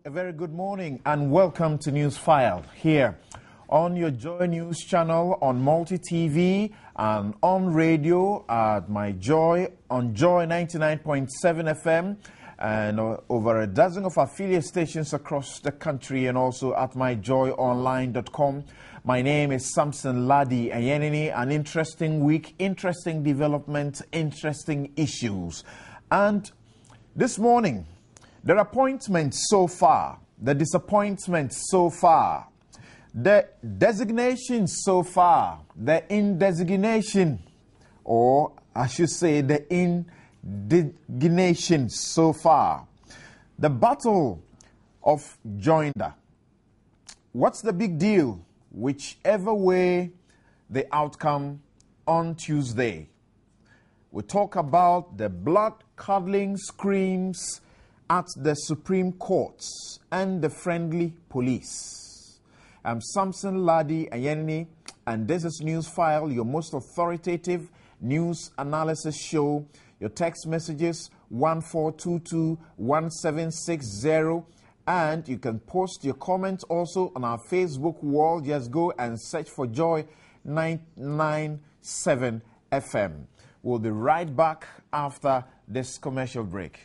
A very good morning and welcome to Newsfile here on your Joy News channel, on multi-TV and on radio at My Joy, on Joy 99.7 FM and over a dozen of affiliate stations across the country and also at myjoyonline.com. My name is Samson Ladi Ayenini. An interesting week, interesting development, interesting issues. And this morning, the appointments so far, the disappointments so far, the designations so far, the indesignation, or I should say the indignation so far, the battle of Joinder. What's the big deal? Whichever way the outcome on Tuesday. We talk about the blood-curdling screams at the Supreme Courts and the friendly police. I'm Samson Ladi Ayenini, and this is Newsfile, your most authoritative news analysis show. Your text messages 1422-1760, and you can post your comments also on our Facebook wall. Just go and search for Joy 997 FM. We'll be right back after this commercial break.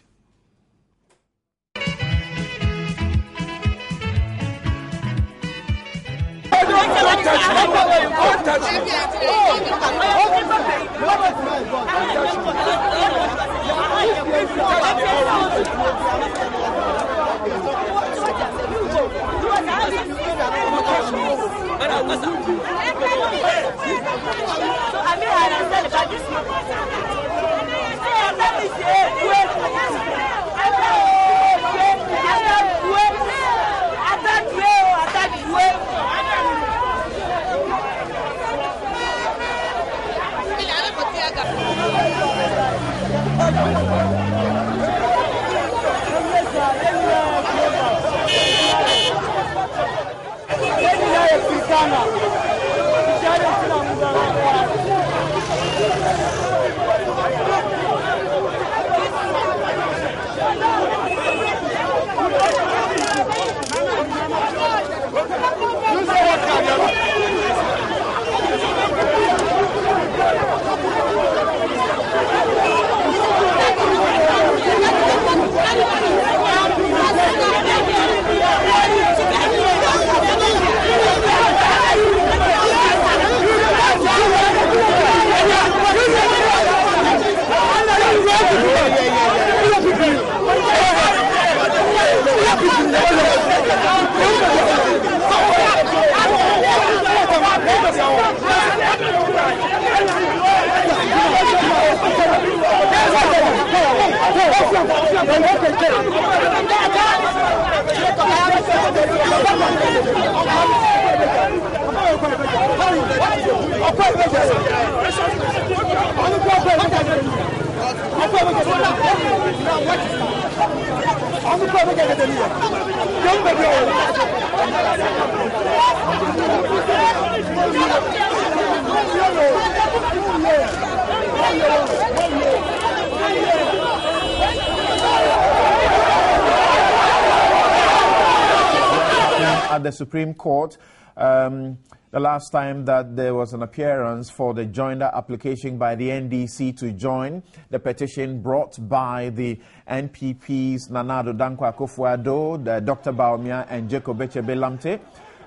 At the Supreme Court, the last time that there was an appearance for the joinder application by the NDC to join the petition brought by the NPPs Nanado Dankwa Akufo-Addo, Dr. Baumia and Jacob Echebe Lamte.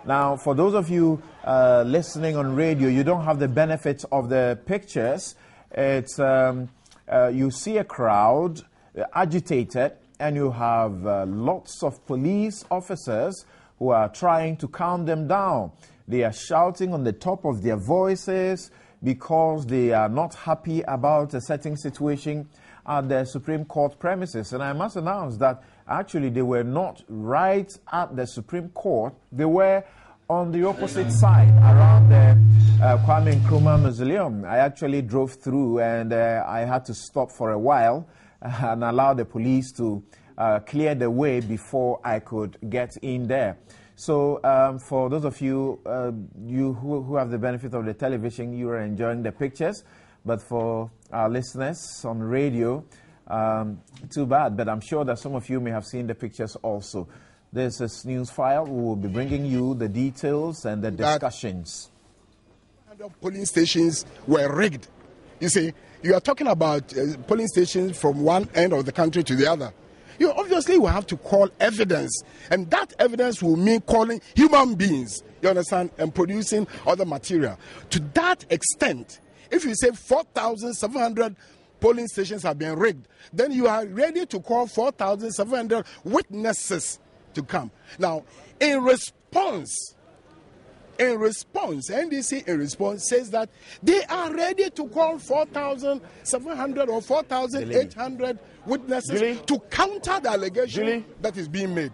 Now, for those of you listening on radio, you don't have the benefit of the pictures. It's you see a crowd agitated, and you have lots of police officers who are trying to calm them down. They are shouting on the top of their voices because they are not happy about a certain situation at the Supreme Court premises. And I must announce that actually they were not right at the Supreme Court. They were on the opposite side, around the Kwame Nkrumah Mausoleum. I actually drove through and I had to stop for a while and allow the police to clear the way before I could get in there. So for those of you who have the benefit of the television, you are enjoying the pictures. But for our listeners on radio, too bad. But I'm sure that some of you may have seen the pictures also. This is Newsfile. We will be bringing you the details and the discussions. Polling stations were rigged. You see, you are talking about polling stations from one end of the country to the other. You obviously will have to call evidence, and that evidence will mean calling human beings, you understand, and producing other material. To that extent, if you say 4,700 polling stations have been rigged, then you are ready to call 4,700 witnesses to come. Now, in response, NDC in response says that they are ready to call 4,700 or 4,800 witnesses to counter the allegation that is being made.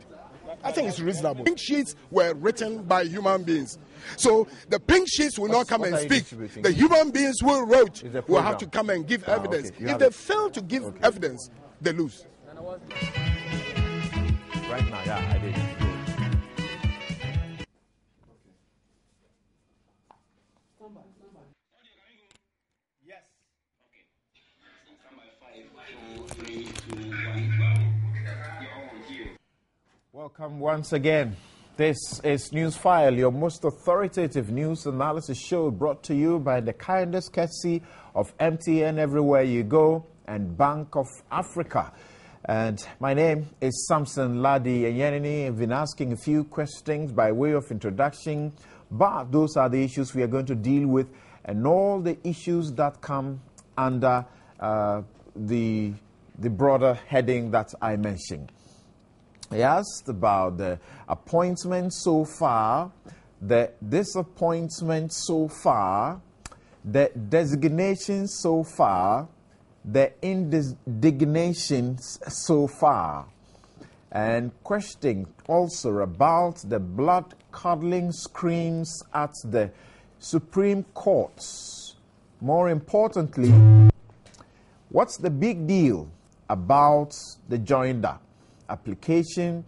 I think it's reasonable. Pink sheets were written by human beings. So the pink sheets will not come and speak. The human beings who wrote will have to come and give evidence. Okay. If they fail to give evidence, they lose. Right now, yeah, I did. Welcome once again. This is Newsfile, your most authoritative news analysis show brought to you by the kindest courtesy of MTN Everywhere You Go and Bank of Africa. And my name is Samson Ladi Enyenini. I've been asking a few questions by way of introduction, but those are the issues we are going to deal with and all the issues that come under the broader heading that I mentioned. I asked about the appointment so far, the disappointment so far, the designations so far, the indignations so far, and questioning also about the blood-curdling screams at the Supreme Court. More importantly, what's the big deal about the Joinder application,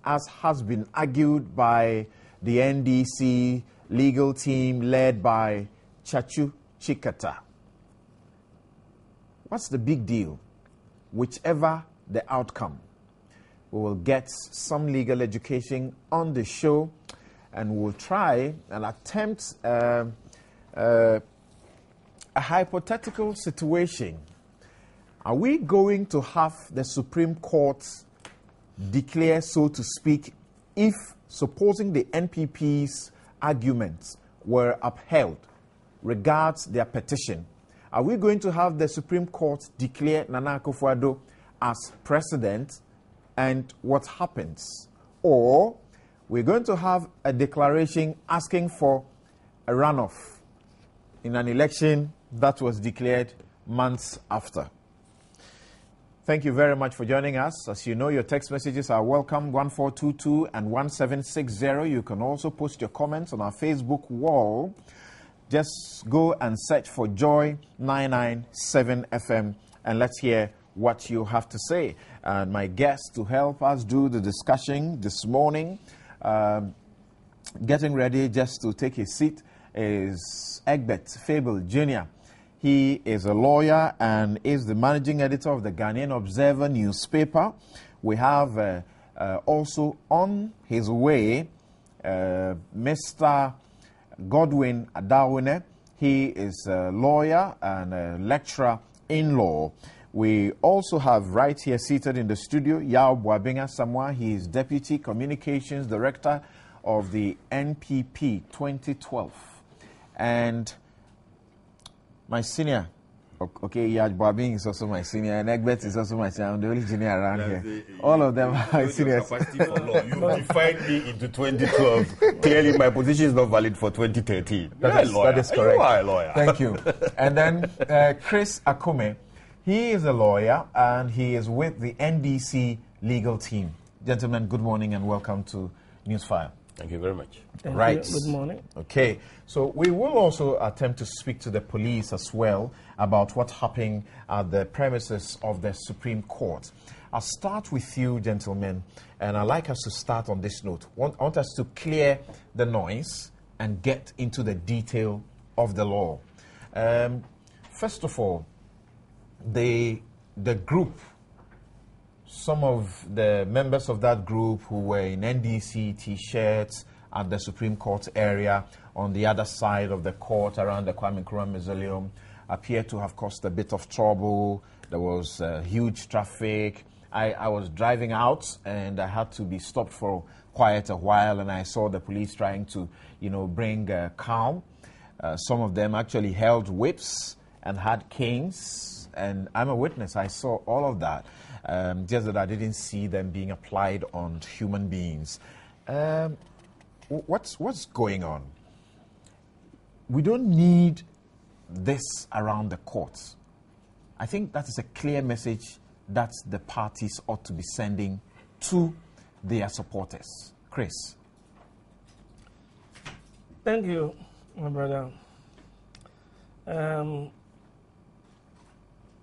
as has been argued by the NDC legal team led by Chachu Chikata? What's the big deal? Whichever the outcome, we will get some legal education on the show, and we'll try and attempt a hypothetical situation. Are we going to have the Supreme Court declare, so to speak, if supposing the NPP's arguments were upheld regards their petition? Are we going to have the Supreme Court declare Nana Akufo-Addo as president, and what happens? Or we're going to have a declaration asking for a runoff in an election that was declared months after? Thank you very much for joining us. As you know, your text messages are welcome, 1422 and 1760. You can also post your comments on our Facebook wall. Just go and search for Joy 997 FM and let's hear what you have to say. And my guest to help us do the discussion this morning, getting ready just to take his seat, is Egbert Fable Jr. He is a lawyer and is the managing editor of the Ghanaian Observer newspaper. We have also on his way Mr. Godwin Adawine. He is a lawyer and a lecturer in law. We also have right here seated in the studio Yao Boabinga Samoa. He is Deputy Communications Director of the NPP 2012. And my senior, okay, Yaj Boabing is also my senior, and Egbert is also my senior. I'm the only junior around here. All of them are my seniors. You defined me into 2012. Clearly, my position is not valid for 2013. That is correct. You are a lawyer. Thank you. And then Chris Akume, he is a lawyer and he is with the NDC legal team. Gentlemen, good morning and welcome to Newsfile. Thank you very much. Right. Good morning. Okay. So we will also attempt to speak to the police as well about what happened at the premises of the Supreme Court. I'll start with you, gentlemen, and I'd like us to start on this note. I want us to clear the noise and get into the detail of the law. First of all, the group some of the members of that group who were in NDC T-shirts at the Supreme Court area on the other side of the court around the Kwame Nkrumah Mausoleum appeared to have caused a bit of trouble. There was huge traffic. I was driving out and I had to be stopped for quite a while, and I saw the police trying to, bring calm. Some of them actually held whips and had canes, and I'm a witness. I saw all of that, just that I didn't see them being applied on human beings. What's going on? We don't need this around the courts. I think that is a clear message that the parties ought to be sending to their supporters. Chris. Thank you, my brother.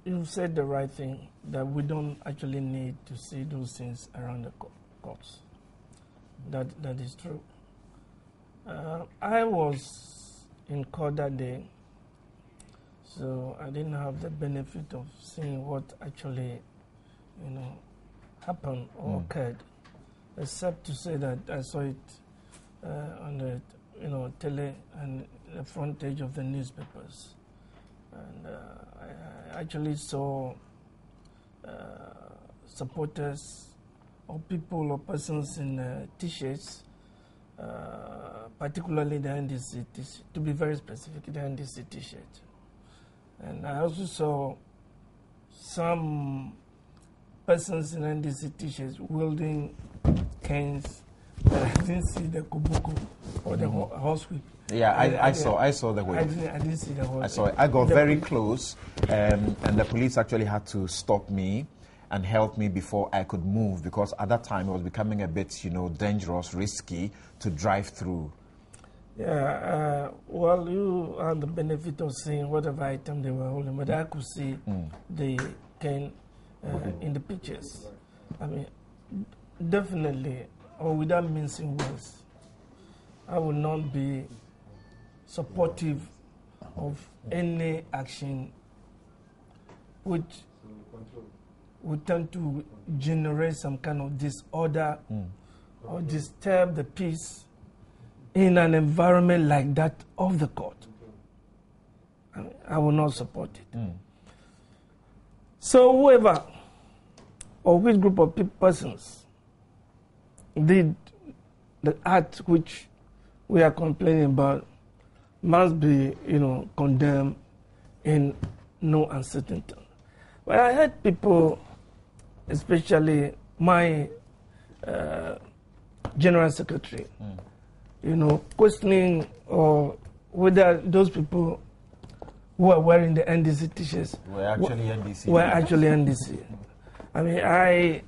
You've said the right thing, that we don't actually need to see those things around the courts. That is true. I was in court that day, so I didn't have the benefit of seeing what actually, happened or occurred, except to say that I saw it on the, tele and the front page of the newspapers, and I actually saw supporters or people or persons in T-shirts, particularly the NDC T-shirt, to be very specific, the NDC T-shirt. And I also saw some persons in NDC T-shirts wielding canes, but I didn't see the kubuku or the horsewhip. Yeah, I saw the whip. I didn't see the horsewhip. I saw it. I got very close, and the police actually had to stop me and help me before I could move, because at that time it was becoming a bit, dangerous, risky to drive through. Yeah, well, you had the benefit of seeing whatever item they were holding, but I could see the cane in the pictures. I mean, definitely, or without mincing words, I would not be supportive of any action which would tend to generate some kind of disorder or disturb the peace in an environment like that of the court. I will not support it. So whoever or which group of persons did the act which we are complaining about must be, condemned in no uncertain terms. But I heard people, especially my General Secretary, questioning or whether those people who are wearing the NDC T-shirts were actually NDC. Were actually NDC. I mean, I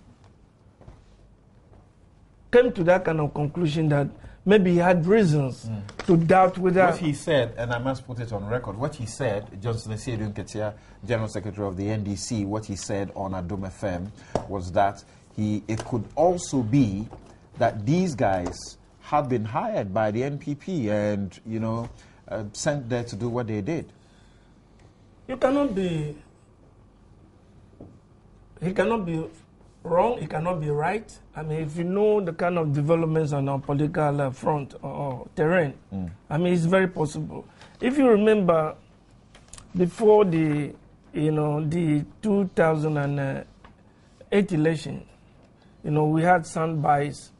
came to that kind of conclusion that maybe he had reasons to doubt whether... What he said, and I must put it on record, what he said, Johnson Esiedun Ketia, General Secretary of the NDC, what he said on Adom FM was that it could also be that these guys had been hired by the NPP and, sent there to do what they did. He cannot be wrong, it cannot be right. I mean, if you know the kind of developments on our political front or terrain, I mean, it's very possible. If you remember, before the 2008 election, we had soundbites,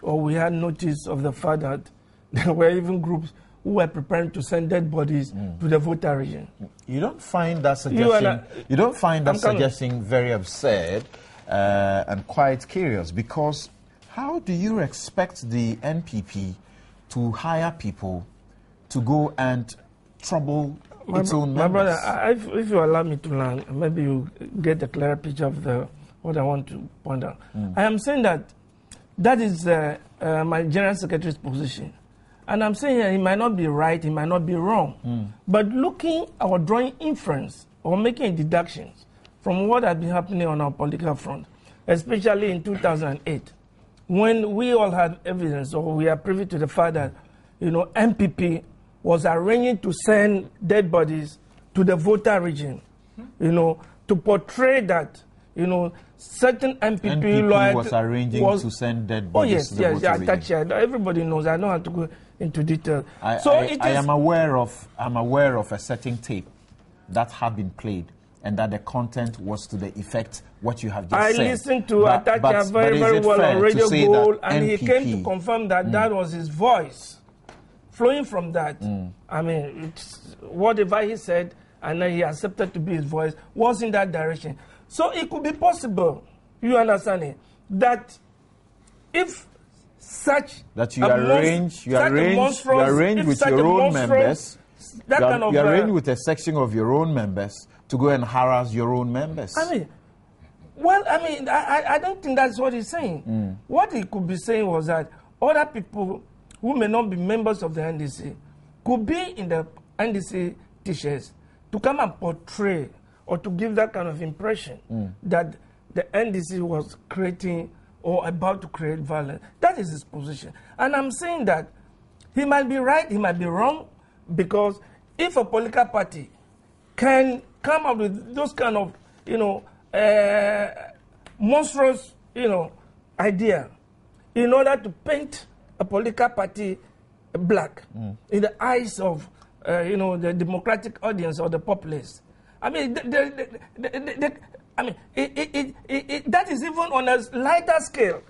or we had notice of the fact that there were even groups who were preparing to send dead bodies to the voter region. You don't find that suggestion very absurd and quite curious, because how do you expect the NPP to hire people to go and trouble its own members? My brother, if you allow me to learn, maybe you get a clearer picture of what I want to point out. I am saying that is my General Secretary's position. And I'm saying he might not be right, he might not be wrong. But looking or drawing inference or making deductions from what has been happening on our political front, especially in 2008, when we all had evidence, or we are privy to the fact that, MPP was arranging to send dead bodies to the voter region, to portray that, certain MPP NPP was arranging to send dead bodies to the voting region. Everybody knows. I don't have to go into detail. I am aware of a certain tape that had been played, and that the content was to the effect what you have just said. I listened to Atakia very, very well on Radio Gold, and he came to confirm that that was his voice. Flowing from that, I mean, whatever he said, and then he accepted to be his voice, was in that direction. So it could be possible, you understand it, that if such you arrange with your own members, you arrange with a section of your own members to go and harass your own members. I don't think that's what he's saying. What he could be saying was that other people who may not be members of the NDC could be in the NDC t-shirts to come and portray or to give that kind of impression that the NDC was creating or about to create violence. That is his position. And I'm saying that he might be right, he might be wrong, because if a political party can come up with those kind of, monstrous, idea in order to paint a political party black in the eyes of, the democratic audience or the populace. I mean, that is even on a lighter scale.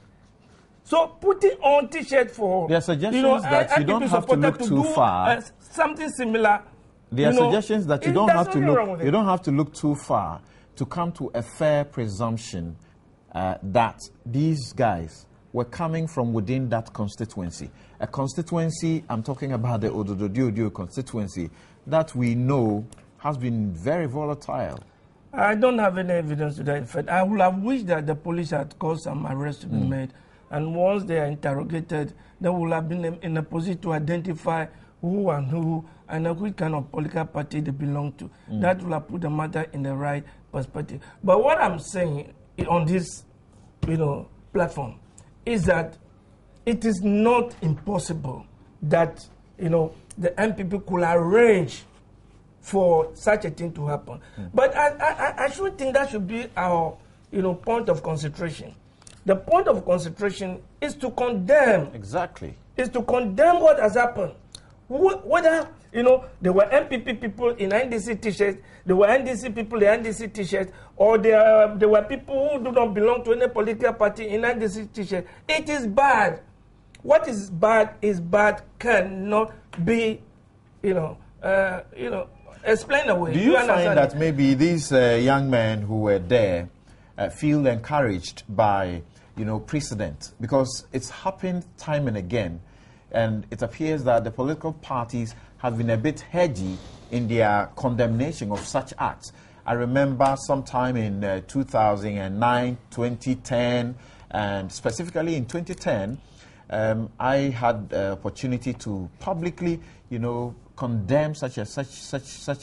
So putting on T-shirt for there are suggestions that you don't have to look too far. Something similar. There are suggestions that you don't have to look. You don't have to look too far to come to a fair presumption that these guys were coming from within that constituency. A constituency, I'm talking about the Ododo constituency, that we know has been very volatile. I don't have any evidence to that effect. I would have wished that the police had caused some arrests to be made, and once they are interrogated, they will have been in a position to identify who and which kind of political party they belong to. That will have put the matter in the right perspective. But what I'm saying on this, platform is that it is not impossible that, the MPP could arrange for such a thing to happen. But I should think that should be our, point of concentration. The point of concentration is to condemn. Exactly. Is to condemn what has happened. Whether, there were MPP people in NDC t-shirts, there were NDC people in NDC t-shirts, or there were people who do not belong to any political party in NDC t-shirts. It is bad. What is bad cannot be, explained away. Do you find that maybe these young men who were there feel encouraged by, precedent? Because it's happened time and again. And it appears that the political parties have been a bit hedgy in their condemnation of such acts. I remember sometime in 2009, 2010, and specifically in 2010, I had the opportunity to publicly, condemn such a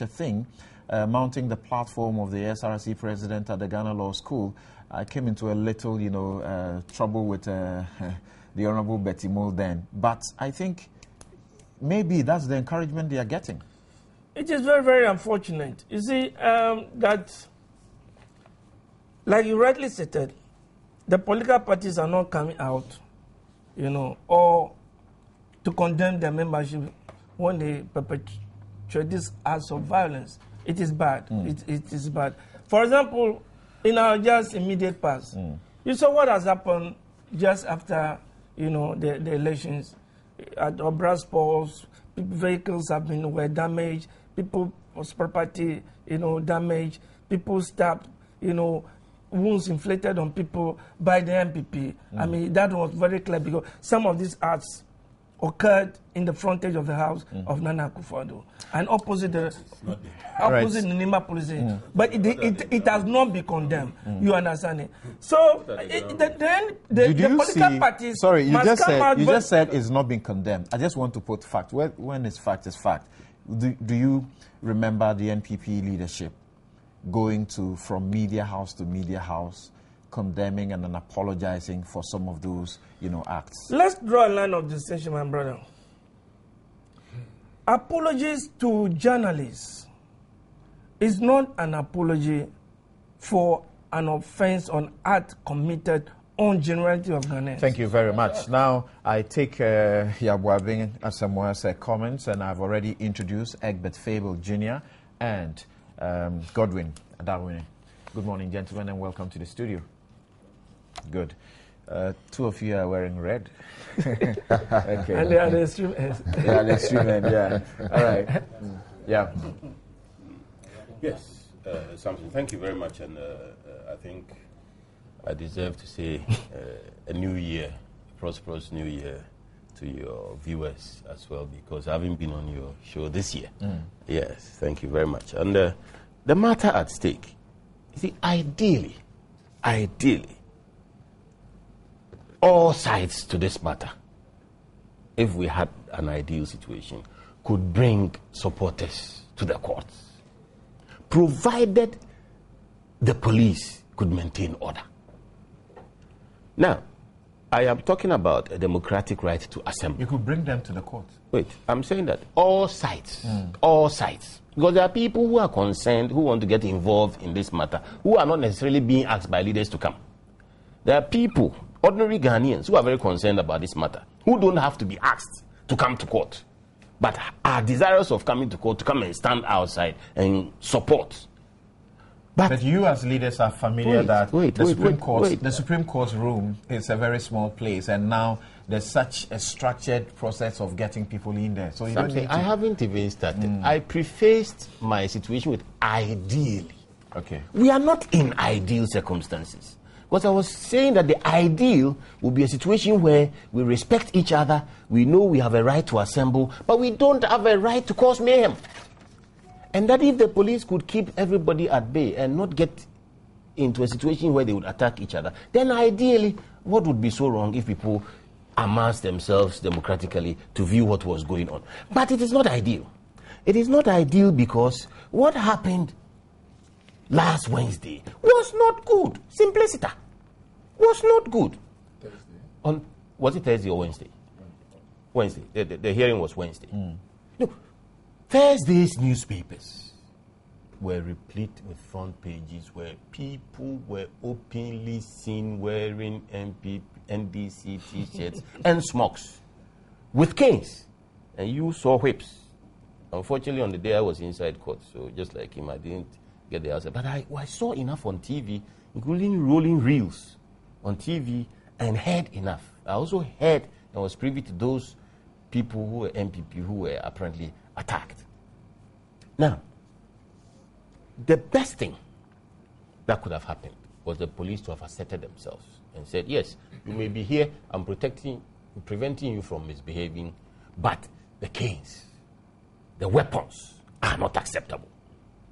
thing, mounting the platform of the SRC president at the Ghana Law School. I came into a little, trouble with the Honorable Betty Moore then. But I think maybe that's the encouragement they are getting. It is very, very unfortunate. You see, that, like you rightly stated, the political parties are not coming out, or to condemn their membership when they perpetrate this acts of violence. It is bad. It is bad. For example, in our just immediate past, you saw what has happened just after the elections at Obras Pools. Vehicles were damaged, people's property, damaged, people stabbed, wounds inflicted on people by the MPP. I mean, that was very clear because some of these acts occurred in the frontage of the house of Nana Akufo-Addo and opposite the Nima police station. But it has not been condemned. You understand it? So the political parties. Sorry, you just said it's not been condemned. I just want to put fact. When it's fact, it's fact. Do you remember the NPP leadership going from media house to media house, condemning and then apologizing for some of those, acts? Let's draw a line of distinction, my brother. Apologies to journalists is not an apology for an offense on act committed on generality of Ghanaians. Thank you very much. Now, I take Yabuabing Asamoah's comments, and I've already introduced Egbert Fable Jr. and Godwin Adawine. Good morning, gentlemen, and welcome to the studio. Good. Two of you are wearing red. Okay. And they are the extreme ends. They are the extreme end, yeah. All right. Yeah. Yes, Samson, thank you very much. And I think I deserve to say a new year, prosperous new year to your viewers as well, because I haven't been on your show this year. Yes, thank you very much. And the matter at stake, you see, ideally, all sides to this matter, if we had an ideal situation, could bring supporters to the courts, provided the police could maintain order. Now, I am talking about a democratic right to assemble. You could bring them to the court. Wait, I'm saying that all sides, because there are people who are concerned, who want to get involved in this matter, who are not necessarily being asked by leaders to come. There are people, ordinary Ghanaians, who are very concerned about this matter, who don't have to be asked to come to court, but are desirous of coming to court to come and stand outside and support. But you as leaders are familiar that the Supreme Court's room is a very small place, and now there's such a structured process of getting people in there. So you don't need to... I haven't even started. I prefaced my situation with ideally. Okay. We are not in ideal circumstances. Because I was saying that the ideal would be a situation where we respect each other, we know we have a right to assemble, but we don't have a right to cause mayhem. And that if the police could keep everybody at bay and not get into a situation where they would attack each other, then ideally, what would be so wrong if people amassed themselves democratically to view what was going on? But it is not ideal. It is not ideal because what happened last Wednesday was not good. Simplicity was not good. Thursday. Was it Thursday or Wednesday? Wednesday. The hearing was Wednesday. No. Thursday's newspapers were replete with front pages where people were openly seen wearing NDC t-shirts and smocks with canes. And you saw whips. Unfortunately, on the day I was inside court, so just like him, I didn't get the answer. But I saw enough on TV, including rolling reels on TV, and heard enough. I also heard and was privy to those people who were MPP who were apparently attacked. Now, the best thing that could have happened was the police to have asserted themselves and said, yes, you may be here, I'm preventing you from misbehaving, but the canes, the weapons are not acceptable.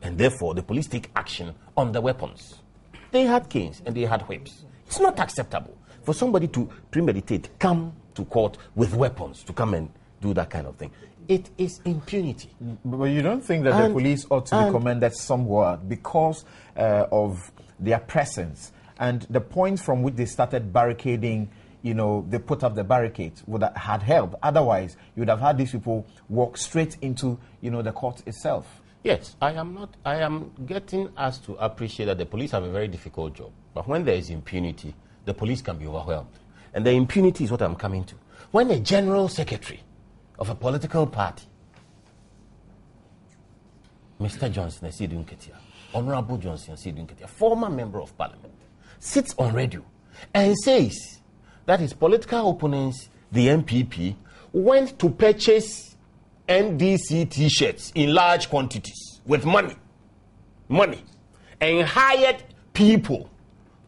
And therefore, the police take action on the weapons. They had canes and they had whips. It's not acceptable for somebody to premeditate, come to court with weapons to come and do that kind of thing. It is impunity. But you don't think that the police ought to be commended somewhat because of their presence and the point from which they started barricading, you know, they put up the barricades would have had help. Otherwise, you would have had these people walk straight into, you know, the court itself. Yes, I am getting us to appreciate that the police have a very difficult job. But when there is impunity, the police can be overwhelmed. And the impunity is what I'm coming to. When a general secretary of a political party, Mr. Johnson Asidun Ketia, Honorable Johnson Asidun Ketia, former member of parliament, sits on radio and says that his political opponents, the MPP, went to purchase NDC t-shirts in large quantities with money, and hired people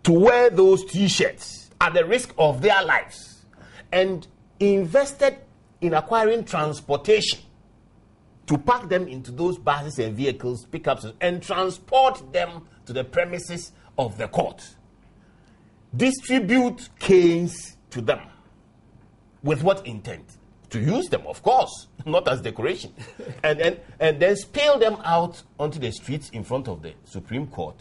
to wear those t-shirts at the risk of their lives and invested in acquiring transportation to pack them into those buses and vehicles, pickups, and transport them to the premises of the court. Distribute canes to them. With what intent? To use them, of course, not as decoration. and then spill them out onto the streets in front of the Supreme Court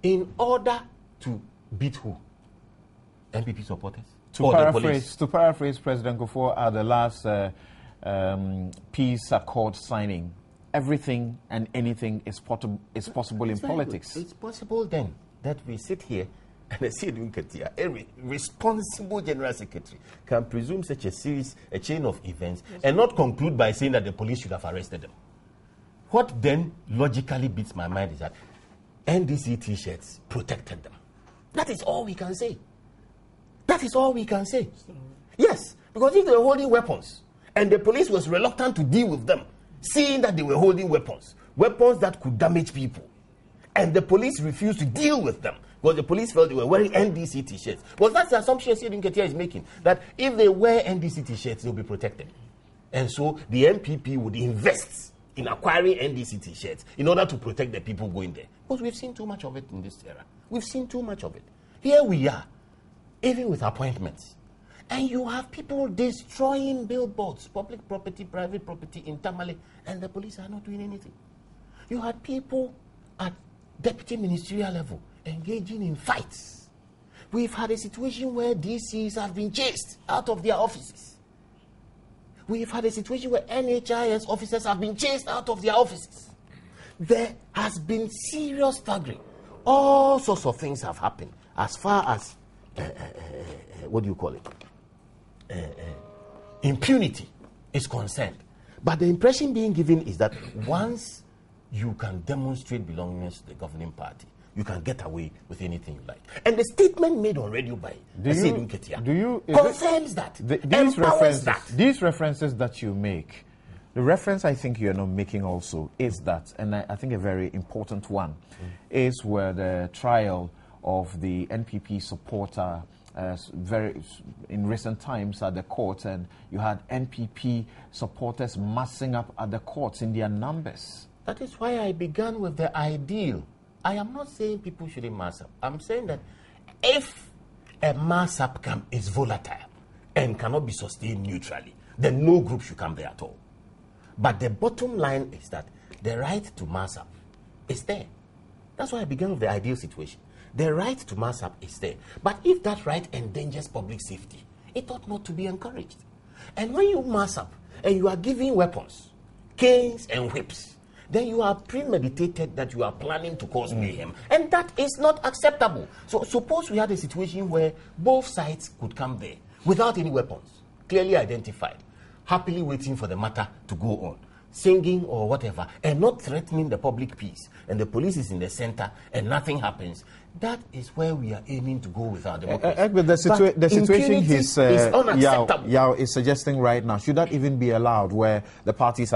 in order to beat who? MPP supporters? To paraphrase President Kufuor at the last peace accord signing, everything and anything is possible in politics. It's possible then. that we sit here and a responsible general secretary can presume such a chain of events and not conclude by saying that the police should have arrested them. What then logically beats my mind is that NDC T-shirts protected them. That is all we can say. That is all we can say. Yes, because if they were holding weapons and the police was reluctant to deal with them, seeing that they were holding weapons that could damage people, and the police refused to deal with them because the police felt they were wearing NDC T-shirts. Well, that's the assumption Sidin Ketia is making, that if they wear NDC T-shirts, they'll be protected. And so the MPP would invest in acquiring NDC T-shirts in order to protect the people going there. Because we've seen too much of it in this era. We've seen too much of it. Here we are, even with appointments. And you have people destroying billboards, public property, private property in Tamale, and the police are not doing anything. You had people at deputy ministerial level engaging in fights. We've had a situation where DCs have been chased out of their offices. We've had a situation where NHIS officers have been chased out of their offices. There has been serious staggering. All sorts of things have happened as far as, what do you call it? Impunity is concerned. But the impression being given is that once you can demonstrate belongingness to the governing party, you can get away with anything you like. And the statement made on radio by Sidin Ketia confirms that, empowers that. These references that you make, the reference I think you're not making also is that, and I think a very important one, is where the trial of the NPP supporter in recent times at the court, and you had NPP supporters massing up at the courts in their numbers. That is why I began with the ideal. I am not saying people shouldn't mass up. I'm saying that if a mass up camp is volatile and cannot be sustained neutrally, then no group should come there at all. But the bottom line is that the right to mass up is there. That's why I began with the ideal situation. The right to mass up is there. But if that right endangers public safety, it ought not to be encouraged. And when you mass up and you are giving weapons, canes and whips, then you are premeditated that you are planning to cause mayhem. And that is not acceptable. So suppose we had a situation where both sides could come there without any weapons, clearly identified, happily waiting for the matter to go on, singing or whatever, and not threatening the public peace, and the police is in the center and nothing happens. That is where we are aiming to go with our democracy. But the situation is unacceptable. Yao is suggesting right now, should that even be allowed, where the parties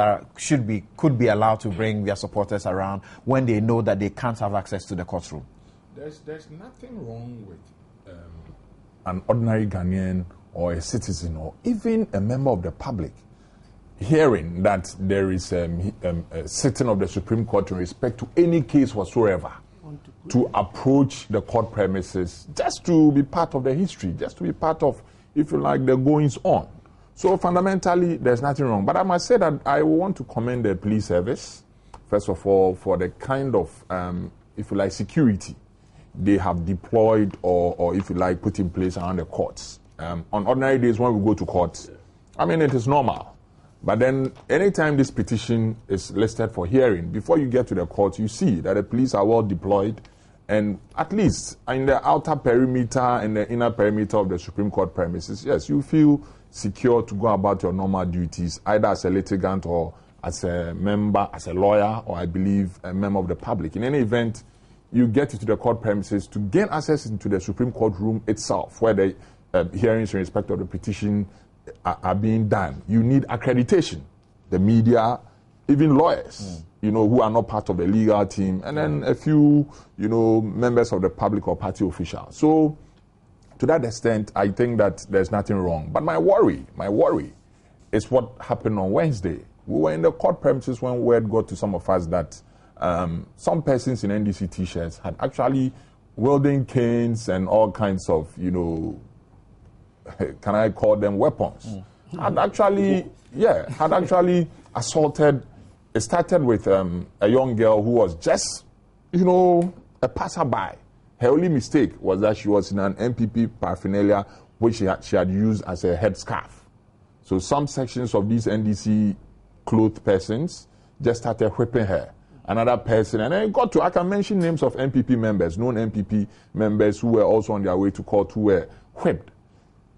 could be allowed to bring their supporters around when they know that they can't have access to the courtroom? There's nothing wrong with an ordinary Ghanaian or a citizen or even a member of the public hearing that there is a sitting of the Supreme Court in respect to any case whatsoever, to approach the court premises just to be part of the history, just to be part of, if you like, the goings on. So fundamentally, there's nothing wrong. But I must say that I want to commend the police service, first of all, for the kind of, if you like, security they have deployed or if you like, put in place around the courts. On ordinary days when we go to court, I mean, it is normal. But then anytime this petition is listed for hearing, before you get to the court, you see that the police are well deployed, and at least in the outer perimeter and the inner perimeter of the Supreme Court premises, yes, you feel secure to go about your normal duties, either as a litigant or as a member, as a lawyer, or I believe a member of the public. In any event, you get into the court premises to gain access into the Supreme Court room itself, where the hearings in respect of the petition are being done. You need accreditation. The media, even lawyers, who are not part of the legal team, and then a few, members of the public or party officials. So, to that extent, I think that there's nothing wrong. But my worry is what happened on Wednesday. We were in the court premises when word got to some of us that some persons in NDC T-shirts had actually wielding canes and all kinds of, can I call them weapons? Had actually assaulted. It started with a young girl who was just, a passerby. Her only mistake was that she was in an MPP paraphernalia which she had used as a headscarf. So some sections of these NDC clothed persons just started whipping her another person, and then got to, I can mention names of NPP members, known NPP members who were also on their way to court who were whipped.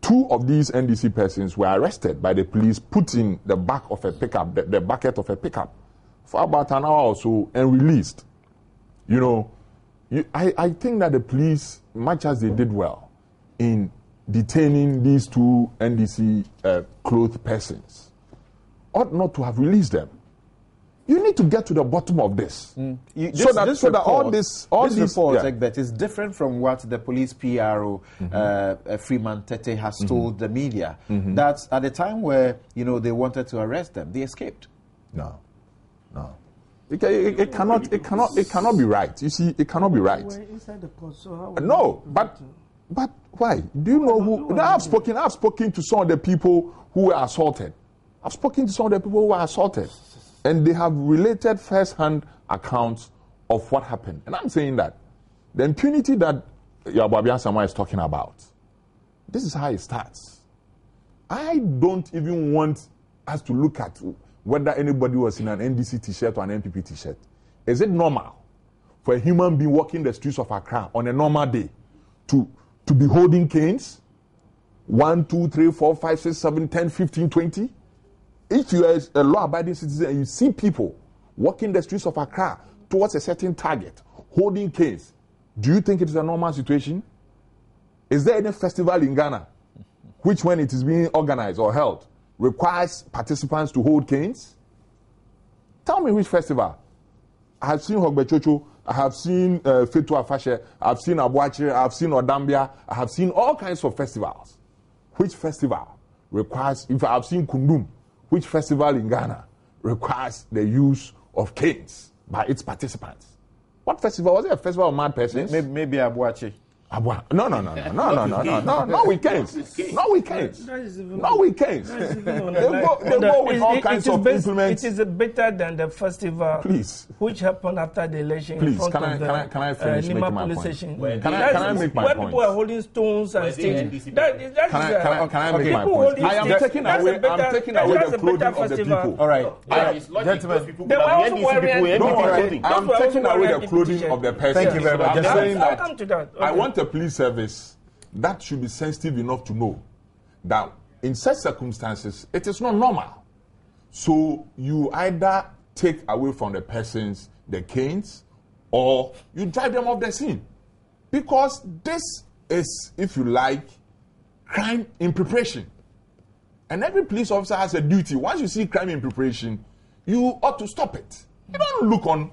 2 of these NDC persons were arrested by the police, put in the back of a pickup, the bucket of a pickup, for about an hour or so, and released. You know, I think that the police, much as they did well in detaining these 2 NDC clothed persons, ought not to have released them. You need to get to the bottom of this. So that all this report, Egbert, is different from what the police PRO, Freeman Tete, has told the media. That at the time where, you know, they wanted to arrest them, they escaped. No. It cannot be right. You see, it cannot be right. Inside the court, so no, but why? Do you know who? I've spoken to some of the people who were assaulted. I've spoken to some of the people who were assaulted, and they have related first-hand accounts of what happened. And I'm saying that the impunity that Yababian Sama is talking about, this is how it starts. I don't even want us to look at whether anybody was in an NDC t-shirt or an NPP t-shirt. Is it normal for a human being walking the streets of Accra on a normal day to be holding canes? 1, 2, 3, 4, 5, 6, 7, 10, 15, 20? If you are a law-abiding citizen and you see people walking the streets of Accra towards a certain target, holding canes, do you think it is a normal situation? Is there any festival in Ghana which, when it is being organized or held, requires participants to hold canes? Tell me which festival. I have seen Hogbechocho, I have seen Fetu Afashe, I have seen Abuache, I have seen Odambia, I have seen all kinds of festivals. Which festival requires, if I have seen Kundum, which festival in Ghana requires the use of canes by its participants? What festival? Was it a festival of mad persons? Maybe Abuache. No, we can't. No, we can't. No, we can't. They go with all kinds of implements. It is better than the festival, please, which happened after the election. Please, can I finish making my point? Can I make my point? Where people are holding stones and sticks. Can I make my point? I am taking away the clothing of the people. All right, gentlemen. I'm taking away the clothing of the person. Thank you very much. I'll come to that. I want a police service that should be sensitive enough to know that in such circumstances, it is not normal. So you either take away from the persons the canes or you drive them off the scene. Because this is, if you like, crime in preparation. And every police officer has a duty. Once you see crime in preparation, you ought to stop it. You don't look on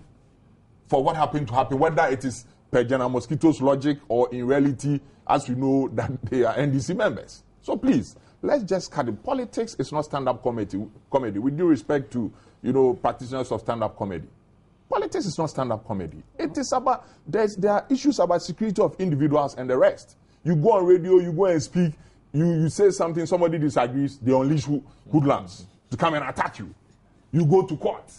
for what happened to happen, whether it is per General Mosquito's logic or in reality, as we know that they are NDC members. So please, let's just cut it. Politics is not stand-up comedy. With due respect to, practitioners of stand-up comedy. Politics is not stand-up comedy. It is about, there are issues about security of individuals and the rest. You go on radio, you go and speak, you say something, somebody disagrees, they unleash hoodlums to come and attack you. You go to court.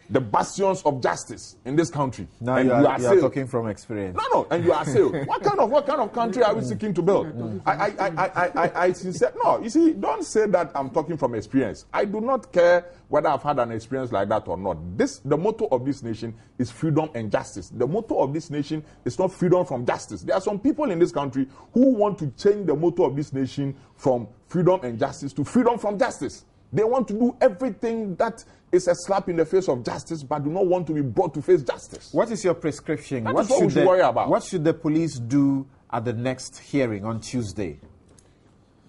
The bastions of justice in this country. Now you are talking from experience. No, and you are saying, what kind of country are we seeking to build? I sincerely, no, you see, don't say that I'm talking from experience. I do not care whether I've had an experience like that or not. The motto of this nation is freedom and justice. The motto of this nation is not freedom from justice. There are some people in this country who want to change the motto of this nation from freedom and justice to freedom from justice. They want to do everything that is a slap in the face of justice, but do not want to be brought to face justice. What is your prescription? What is what we should worry about. What should the police do at the next hearing on Tuesday?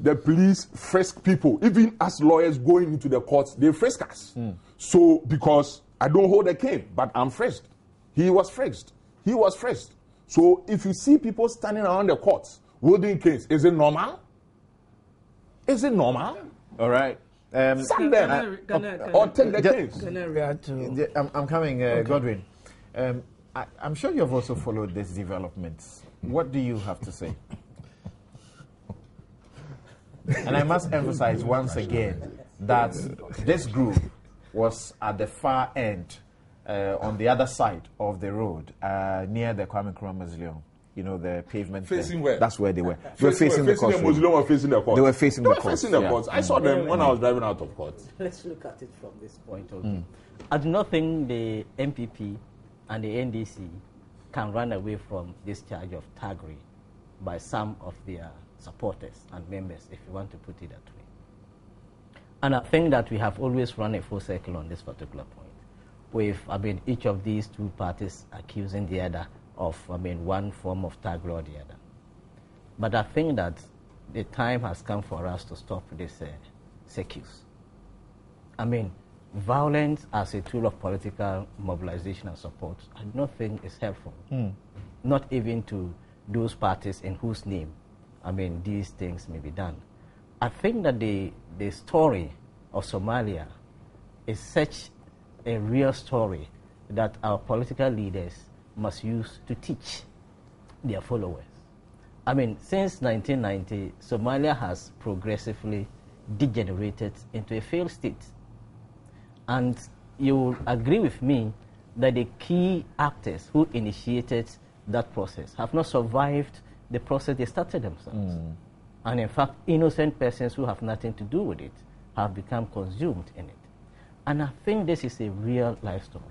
The police frisk people. Even as lawyers going into the courts, they frisk us. So, because I don't hold a cane, but I'm frisked. He was frisked. So, if you see people standing around the courts holding canes, is it normal? Is it normal? All right. Sack them or take the case. Can I react to? I'm coming, Godwin. I'm sure you have also followed these developments. What do you have to say? And I must emphasize once again that this group was at the far end, on the other side of the road, near the Kwame Nkrumah Mausoleum. you know, the pavement. Facing where? That's where they were. They were facing the court. Facing the court. They were facing the court. Facing the court. I saw them when I was driving out of court. Let's look at it from this point of view. I do not think the MPP and the NDC can run away from this charge of thuggery by some of their supporters and members, if you want to put it that way. And I think that we have always run a full circle on this particular point, with, each of these two parties accusing the other of, one form of thuggery or the other. But I think that the time has come for us to stop this circus. Violence as a tool of political mobilization and support, I do not think is helpful. Not even to those parties in whose name, these things may be done. I think that the story of Somalia is such a real story that our political leaders must use to teach their followers. Since 1990, Somalia has progressively degenerated into a failed state. And you will agree with me that the key actors who initiated that process have not survived the process they started themselves. And in fact, innocent persons who have nothing to do with it have become consumed in it. And I think this is a real life story.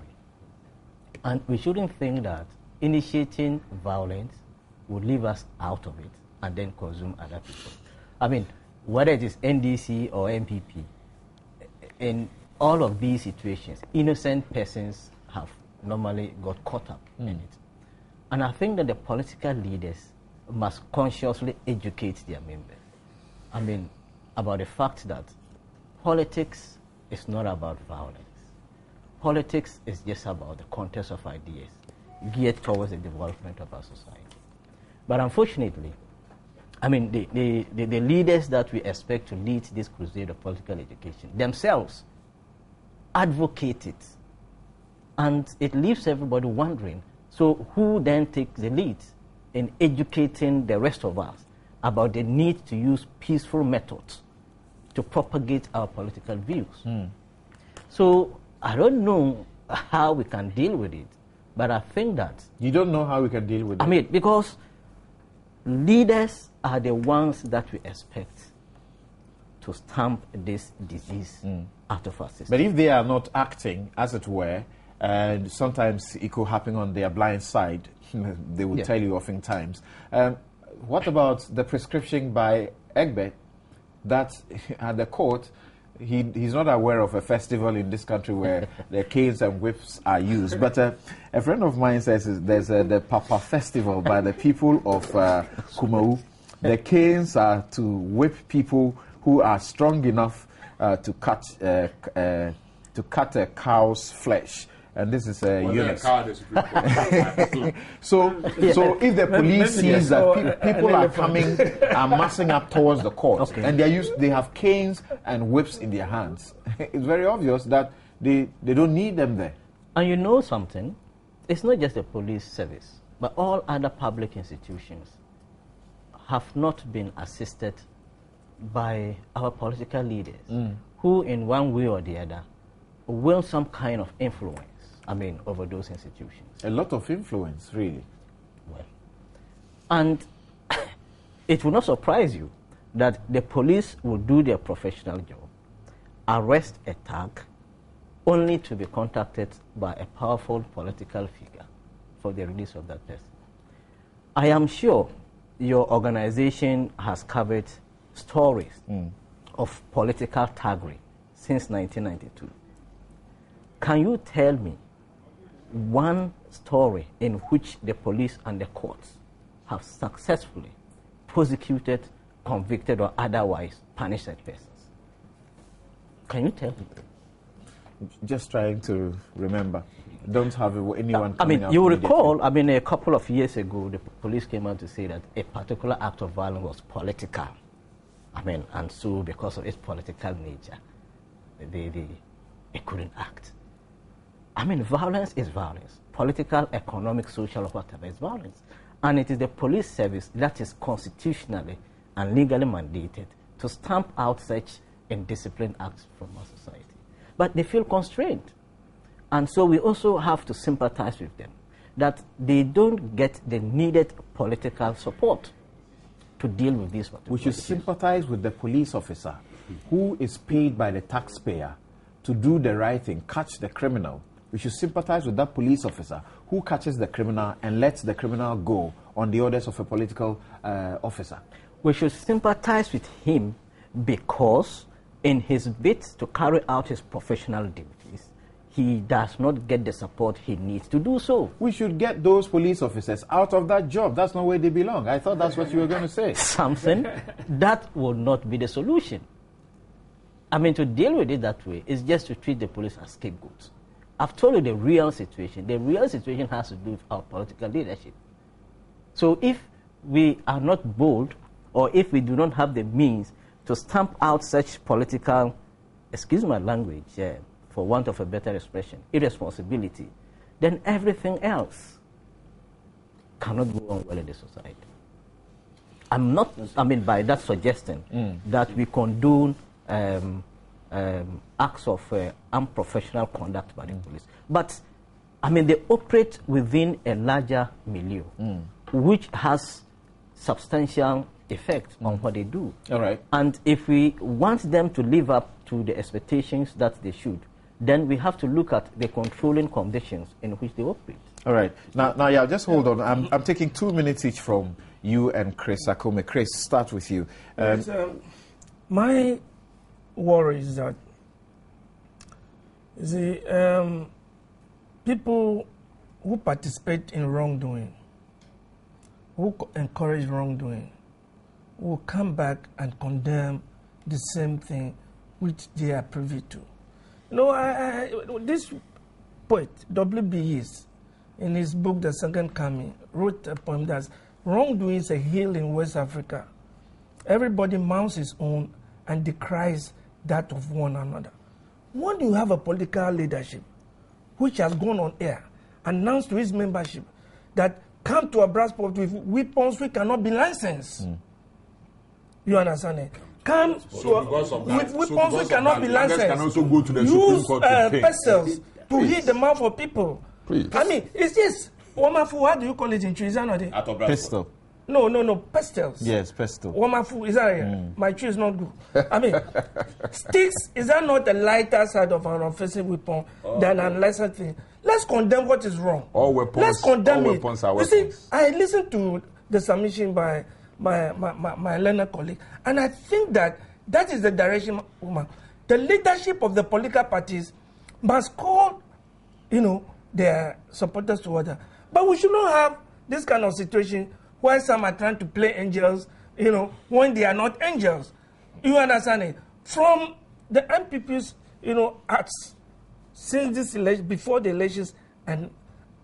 And we shouldn't think that initiating violence would leave us out of it and then consume other people. Whether it is NDC or MPP, in all of these situations, innocent persons have normally got caught up in it. And I think that the political leaders must consciously educate their members. About the fact that politics is not about violence. Politics is just about the contest of ideas geared towards the development of our society. But unfortunately, the leaders that we expect to lead this crusade of political education themselves advocate it. And it leaves everybody wondering, so who then takes the lead in educating the rest of us about the need to use peaceful methods to propagate our political views? So I don't know how we can deal with it, but I think that... You don't know how we can deal with it? Because leaders are the ones that we expect to stamp this disease out of our system. But if they are not acting, as it were, and sometimes it could happen on their blind side, they will tell you oftentimes. What about the prescription by Egbert that at the court, he's not aware of a festival in this country where the canes and whips are used. But a friend of mine says there's the Papa Festival by the people of Kumau. The canes are to whip people who are strong enough to cut a cow's flesh. And this is a unit. So if the police sees that people are coming, are massing up towards the court, and they have canes and whips in their hands, it's very obvious that they don't need them there. And you know something? It's not just the police service, but all other public institutions have not been assisted by our political leaders, who in one way or the other wield some kind of influence, over those institutions. A lot of influence, really. Well, and it will not surprise you that the police will do their professional job, arrest a thug, only to be contacted by a powerful political figure for the release of that person. I am sure your organization has covered stories of political thuggery since 1992. Can you tell me one story in which the police and the courts have successfully prosecuted, convicted, or otherwise punished such persons? Can you tell me? Just trying to remember. Don't have anyone coming out. You recall, a couple of years ago, the police came out to say that a particular act of violence was political. And so because of its political nature, they couldn't act. Violence is violence. Political, economic, social, or whatever is violence. And it is the police service that is constitutionally and legally mandated to stamp out such indisciplined acts from our society. But they feel constrained. And so we also have to sympathize with them. that they don't get the needed political support to deal with these matters. We should sympathize with the police officer who is paid by the taxpayer to do the right thing, catch the criminal. We should sympathize with that police officer who catches the criminal and lets the criminal go on the orders of a political officer. We should sympathize with him because in his bid to carry out his professional duties, he does not get the support he needs to do so. We should get those police officers out of that job. That's not where they belong. I thought that's what you were going to say. Something that will not be the solution. I mean, to deal with it that way is just to treat the police as scapegoats. I've told you the real situation. The real situation has to do with our political leadership. So if we are not bold, or if we do not have the means to stamp out such political, excuse my language, for want of a better expression, irresponsibility, then everything else cannot go on well in the society. I'm not, I mean, by that suggesting that we condone acts of unprofessional conduct by the police. But, I mean, they operate within a larger milieu, which has substantial effect on what they do. All right. And if we want them to live up to the expectations that they should, then we have to look at the controlling conditions in which they operate. All right. Now, yeah, just hold on. I'm taking 2 minutes each from you and Chris Akome. Chris, start with you. Yes, my worry is that the people who participate in wrongdoing, who encourage wrongdoing, will come back and condemn the same thing which they are privy to. You know, this poet, W.B. Yeats, in his book, The Second Coming, wrote a poem that's wrongdoing is a hill in West Africa. Everybody mounts his own and decries that of one another. When you have a political leadership which has gone on air, announced to his membership that come to a brass port with weapons which cannot be licensed. You understand it? Come with weapons which cannot be licensed. Can also go to the Supreme Court to pistols to hit the mouth of people. Please. I mean, it's just, what do you call it in Twi? Is that not it? Pistol. No, pistols. Yes, pistol. Is that it? My tree is not good. I mean, sticks, is that not the lighter side of an offensive weapon than an unlicensed thing? Let's condemn what is wrong. All weapons, let's condemn all it. Weapons are weapons. You see, I listened to the submission by my learned colleague, and I think that is the direction, woman. The leadership of the political parties must call, their supporters to order. But we should not have this kind of situation where some are trying to play angels, when they are not angels. You understand it? From the MPP's, acts, since this election, before the elections and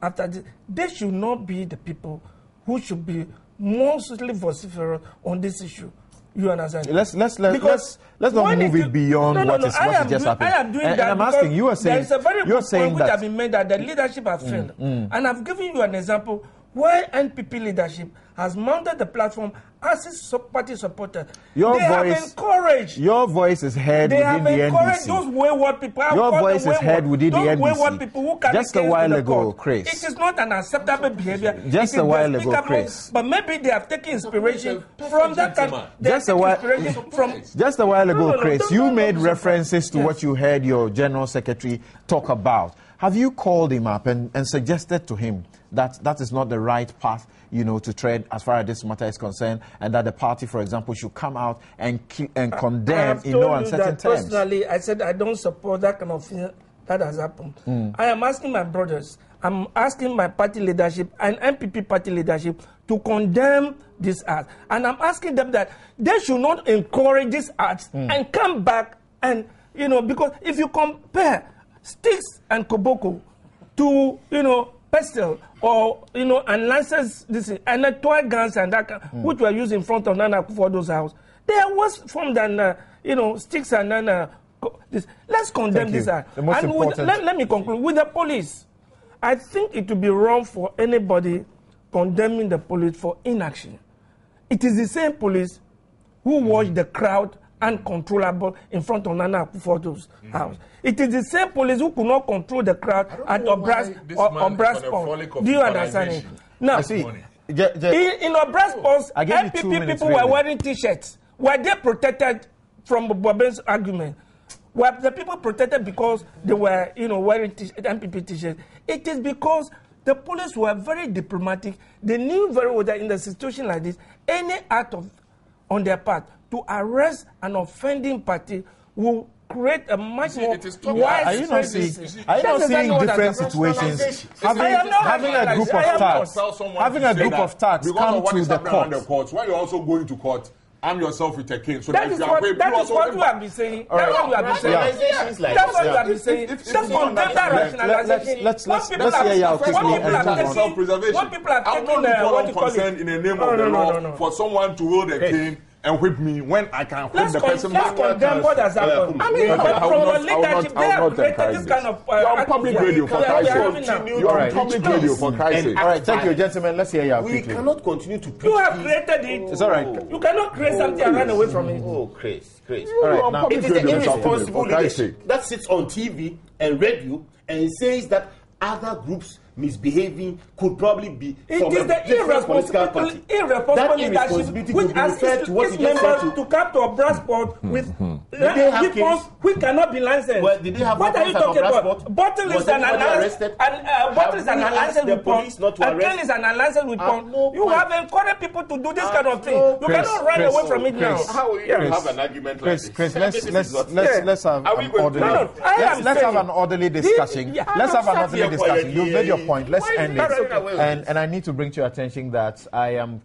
after this, they should not be the people who should be mostly vociferous on this issue. You understand? Let's not move it beyond what just happened. I am doing that. I'm asking, you are saying, there is a very good point which has been made that the leadership has failed. And I've given you an example where NPP leadership has mounted the platform as its party supporter. Have encouraged. Your voice is heard within the NDC. They have encouraged those wayward people. Your voice is heard within the NDC. Wayward people who just a while ago, Chris. It is not an acceptable behavior. Just a while ago, Chris. But maybe they have taken inspiration from that country. Just a while ago, Chris, you made references to what you heard your General Secretary talk about. Have you called him up and suggested to him that that is not the right path, to tread as far as this matter is concerned, and that the party, for example, should come out and condemn in no uncertain terms? Personally, I said I don't support that kind of thing that has happened. I am asking my brothers, I'm asking my party leadership and MPP party leadership to condemn this act. And I'm asking them that they should not encourage this act and come back and, because if you compare sticks and koboko to, pistol or, unlicensed this and the toy guns and that, which were used in front of Nana Akufo-Addo's house, there was formed than, sticks and then this. Let's condemn this act. And let me conclude with the police. I think it would be wrong for anybody condemning the police for inaction. It is the same police who watched the crowd uncontrollable in front of Nana Akufo-Addo's house. It is the same police who could not control the crowd at Obrasport. Do you understand it? Now, in Obrasport, MPP people were wearing T-shirts. Were they protected from Boben's argument? Were the people protected because they were, wearing MPP T-shirts? It is because the police were very diplomatic. They knew very well that in a situation like this, any act on their part to arrest an offending party will create a much more widespread. Are you not seeing different situations? Having a group of thugs come to the court. Why you're also going to court? Arm yourself with a cane. So that is what we have been saying. That's what we have been saying. That's what we have been saying. That's condemn that rationalization. Let's hear you out quickly and self-preservation. What people are taking what you call it in the name of the law for someone to hold a cane and whip me when I can whip the person back. Let's condemn what has happened. I mean, from the leadership, they have created this kind of... You're on public radio for Christ's sake. You're on public radio for Christ's sake. All right, thank you, gentlemen. Let's hear you out quickly. We cannot continue to preach. You have created it. It's all right. You cannot create something and run away from it. Oh, Chris. All right, now, it is the irresponsible leadership that sits on TV and radio and says that other groups misbehaving could probably be from a different political party. Irresponsible leadership which asks its members to come to Obrasport with weapons which cannot be licensed. Well, did they have what are you talking about? Bottle is an unlicensed weapon. A gun is an unlicensed weapon. You have encouraged people to do this kind of thing. You cannot run away from it now. How will you have an argument like this? Chris, let's have an orderly discussion. Let's have an orderly discussion. You've made your point. Let's end it. And I need to bring to your attention that I am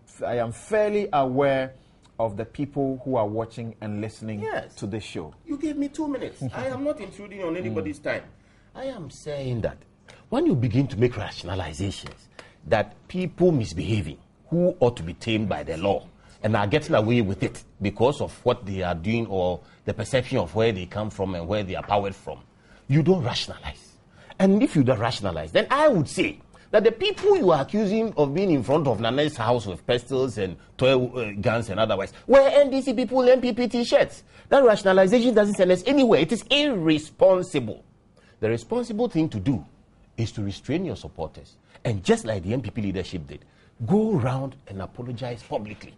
fairly aware of the people who are watching and listening to this show. You gave me 2 minutes. I am not intruding on anybody's time. I am saying that when you begin to make rationalizations that people misbehaving who ought to be tamed by the law and are getting away with it because of what they are doing or the perception of where they come from and where they are powered from, you don't rationalize. And if you don't rationalize, then I would say that the people you are accusing of being in front of Nana's house with pistols and toy guns and otherwise were NDC people, MPP T-shirts. That rationalization doesn't send us anywhere. It is irresponsible. The responsible thing to do is to restrain your supporters. And just like the MPP leadership did, go around and apologize publicly,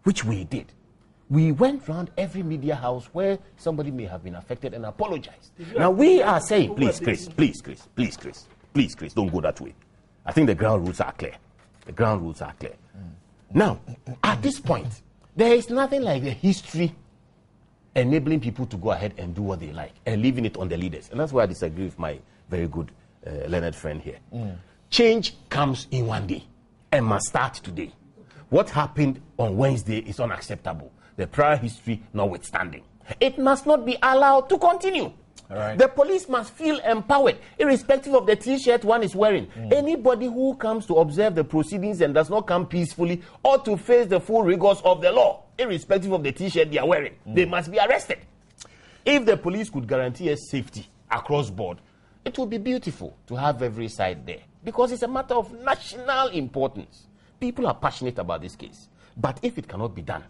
which we did. We went round every media house where somebody may have been affected and apologized. Now we are saying, please, Chris, don't go that way. I think the ground rules are clear. Now, at this point, there is nothing like the history enabling people to go ahead and do what they like and leaving it on the leaders. And that's why I disagree with my very good learned friend here. Change comes in one day and must start today. What happened on Wednesday is unacceptable. The prior history notwithstanding. It must not be allowed to continue. All right. The police must feel empowered, irrespective of the T-shirt one is wearing. Anybody who comes to observe the proceedings and does not come peacefully ought to face the full rigors of the law, irrespective of the T-shirt they are wearing. They must be arrested. If the police could guarantee us safety across board, it would be beautiful to have every side there, because it's a matter of national importance. People are passionate about this case. But if it cannot be done,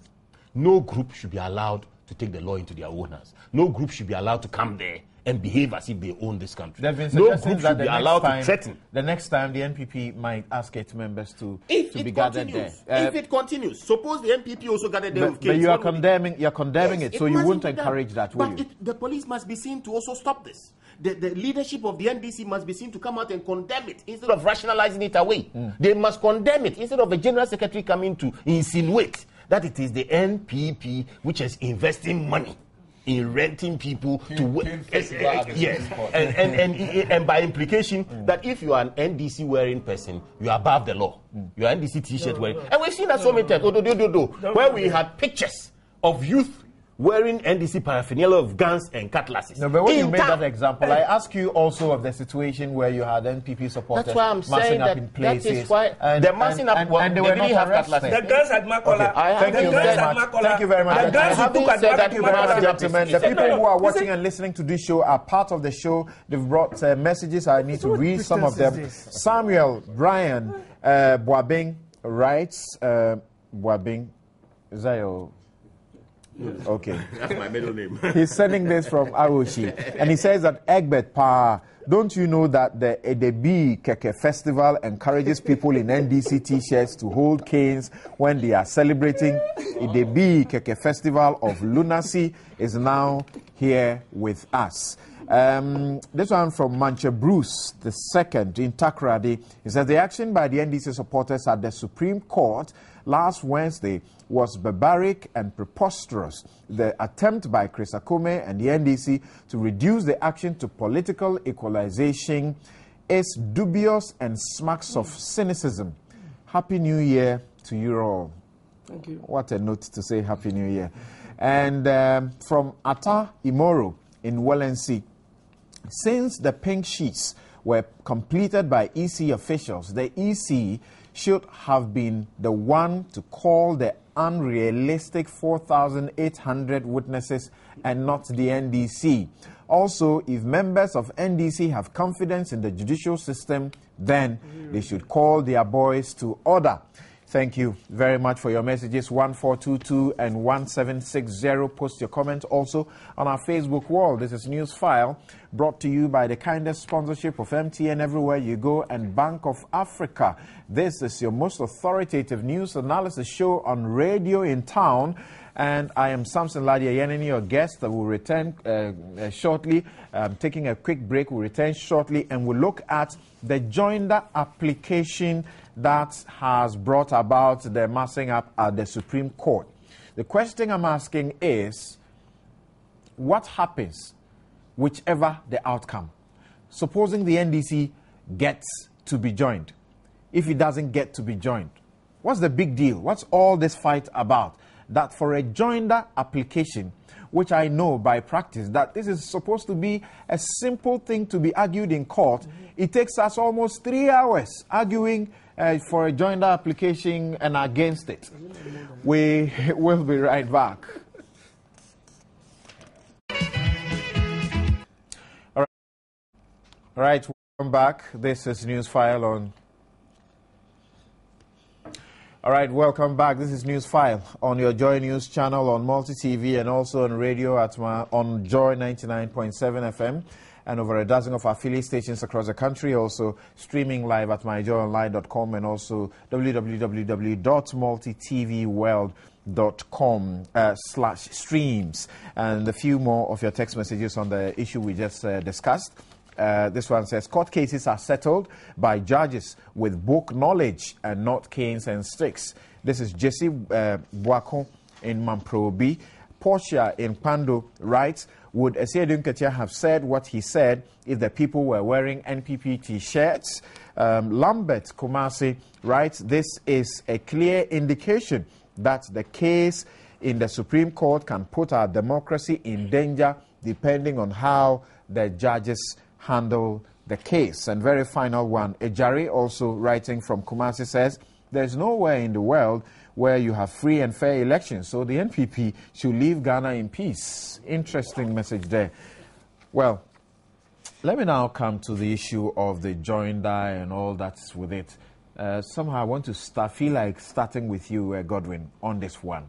no group should be allowed to take the law into their own hands. No group should be allowed to come there and behave as if they own this country. No group should be allowed to threaten. The next time the NPP might ask its members to be gathered there. If it continues, suppose the NPP also gathered there with But you are condemning it, so you won't encourage that, will you? But the police must be seen to also stop this. The leadership of the NDC must be seen to come out and condemn it instead of rationalizing it away. They must condemn it instead of a general secretary coming to insinuate that it is the NPP which is investing money in renting people yes, and by implication that if you are an NDC wearing person, you are above the law. You are NDC T-shirt wearing, and we've seen that so many times. Where we had pictures of youth wearing NDC paraphernalia of guns and cutlasses. No, but when you made that example, I ask you also of the situation where you had NPP supporters massing up in places. That is why they're massing up, and they were not arrested. The guns at Makola. Thank you very much. Thank you very much, gentlemen. The people who are watching and listening to this show are part of the show. They've brought messages. I need to read some of them. Samuel Brian Boabing writes, Boabing, is that your... Okay. That's my middle name. He's sending this from Awoshi. And he says that Egbert Pa, don't you know that the Edebi Keke Festival encourages people in NDC t-shirts to hold canes when they are celebrating? Edebi Keke Festival of Lunacy is now here with us. This one from Manche Bruce II in Takrady. He says the action by the NDC supporters at the Supreme Court last Wednesday was barbaric and preposterous. The attempt by Chris Akome and the NDC to reduce the action to political equalization is dubious and smacks of cynicism. Happy New Year to you all. Thank you. What a note to say Happy New Year. And from Ata Imoro in Walensee, since the pink sheets were completed by EC officials, the EC should have been the one to call the unrealistic 4,800 witnesses and not the NDC. Also, if members of NDC have confidence in the judicial system, then they should call their boys to order. Thank you very much for your messages. 1422 and 1760. Post your comment also on our Facebook wall. This is Newsfile, brought to you by the kindest sponsorship of MTN Everywhere You Go and Bank of Africa. This is your most authoritative news analysis show on radio in town. And I am Samson Ladia Yenini, your guest. That will return shortly. Taking a quick break. We'll return shortly and we'll look at the Joinder application that has brought about the massing up at the Supreme Court. The question I'm asking is, what happens whichever the outcome? Supposing the NDC gets to be joined. If it doesn't get to be joined, what's the big deal? What's all this fight about? That for a Joinder application, which I know by practice that this is supposed to be a simple thing to be argued in court, it takes us almost 3 hours arguing for a Joinder application and against it. We will be right back. All right, welcome back. This is Newsfile on. All right, welcome back. This is Newsfile on your Joy News channel on Multi-TV and also on radio on Joy 99.7 FM and over a dozen of affiliate stations across the country. Also streaming live at myjoyonline.com and also www.multitvworld.com/streams. And a few more of your text messages on the issue we just discussed. This one says, court cases are settled by judges with book knowledge and not canes and sticks. This is Jesse Boako in Mamprobi. Portia in Pando writes, would Esiedun Ketia have said what he said if the people were wearing NPP t-shirts? Lambert Kumasi writes, this is a clear indication that the case in the Supreme Court can put our democracy in danger depending on how the judges handle the case. And very final one, Ejari also writing from Kumasi says, there's nowhere in the world where you have free and fair elections, so the NPP should leave Ghana in peace. Interesting message there. Well, let me now come to the issue of the Joinder and all that's with it. Somehow I want to feel like starting with you, Godwin, on this one.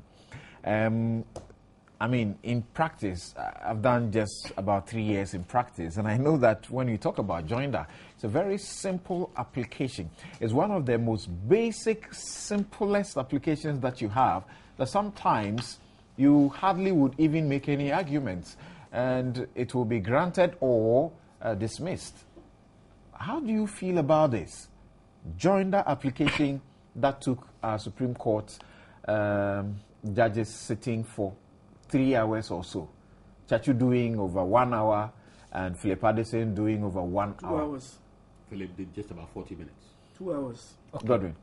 I mean, in practice, I've done just about 3 years in practice, and I know that when you talk about Joinder, it's a very simple application. It's one of the most basic, simplest applications that you have, that sometimes you hardly would even make any arguments, and it will be granted or dismissed. How do you feel about this Joinder application that took our Supreme Court judges sitting for 3 hours or so? Chachu doing over 1 hour and Philip Addison doing over 1 hour. 2 hours. Philip did just about 40 minutes. 2 hours. Okay. Godwin.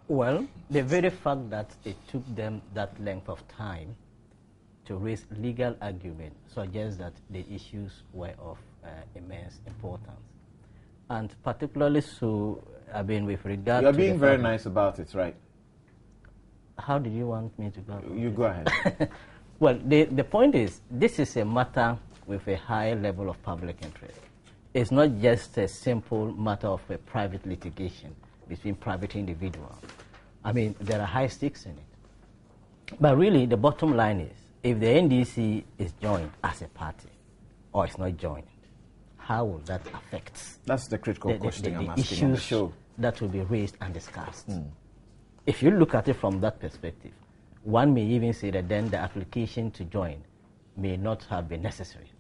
Well, the very fact that it took them that length of time to raise legal argument suggests that the issues were of immense importance. And particularly so, I mean, with regard to... You're being very nice about it, right? How did you want me to go? You go ahead. Well, the point is, this is a matter with a high level of public interest. It's not just a simple matter of a private litigation between private individuals. I mean, there are high stakes in it. But really, the bottom line is, if the NDC is joined as a party or is not joined, how will that affect? That's the critical question I'm asking issues on the show. That will be raised and discussed. If you look at it from that perspective, one may even say that then the application to join may not have been necessary.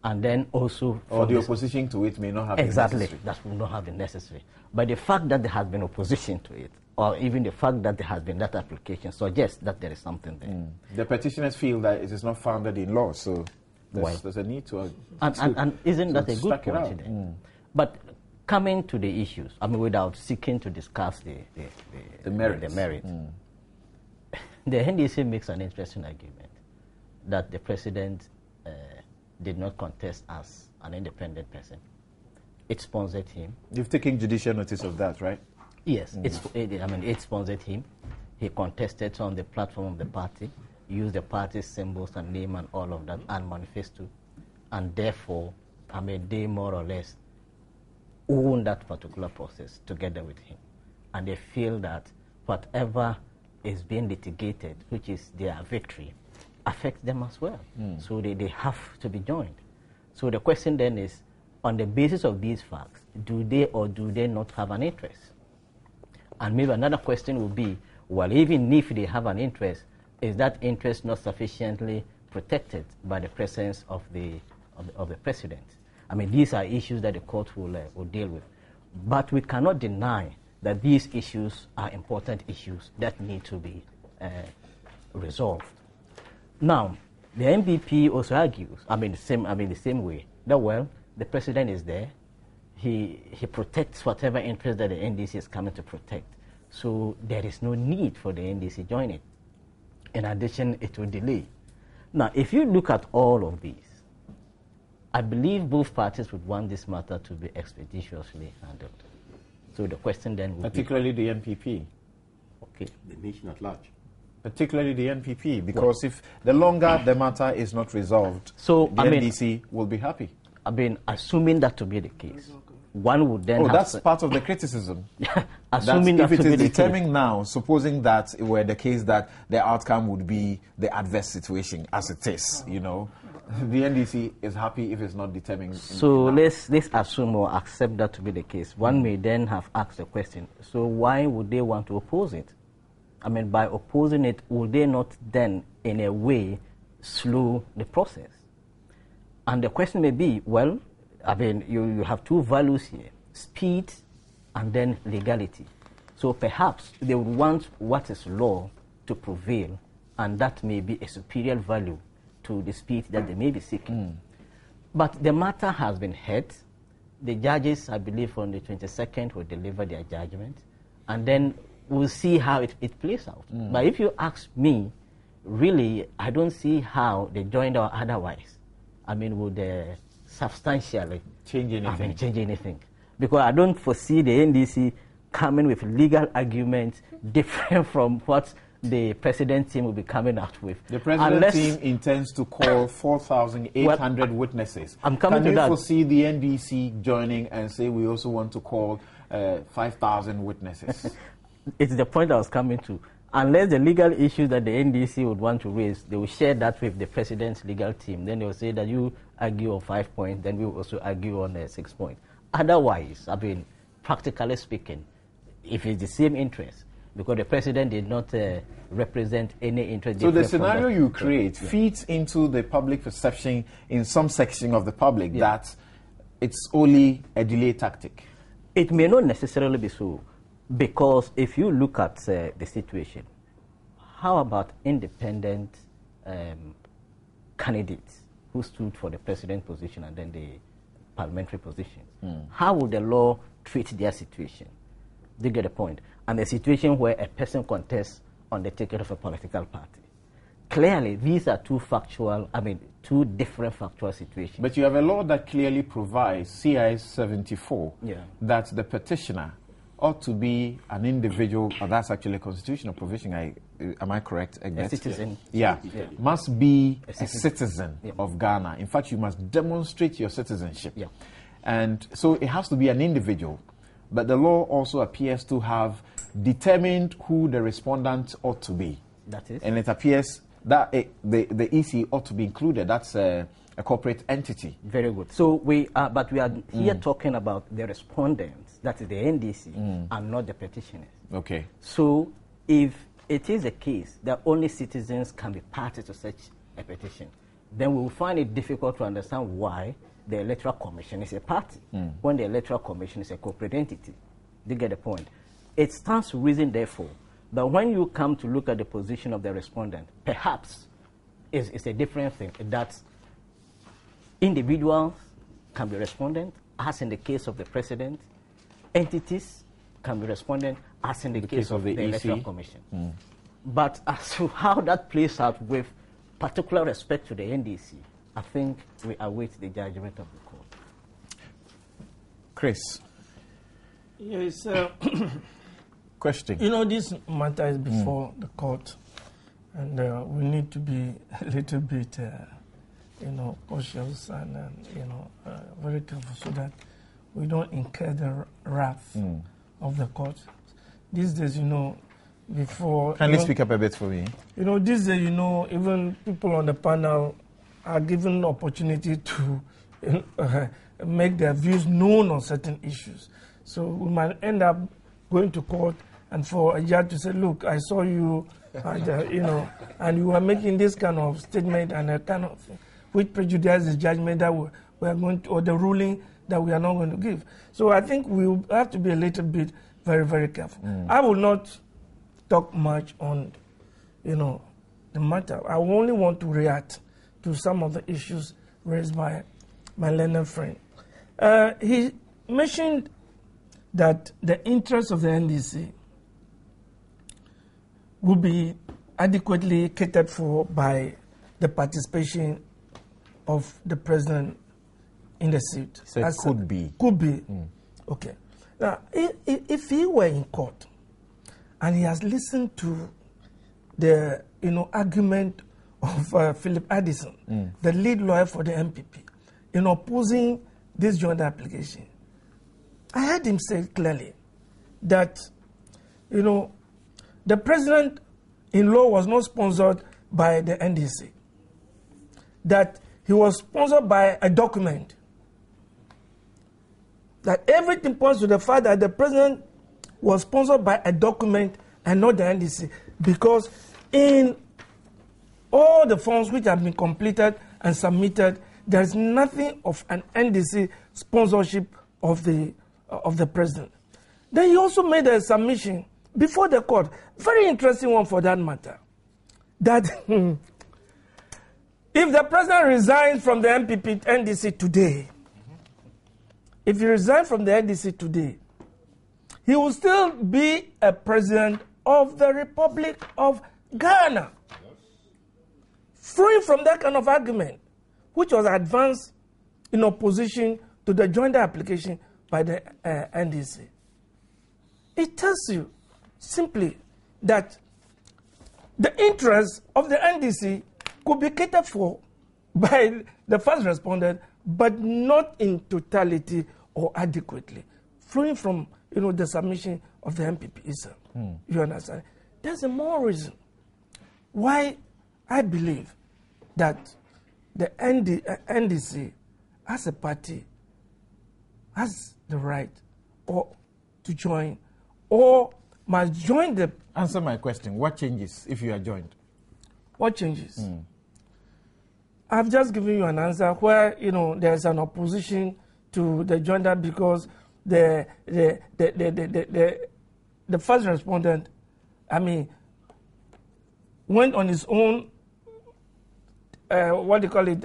And then also... Or the opposition to it may not have been necessary. Exactly, that will not have been necessary. But the fact that there has been opposition to it, or even the fact that there has been that application, suggests that there is something there. The petitioners feel that it is not founded in law, so there's a need to... And isn't that a good point today? But coming to the issues, I mean, without seeking to discuss the merits. The NDC makes an interesting argument that the president did not contest as an independent person. It sponsored him. You've taken judicial notice of that, right? Yes, it sponsored him. He contested on the platform of the party, used the party's symbols and name and all of that, and manifesto. And therefore, they more or less own that particular process together with him. And they feel that whatever is being litigated, which is their victory, affects them as well. So they have to be joined. So the question then is, on the basis of these facts, do they or do they not have an interest? And maybe another question would be, well, even if they have an interest, is that interest not sufficiently protected by the presence of the president? I mean, these are issues that the court will deal with. But we cannot deny that these issues are important issues that need to be resolved. Now, the MPP also argues, the same way, that, well, the president is there. He protects whatever interest that the NDC is coming to protect. So there is no need for the NDC joining. In addition, it will delay. Now, if you look at all of these, I believe both parties would want this matter to be expeditiously handled. So the question then would particularly the NPP. Okay. The nation at large. Particularly the NPP, because if the longer the matter is not resolved, the NDC will be happy. Assuming that to be the case, one would then that's part of the criticism. Assuming that if to it be is the determined case. now, supposing that it were the case that the outcome would be the adverse situation as it is, the NDC is happy if it's not determined. So let's assume or accept that to be the case. One may then have asked the question, so why would they want to oppose it? By opposing it, would they not then, in a way, slow the process? And the question may be, well, you have two values here, speed and then legality. So perhaps they would want what is law to prevail, and that may be a superior value to the speed that they may be seeking. But the matter has been heard. The judges, I believe, on the 22nd will deliver their judgment, and then we'll see how it plays out. But if you ask me, really, I don't see how they joined or otherwise, would substantially change anything. Because I don't foresee the NDC coming with legal arguments different from what the president team will be coming out with. The president team intends to call 4,800 witnesses. I'm coming to that. Can you foresee the NDC joining and say we also want to call 5,000 witnesses? It's the point I was coming to. Unless the legal issues that the NDC would want to raise, they will share that with the president's legal team. Then they will say that you argue on 5 points, then we will also argue on 6 points. Otherwise, practically speaking, if it's the same interest, because the president did not represent any interest. So the scenario you create feeds into the public perception in some section of the public that it's only a delay tactic. It may not necessarily be so. Because if you look at the situation, how about independent candidates who stood for the president position and then the parliamentary position? How would the law treat their situation? Do you get the point? And the situation where a person contests on the ticket of a political party. Clearly, these are two different factual situations. But you have a law that clearly provides, CIS 74, that the petitioner ought to be an individual, that's actually a constitutional provision, am I correct? A citizen. Must be a citizen of Ghana. In fact, you must demonstrate your citizenship. And so it has to be an individual. But the law also appears to have determined who the respondent ought to be. That is. And it appears that the EC ought to be included. That's a corporate entity. Very good. So we are here talking about the respondents, that is the NDC, and not the petitioners. Okay. So if it is a case that only citizens can be party to such a petition, then we will find it difficult to understand why the Electoral Commission is a party when the Electoral Commission is a corporate entity. Do you get the point? It stands to reason, therefore, that when you come to look at the position of the respondent, perhaps it's a different thing. That individuals can be respondent, as in the case of the president. Entities can be respondent, as in the case of the Electoral Commission. But as to how that plays out with particular respect to the NDC, I think we await the judgment of the court. Chris. Yes. Question. You know, this matter is before the court, and we need to be a little bit, cautious and, very careful so that we don't incur the wrath of the court. These days, before... Can you speak up a bit for me? These days, even people on the panel are given opportunity to make their views known on certain issues. So we might end up going to court and for a judge to say, look, I saw you, and, and you were making this kind of statement and a kind of thing, which prejudices the judgment that we are going to, or the ruling that we are not going to give. So I think we have to be a little bit very, very careful. I will not talk much on, the matter. I only want to react to some of the issues raised by my learned friend. He mentioned that the interests of the NDC will be adequately catered for by the participation of the president in the suit. So it could be. Could be. Okay. Now, if he were in court and he has listened to the argument of Philip Addison, the lead lawyer for the MPP, in opposing this joint application, I heard him say clearly that, the president-in-law was not sponsored by the NDC, that he was sponsored by a document, that everything points to the fact that the president was sponsored by a document and not the NDC, because in all the forms which have been completed and submitted, there is nothing of an NDC sponsorship of the president. Then he also made a submission before the court, very interesting one for that matter, that if the president resigns from the NDC today, if he resigns from the NDC today, he will still be a president of the Republic of Ghana. Free from that kind of argument, which was advanced in opposition to the joinder application by the NDC. It tells you simply that the interests of the NDC could be catered for by the first respondent, but not in totality or adequately, flowing from the submission of the MPP itself. You understand? There's a more reason why I believe that the NDC, as a party, has the right or to join, or must join the... Answer my question. What changes if you are joined? What changes? I've just given you an answer where, there's an opposition to the joinder because the first respondent, went on his own, what do you call it,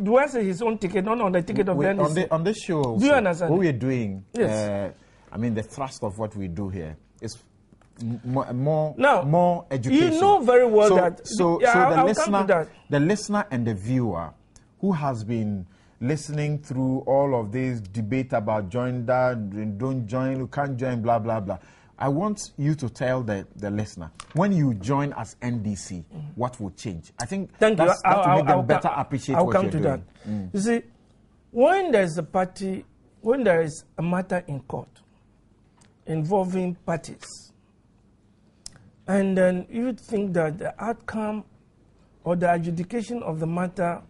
do I say his own ticket, not on the ticket of the NDC? On this show, also, do you understand? What we're doing, yes. The thrust of what we do here is more education. You know very well that. The listener and the viewer who has been listening through all of this debate about joinder, don't join, you can't join, blah, blah, blah. I want you to tell the listener, when you join as NDC, what will change? I think that will make them better appreciate what you're doing. I'll come to that. You see, when there is a matter in court involving parties, and then you think that the outcome or the adjudication of the matter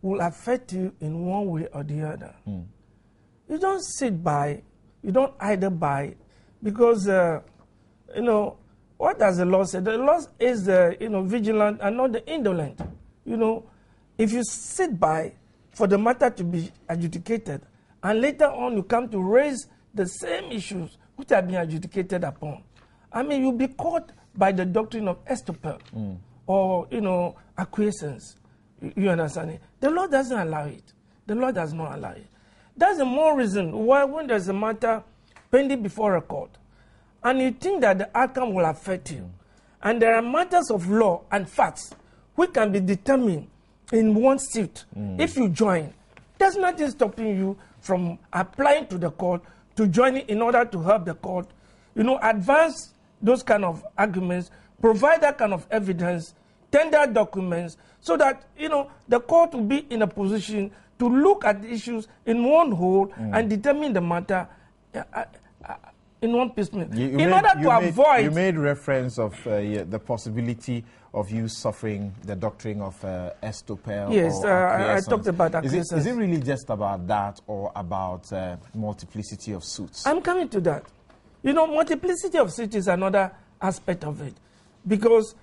will affect you in one way or the other. You don't sit by, you don't idle by, because, you know, what does the law say? The law is the, you know, vigilant and not the indolent. You know, if you sit by for the matter to be adjudicated, and later on you come to raise the same issues which have been adjudicated upon, I mean, you'll be caught by the doctrine of estoppel or, you know, acquiescence. You understand it? The law doesn't allow it. The law does not allow it. That's the more reason why when there's a matter pending before a court, and you think that the outcome will affect you, and there are matters of law and facts which can be determined in one suit, if you join, there's nothing stopping you from applying to the court to join it in order to help the court, you know, advance those kind of arguments, provide that kind of evidence, tender documents, so that, you know, the court will be in a position to look at the issues in one whole and determine the matter in one piecemeal. You made reference of the possibility of you suffering the doctrine of estoppel. Yes, I talked about acquiescence. Is it really just about that or about multiplicity of suits? I'm coming to that. You know, multiplicity of suits is another aspect of it. Because,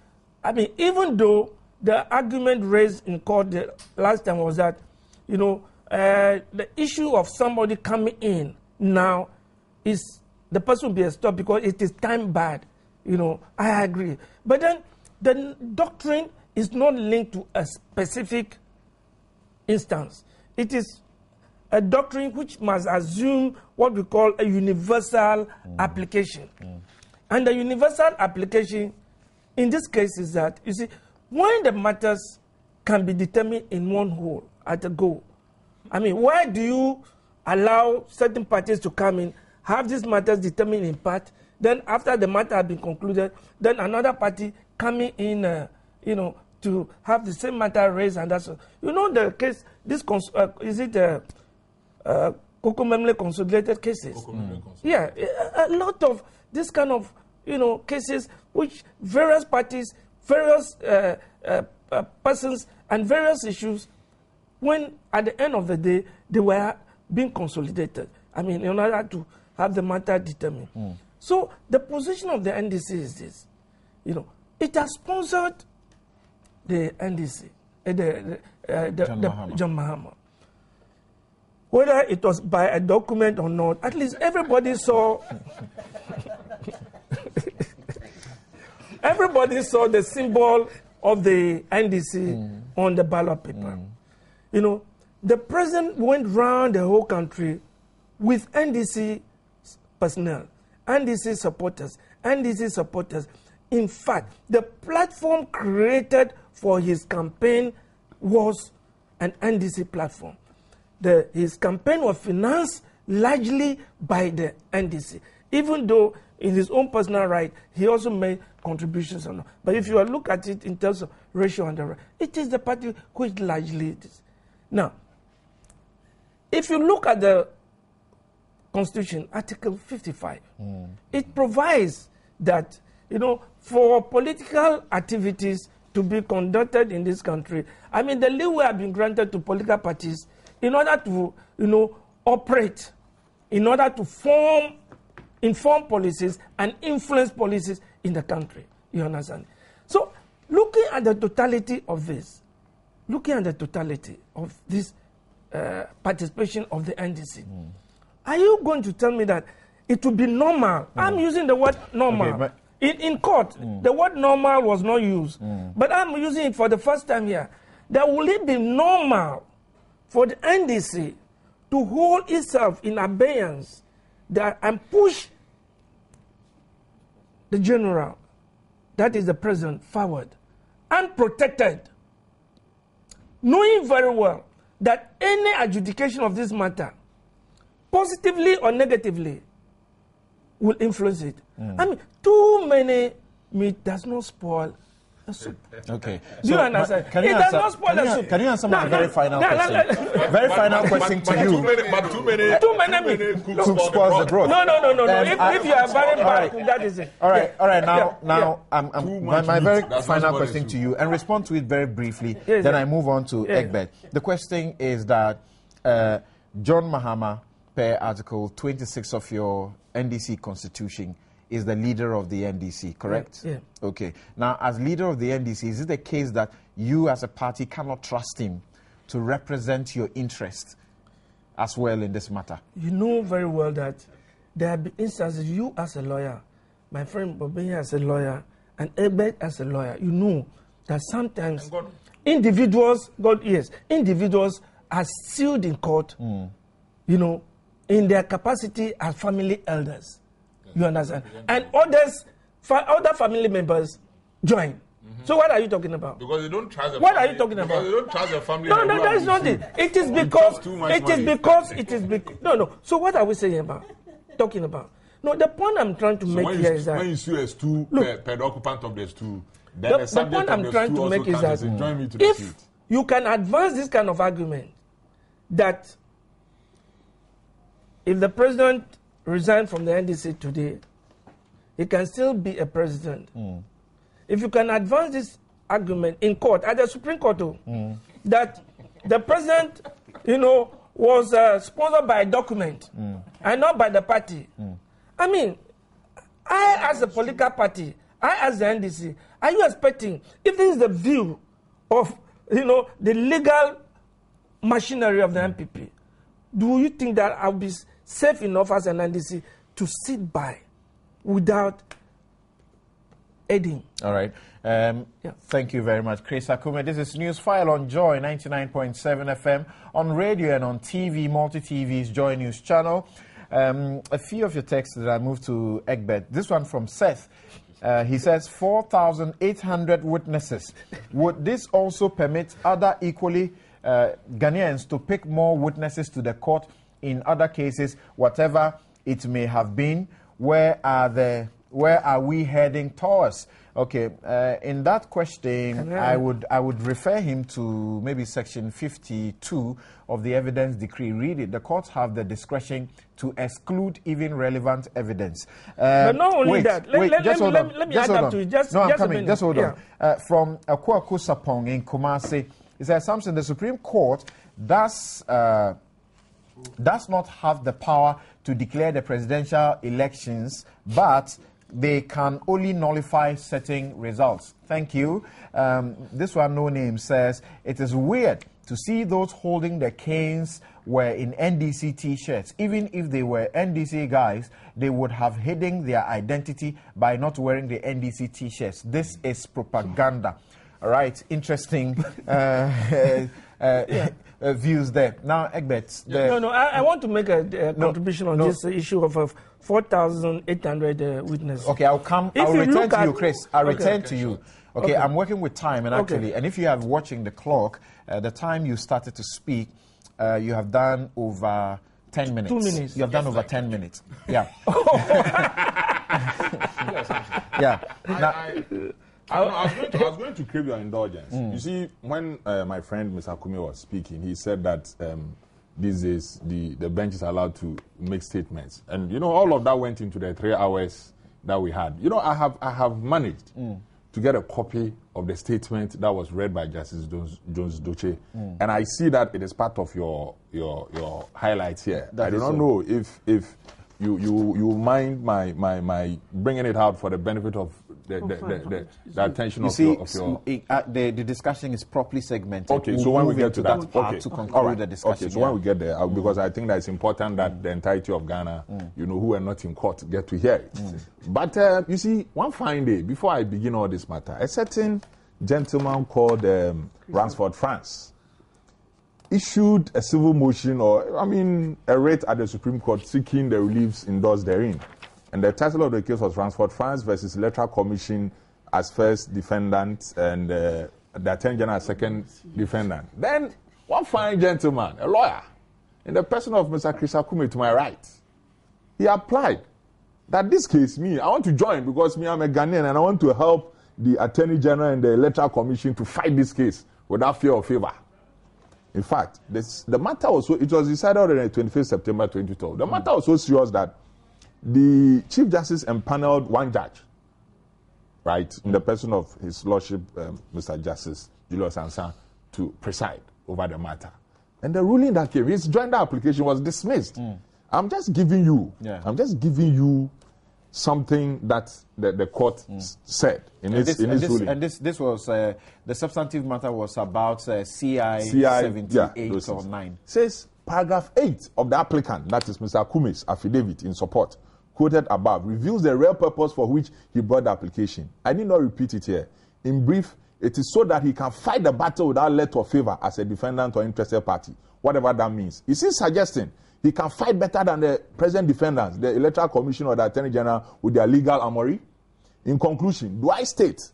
I mean, even though the argument raised in court the last time was that, you know, the issue of somebody coming in now is the person will be stopped because it is time bad. You know, I agree. But then the doctrine is not linked to a specific instance. It is a doctrine which must assume what we call a universal application. And the universal application in this case is that, you see, when the matters can be determined in one whole at a go, I mean, why do you allow certain parties to come in, have these matters determined in part, then after the matter has been concluded, then another party coming in, you know, to have the same matter raised, and that's, you know, the case, this, is it Coco-Memle consolidated cases? Yeah, a lot of this kind of, you know, cases which various parties, various persons, and various issues, when at the end of the day, they were being consolidated. I mean, in order to have the matter determined. So the position of the NDC is this. You know, it has sponsored the NDC, John Mahama. Whether it was by a document or not, at least everybody saw. Everybody saw the symbol of the NDC on the ballot paper. You know, the president went round the whole country with NDC personnel, NDC supporters. In fact, the platform created for his campaign was an NDC platform. His campaign was financed largely by the NDC, even though in his own personal right, he also made contributions. But if you look at it in terms of ratio and the right, it is the party which largely it is. Now, if you look at the Constitution, Article 55, it provides that, you know, for political activities to be conducted in this country, I mean, the leeway have been granted to political parties in order to, you know, operate, in order to inform policies and influence policies in the country. You understand? So, looking at the totality of this, participation of the NDC, are you going to tell me that it will be normal? I'm using the word normal. Okay, in court, the word normal was not used. But I'm using it for the first time here. That will it be normal for the NDC to hold itself in abeyance and push the general, that is the president, forward, unprotected, knowing very well that any adjudication of this matter, positively or negatively, will influence it. I mean, too many meat does not spoil the soup. Okay. Do you understand? It does not spoil the soup. Can you answer my very final question? Very final question to you. Too many Soup spoils the broth. No. If you are very bad, that is it. All right. Now, my very final question to you, and respond to it very briefly. Yes, then I move on to Egbert. The question is that John Mahama, per Article 26 of your NDC Constitution, is the leader of the NDC, correct? Yeah. Okay. Now, as leader of the NDC, is it the case that you as a party cannot trust him to represent your interest as well in this matter? You know very well that there have been instances, you as a lawyer, my friend Bobby as a lawyer, and Egbert as a lawyer, you know that sometimes individuals are sealed in court, you know, in their capacity as family elders. You understand? And other family members join. So what are you talking about? Because they don't trust the What family. are you talking about? Because they don't trust the family. No, that is not it. It is because. No. So what are we saying about? Talking about? No, the point I'm trying to make here is that when you sue a stool per occupant of the stool, then the the subject point I'm of trying the to stool make also is comes that and say, join me to the if suit. you can advance this kind of argument, that if the president resigned from the NDC today, he can still be a president. If you can advance this argument in court, at the Supreme Court, that the president, you know, was sponsored by a document and not by the party. I mean, I as a political party, I as the NDC, are you expecting, if this is the view of, you know, the legal machinery of the MPP, do you think that I'll be safe enough as an NDC to sit by without aiding? All right. Thank you very much, Chris Akume. This is Newsfile on Joy 99.7 FM, on radio and on TV, multi-TV's Joy News channel. A few of your texts that I moved to Egbert. This one from Seth. He says 4,800 witnesses. Would this also permit other equally Ghanaians to pick more witnesses to the court in other cases, whatever it may have been? Where are we heading towards? Okay, in that question, I would refer him to maybe section 52 of the evidence decree. Read it. The courts have the discretion to exclude even relevant evidence. But not only that. Let me add up to it. Just hold on. From Akwaku Sapong in Kumasi, it says something. The Supreme Court does not have the power to declare the presidential elections, but they can only nullify certain results. Thank you. This one, no name, says, it is weird to see those holding the canes were in NDC t-shirts. Even if they were NDC guys, they would have hidden their identity by not wearing the NDC t-shirts. This is propaganda. All right, interesting views there. Now, Egbert. I want to make a contribution on this issue of 4,800 witnesses. Okay, I'll return to you, Chris. I'll return to you. Okay, I'm working with time, and actually, and if you are watching the clock, the time you started to speak, you have done over 10 minutes. 2 minutes. You have done over 10 minutes. Yeah. Yeah. I was going to crave your indulgence. You see, when my friend Mr. Akume was speaking, he said that these days the bench is allowed to make statements, and you know all of that went into the 3 hours that we had. You know, I have managed to get a copy of the statement that was read by Justice Jones Doche, and I see that it is part of your highlights here. I do not know if you mind my bringing it out for the benefit of the attention of your. The discussion is properly segmented. Okay, so when we get to that part to conclude the discussion. Okay, so when we get there, because I think that it's important that the entirety of Ghana, you know, who are not in court, get to hear it. But you see, one fine day, before I begin all this matter, a certain gentleman called Ransford France issued a civil motion, a writ at the Supreme Court seeking the reliefs endorsed therein. And the title of the case was Ransford France versus Electoral Commission as first defendant and the Attorney General as second defendant. Then one fine gentleman, a lawyer, in the person of Mr. Chris Akume to my right, he applied that this case, I want to join because I'm a Ghanaian and I want to help the Attorney General and the Electoral Commission to fight this case without fear or favor. In fact, the matter was it was decided on the 25th September 2012. The matter was so serious that the Chief Justice empaneled one judge, right, in the person of His Lordship, Mr. Justice Julius Ansan, to preside over the matter. And the ruling that came, his joinder application was dismissed. I'm just giving you something that the court said in its ruling. And this was the substantive matter was about CI 78 or 9. Says paragraph 8 of the applicant, that is Mr. Akume's affidavit in support, quoted above, reveals the real purpose for which he brought the application. I need not repeat it here. In brief, it is so that he can fight the battle without let or favor as a defendant or interested party, whatever that means. Is he suggesting he can fight better than the present defendants, the Electoral Commission or the Attorney General, with their legal armory? In conclusion, do I state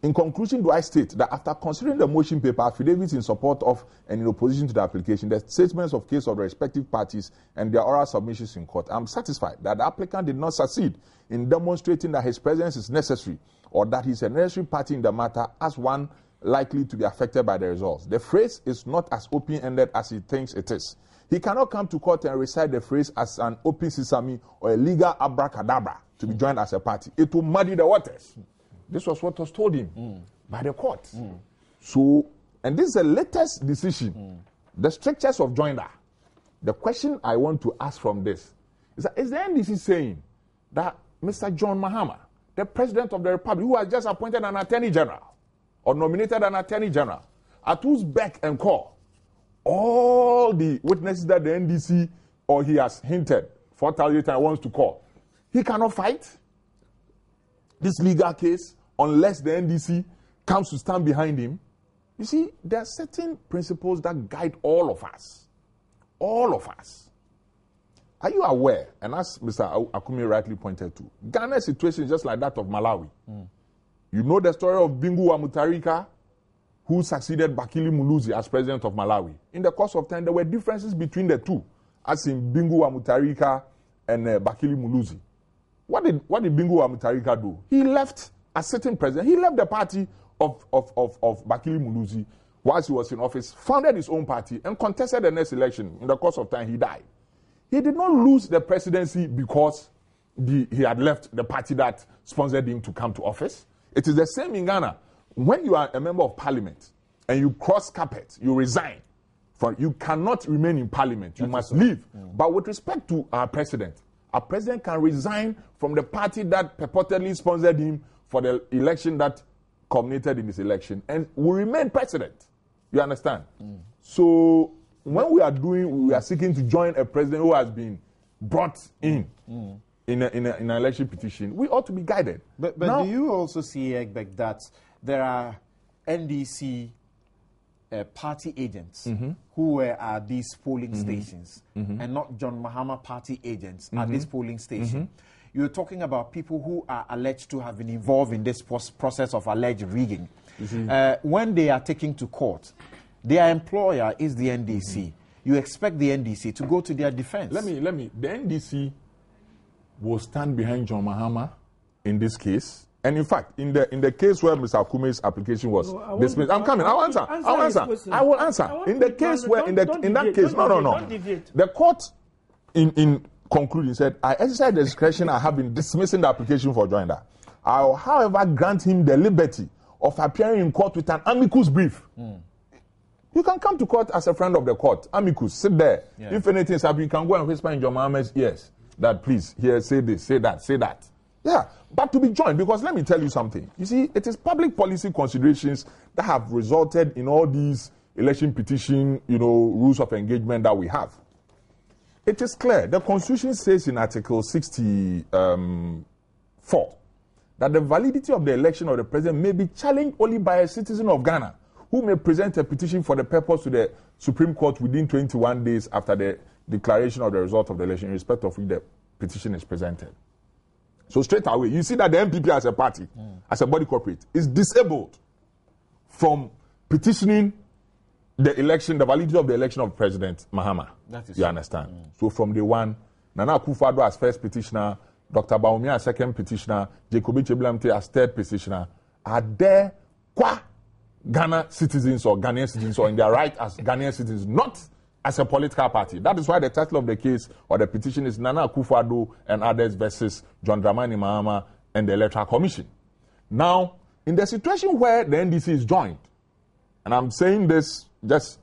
that after considering the motion paper, affidavits in support of and in opposition to the application, the statements of case of the respective parties and their oral submissions in court, I'm satisfied that the applicant did not succeed in demonstrating that his presence is necessary or that he is a necessary party in the matter as one likely to be affected by the results. The phrase is not as open-ended as he thinks it is. He cannot come to court and recite the phrase as an open sesame or a legal abracadabra to be joined as a party. It will muddy the waters. This was what was told him by the court. So, and this is the latest decision. The strictures of joinder. The question I want to ask from this is that, is the NDC saying that Mr. John Mahama, the President of the Republic, who has just appointed an Attorney General or nominated an Attorney General, at whose beck and call all the witnesses that the NDC or he has hinted for Talietan wants to call, he cannot fight this legal case unless the NDC comes to stand behind him? You see, there are certain principles that guide all of us. All of us. Are you aware, and as Mr. Akumi rightly pointed to, Ghana's situation is just like that of Malawi. You know the story of Bingu wa Mutharika, who succeeded Bakili Muluzi as president of Malawi. In the course of time, there were differences between the two, as in Bingu wa Mutharika and Bakili Muluzi. What did Bingu wa Mutharika do? He left as sitting president. He left the party of Bakili Muluzi whilst he was in office, founded his own party, and contested the next election. In the course of time, he died. He did not lose the presidency because he had left the party that sponsored him to come to office. It is the same in Ghana. When you are a member of parliament and you cross carpet, you resign. You cannot remain in parliament. You must leave. But with respect to our president can resign from the party that purportedly sponsored him for the election that culminated in this election and will remain president. You understand? So when we are seeking to join a president who has been brought in an election petition, we ought to be guided. But now, do you also see, Egbek, that there are NDC party agents who were at these polling stations and not John Mahama party agents at this polling station? You're talking about people who are alleged to have been involved in this process of alleged rigging. When they are taken to court, their employer is the NDC. You expect the NDC to go to their defense. Let me. The NDC will stand behind John Mahama in this case. And in fact, in the case where Mr. Akume's application was dismissed, I'm coming. I will answer. In the case where, in that case, the court in concluding said, I exercise the discretion I have in dismissing the application for joinder. I will, however, grant him the liberty of appearing in court with an amicus brief. You can come to court as a friend of the court. Amicus, sit there. Yeah. If anything is happening, you can go and whisper in John Mahama's ears that please, here, say this, say that, say that. Yeah, but to be joined, because let me tell you something. You see, it is public policy considerations that have resulted in all these election petition, rules of engagement that we have. It is clear. The Constitution says in Article 64 that the validity of the election of the president may be challenged only by a citizen of Ghana who may present a petition for the purpose to the Supreme Court within 21 days after the declaration of the result of the election, in respect of which the petition is presented. So straight away, you see that the MPP as a party, as a body corporate, is disabled from petitioning the election, the validity of the election of President Mahama. You understand? So from day one, Nana Akufo-Addo as first petitioner, Dr. Baumia as second petitioner, Jacobi Cheblamte as third petitioner, are there Ghana citizens or Ghanaian citizens or in their right as Ghanaian citizens, not as a political party. That is why the title of the case or the petition is Nana Akufo-Addo and others versus John Dramani Mahama and the Electoral Commission. Now, in the situation where the NDC is joined, and I'm saying this just,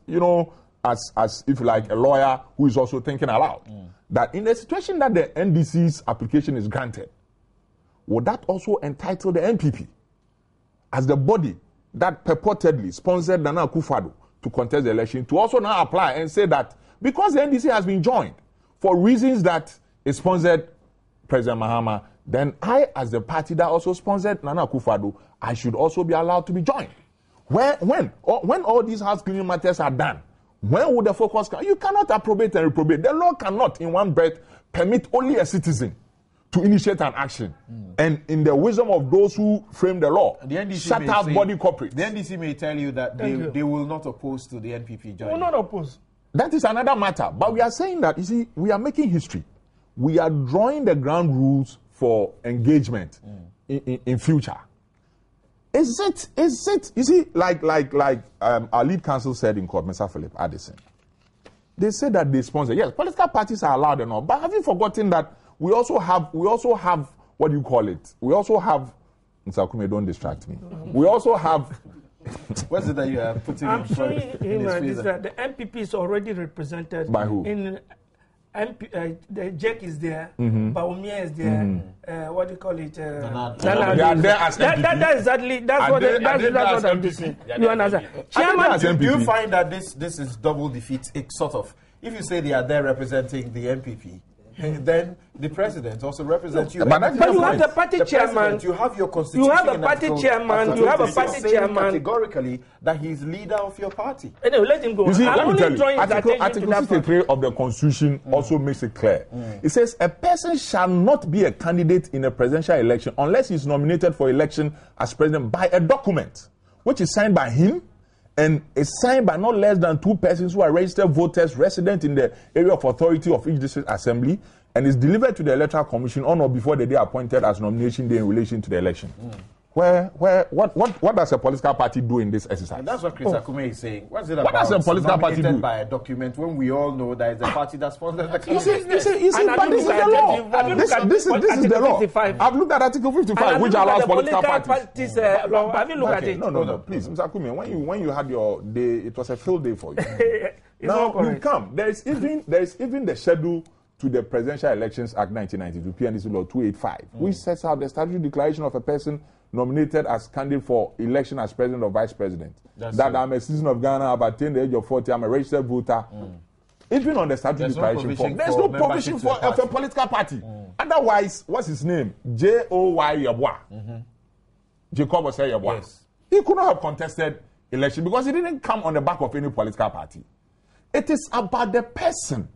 as if like a lawyer who is also thinking aloud, that in the situation that the NDC's application is granted, would that also entitle the NPP as the body that purportedly sponsored Nana Akufo-Addo to contest the election to also now apply and say that because the NDC has been joined for reasons that it sponsored President Mahama, then I, as the party that also sponsored Nana Akufo-Addo, I should also be allowed to be joined. When all these house cleaning matters are done, when would the focus come? You cannot approbate and reprobate. The law cannot, in one breath, permit only a citizen to initiate an action. And in the wisdom of those who frame the law, shut out body corporates. The NDC may tell you that they will not oppose to the NPP joining. Will not oppose. That is another matter. But we are saying that, you see, we are making history. We are drawing the ground rules for engagement in future. Is it, you see, like our lead counsel said in court, Mr. Philip Addison, they said that they sponsor. Yes, political parties are allowed and all, but have you forgotten that we also have, what do you call it? We also have, Mr. Akume, don't distract me. We also have, what's it that you are putting I'm in front showing him that the MPP is already represented. By who? In the JEC is there, Baumia is there, what do you call it? They are there as MPP. That's exactly, that's what I'm saying. You understand? Chairman, do you find that this is double defeat? It sort of, if you say they are there representing the MPP, then the president also represents you. But you have the party chairman. You have your constitution. You have a party chairman. You have a party chairman. Categorically, that he's leader of your party. Anyway, let him go. You see, I'm let me only tell you, drawing Article 63 of the Constitution also makes it clear. It says a person shall not be a candidate in a presidential election unless he is nominated for election as president by a document which is signed by him and is signed by not less than 2 persons who are registered voters resident in the area of authority of each district assembly, and is delivered to the Electoral Commission on or before the day appointed as nomination day in relation to the election. What does a political party do in this exercise? And that's what Chris Akume is saying. What does a political party do? By a document when we all know that it's a party that sponsors the candidate. You see, but this is the law. This is the law. I've looked at Article 55, which allows political parties. Have you looked at it? No, please, Mr. Akume, when you had your day, it was a field day for you. Now you come. There is even the schedule to the Presidential Elections Act 1992, PNDC Law 285, which sets out the statutory declaration of a person nominated as candidate for election as president or vice president. That I'm a citizen of Ghana, I've attained the age of 40, I'm a registered voter. Even on the statutory declaration form, there's no provision for a political party. Otherwise, what's his name? J.O.Y. Yabwa. Jacob Osei Yabwa. Yes. He could not have contested election because he didn't come on the back of any political party. It is about the person.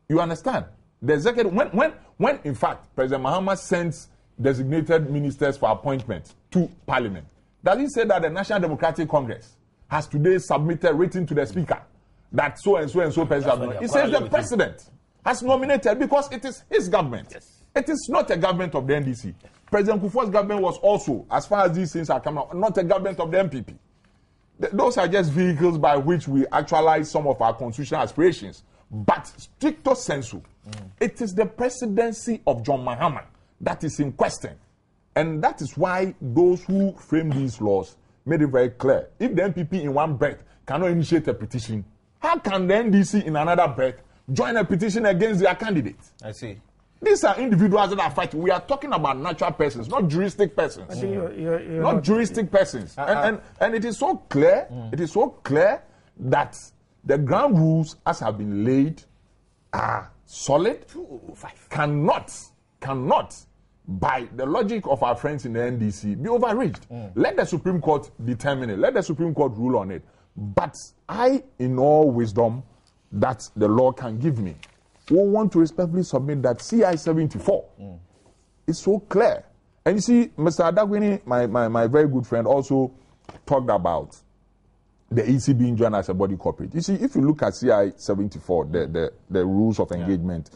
You understand? The executive, when in fact President Mahama sends designated ministers for appointment to Parliament, does he say that the National Democratic Congress has today submitted written to the Speaker that so and so and so president? He says the president has nominated because it is his government. Yes. It is not a government of the NDC. Yes. President Kufuor's government was also, as far as these things are coming out, not a government of the MPP. Those are just vehicles by which we actualize some of our constitutional aspirations. But stricto sensu, it is the presidency of John Mahama that is in question. And that is why those who frame these laws made it very clear. If the MPP in one breath cannot initiate a petition, how can the NDC in another breath join a petition against their candidate? I see. These are individuals that are fighting. We are talking about natural persons, not juristic persons. I think you're not juristic persons. And it is so clear, it is so clear that the ground rules as have been laid are solid, cannot, by the logic of our friends in the NDC, be overreached. Let the Supreme Court determine it. Let the Supreme Court rule on it. But I, in all wisdom that the law can give me, will want to respectfully submit that CI 74 is so clear. And you see, Mr. Adagwini, my very good friend, also talked about the EC being joined as a body corporate. You see, if you look at CI 74, the rules of engagement,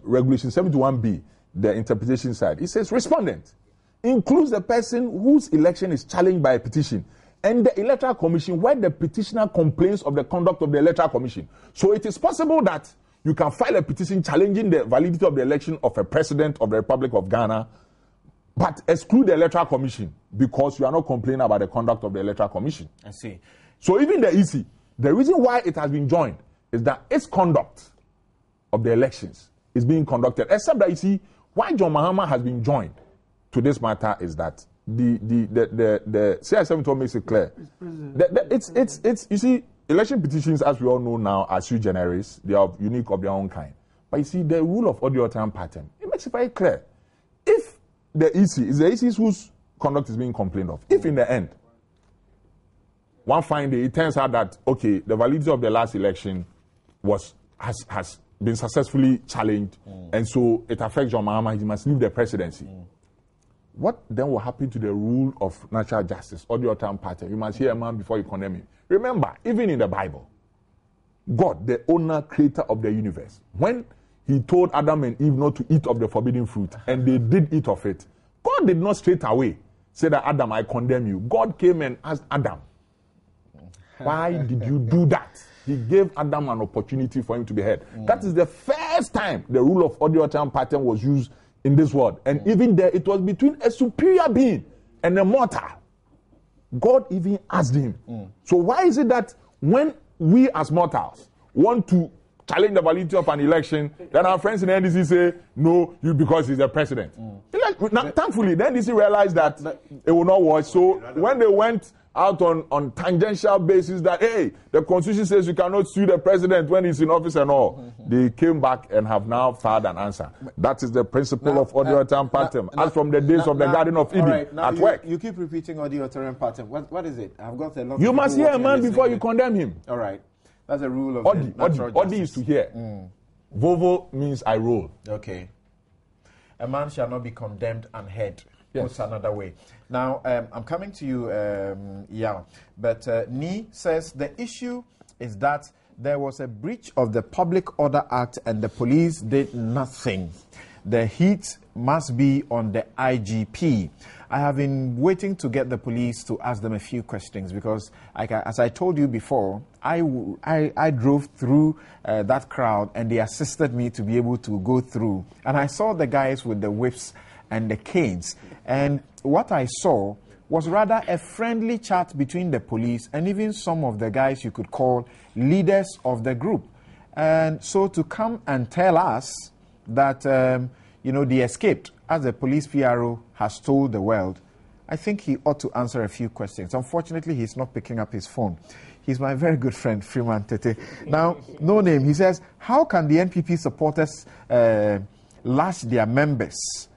Regulation 71B, the interpretation side, it says respondent includes the person whose election is challenged by a petition and the Electoral Commission where the petitioner complains of the conduct of the Electoral Commission. So it is possible that you can file a petition challenging the validity of the election of a president of the Republic of Ghana, but exclude the Electoral Commission because you are not complaining about the conduct of the Electoral Commission. I see. So even the EC, the reason why it has been joined is that its conduct of the elections is being conducted. Except that you see, why John Mahama has been joined to this matter is that the CI-72 makes it clear. It's you see, election petitions, as we all know now, are sui generis. They are unique of their own kind. But you see, the rule of audio time pattern, it makes it very clear. If the EC is the EC whose conduct is being complained of, if in the end one fine day it turns out that okay, the validity of the last election has been successfully challenged, and so it affects John Mahama, he must leave the presidency. What then will happen to the rule of natural justice, audio time pattern? You must hear a man before you condemn him. Remember, even in the Bible, God, the owner, creator of the universe, when he told Adam and Eve not to eat of the forbidden fruit, and they did eat of it, God did not straight away say that, Adam, I condemn you. God came and asked Adam, why did you do that? He gave Adam an opportunity for him to be heard. That is the first time the rule of audio time pattern was used in this world. And even there, it was between a superior being and a mortal. God even asked him. So why is it that when we as mortals want to challenge the validity of an election, then our friends in the NDC say, no, you because he's the president. Now, thankfully, the NDC realized that it will not work. So when they went out on tangential basis that, hey, the constitution says you cannot sue the president when he's in office and all, they came back and have now filed an answer. That is the principle of audio time pattern, as from the days of the Garden of Eden at work. You keep repeating audio time pattern. What is it? I've got a lot. You must hear a man before you condemn him. All right. That's a rule of Odi is to hear. Vovo means I roll. Okay. A man shall not be condemned unheard. Yes. Put another way. Now, I'm coming to you, but Ni says the issue is that there was a breach of the Public Order Act and the police did nothing. The heat must be on the IGP. I have been waiting to get the police to ask them a few questions because, as I told you before, I drove through that crowd and they assisted me to be able to go through. And I saw the guys with the whips and the canes. And what I saw was rather a friendly chat between the police and even some of the guys you could call leaders of the group. And so to come and tell us that, they escaped, as the police PRO has told the world, I think he ought to answer a few questions. Unfortunately, he's not picking up his phone. He's my very good friend, Freeman Tete. Now, no name. He says, how can the NPP supporters lash their members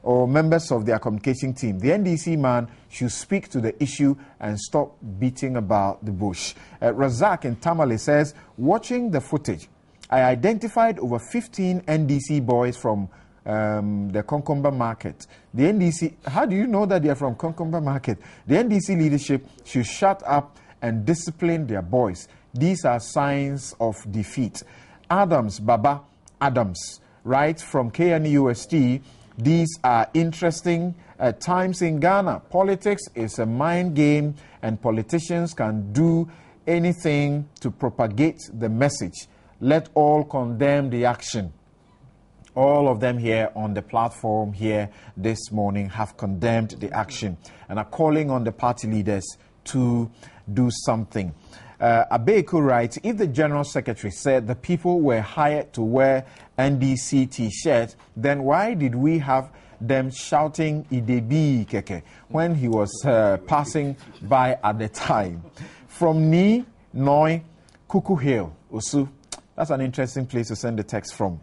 or members of their communication team? The NDC man should speak to the issue and stop beating about the bush. Razak in Tamale says, watching the footage, I identified over 15 NDC boys from the Konkomba market. The NDC, how do you know that they are from Konkomba market? The NDC leadership should shut up and discipline their boys. These are signs of defeat. Baba Adams, writes from KNUST, these are interesting times in Ghana. Politics is a mind game and politicians can do anything to propagate the message. Let all condemn the action. All of them here on the platform here this morning have condemned the action and are calling on the party leaders to do something. Abeku writes, if the General Secretary said the people were hired to wear NDC T-shirts, then why did we have them shouting Idebi Keke when he was passing by at the time? From Ni Noi Kuku Hill, Usu. That's an interesting place to send the text from.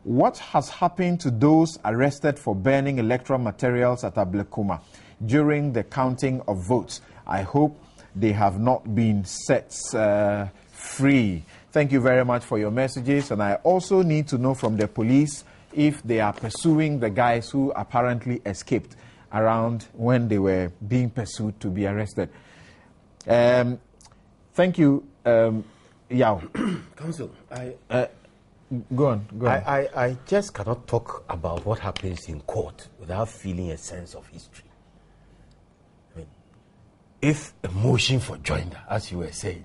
What has happened to those arrested for burning electoral materials at Ablekuma during the counting of votes? I hope they have not been set free. Thank you very much for your messages. And I also need to know from the police if they are pursuing the guys who apparently escaped around when they were being pursued to be arrested. Thank you, Yao. Council, Go on. I just cannot talk about what happens in court without feeling a sense of history. I mean, if a motion for joinder, as you were saying,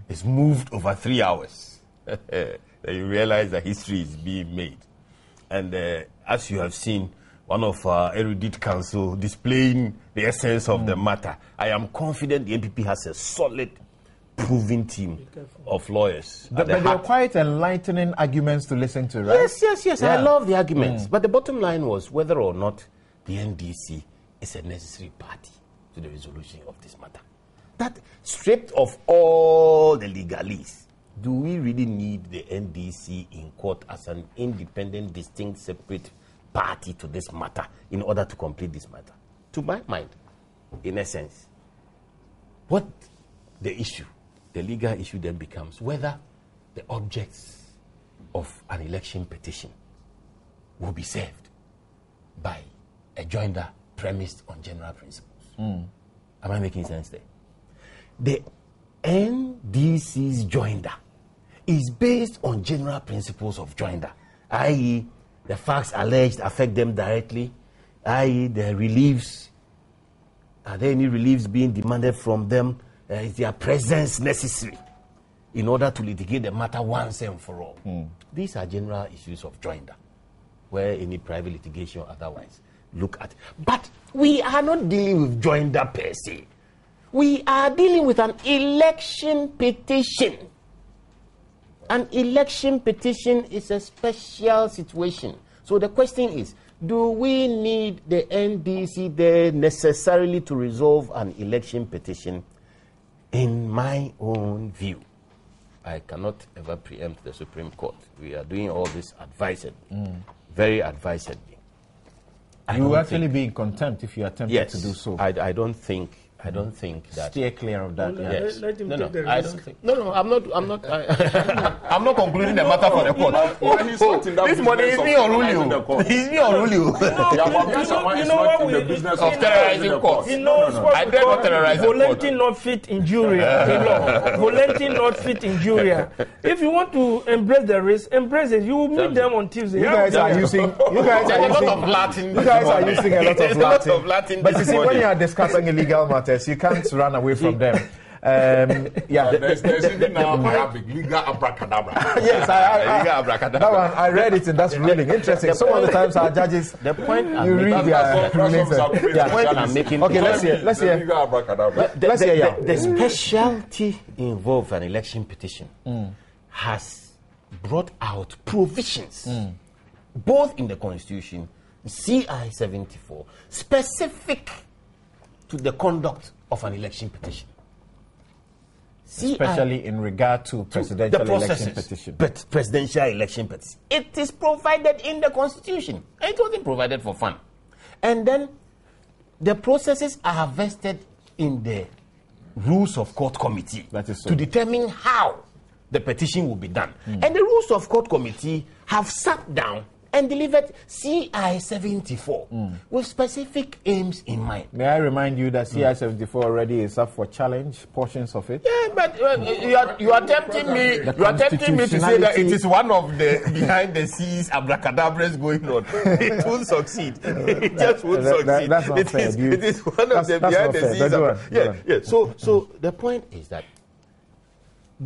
is moved over 3 hours, then you realize that history is being made. And as you have seen, one of our erudite counsel displaying the essence of the matter, I am confident the NPP has a solid, proven team of lawyers. But they were quite enlightening arguments to listen to, right? Yes. Yeah. I love the arguments. But the bottom line was whether or not the NDC is a necessary party to the resolution of this matter. That stripped of all the legalese, do we really need the NDC in court as an independent, distinct, separate party to this matter in order to complete this matter? To my mind, in essence, what the issue, the legal issue then becomes whether the objects of an election petition will be served by a joinder premised on general principles. Am I making sense there? The NDC's joinder is based on general principles of joinder, i.e., the facts alleged affect them directly, i.e., the reliefs. Are there any reliefs being demanded from them? Is their presence necessary in order to litigate the matter once and for all? These are general issues of joinder, where any private litigation or otherwise look at. But we are not dealing with joinder per se. We are dealing with an election petition. An election petition is a special situation. So the question is, do we need the NDC there necessarily to resolve an election petition? In my own view, I cannot ever preempt the Supreme Court. We are doing all this advisedly, very advisedly. You will actually be in contempt if you attempt to do so. I don't think that. Steer clear of that. Yes. Let him take the I risk. don't think. No, I'm not. I'm not concluding the matter for the court. This money is me or rule. He's me or rule. You know what we of terrorizing courts. He knows what I dare not terrorize the court. Volenting not fit injuria. Volenting not fit injuria. If you want to embrace the risk, embrace it. You will meet them on Tuesday. You guys are using. You guys are a lot using. of Latin. You guys are using a lot of Latin. But But you see, when you are discussing illegal matters, you can't run away from them. There's even now Arabic, legal abracadabra. Yes, that one, I read it, and that's really interesting. Some of the times our judges, The point you read their rulings. I'm making. Okay, let's hear. The specialty involved in an election petition has brought out provisions, both in the Constitution, CI 74, specific to the conduct of an election petition. Especially in regard to presidential election petition. But presidential election petition. It is provided in the Constitution. It wasn't provided for fun. And then the processes are vested in the rules of court committee to determine how the petition will be done. And the rules of court committee have sat down and delivered CI 74 with specific aims in mind. May I remind you that CI 74 already is up for challenge, portions of it? Yeah, but you are tempting me. You are tempting me to say that it is one of the behind the scenes abracadabras going on. It won't succeed. It just won't succeed. That's not fair. It is one of the behind the scenes. Yeah. So the point is that,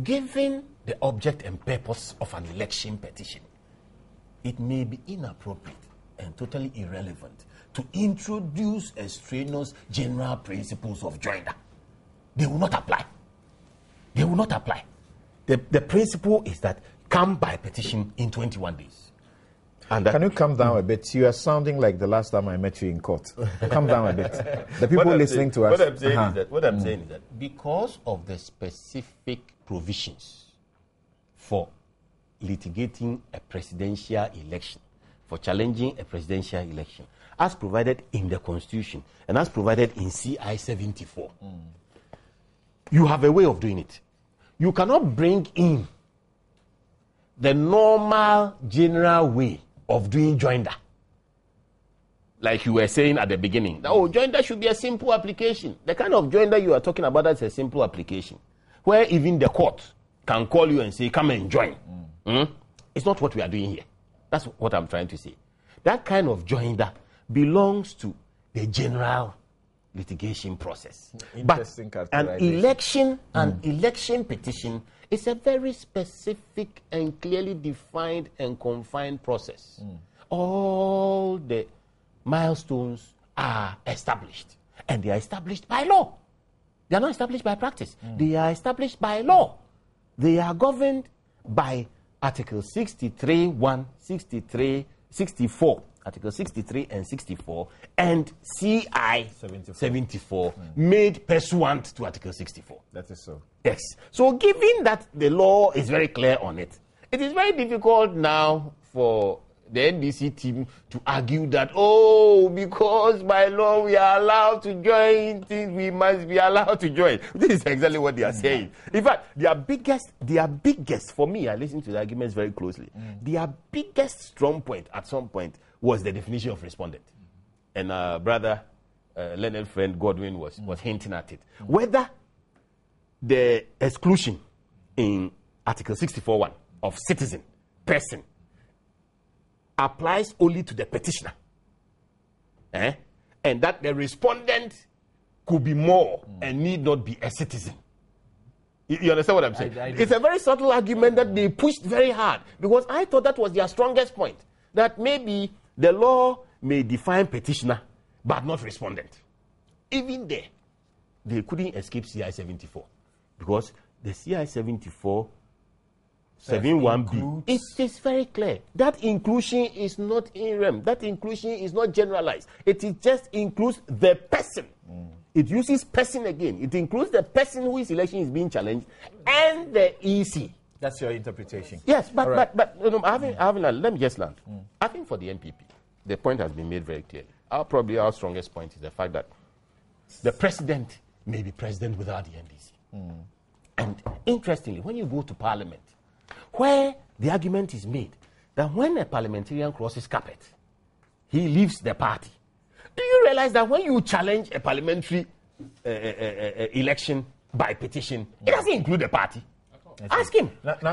given the object and purpose of an election petition, it may be inappropriate and totally irrelevant to introduce extraneous general principles of joinder. They will not apply. They will not apply. The principle is that come by petition in 21 days. And Can you come down a bit? You are sounding like the last time I met you in court. Come down a bit. The people listening to us. What I'm saying is that because of the specific provisions for litigating a presidential election, for challenging a presidential election, as provided in the Constitution and as provided in CI 74, you have a way of doing it. You cannot bring in the normal general way of doing joinder. Like you were saying at the beginning, joinder should be a simple application. The kind of joinder you are talking about is a simple application, where even the court can call you and say, come and join. It's not what we are doing here. That's what I'm trying to say. That kind of joinder belongs to the general litigation process. Interesting but an election petition is a very specific and clearly defined and confined process. All the milestones are established, and they are established by law. They are not established by practice. They are established by law. They are governed by Article 63, 1, 63, 64, Article 63 and 64, and CI 74 made pursuant to Article 64. That is so. Yes. So given that the law is very clear on it, it is very difficult now for the NDC team to argue that, oh, because by law we are allowed to join things, we must be allowed to join. This is exactly what they are saying. In fact, their biggest, for me, I listened to the arguments very closely, their biggest strong point at some point was the definition of respondent. And brother, learned friend Godwin was hinting at it. Whether the exclusion in Article 64.1 of citizen, person, applies only to the petitioner, and that the respondent could be more and need not be a citizen. You understand what I'm saying? It's a very subtle argument that they pushed very hard, because I thought that was their strongest point, that maybe the law may define petitioner but not respondent. Even there, they couldn't escape CI 74, because the CI 74 71B, it is very clear. That inclusion is not in rem. That inclusion is not generalized. It is just includes the person. It uses person again. It includes the person whose election is being challenged and the EC. That's your interpretation. Yes, but let me just land. I think for the NPP, the point has been made very clearly. Probably our strongest point is the fact that the president may be president without the NDC. And interestingly, when you go to Parliament, where the argument is made that when a parliamentarian crosses carpet, he leaves the party. Do you realize that when you challenge a parliamentary election by petition, it doesn't include the party? Ask him.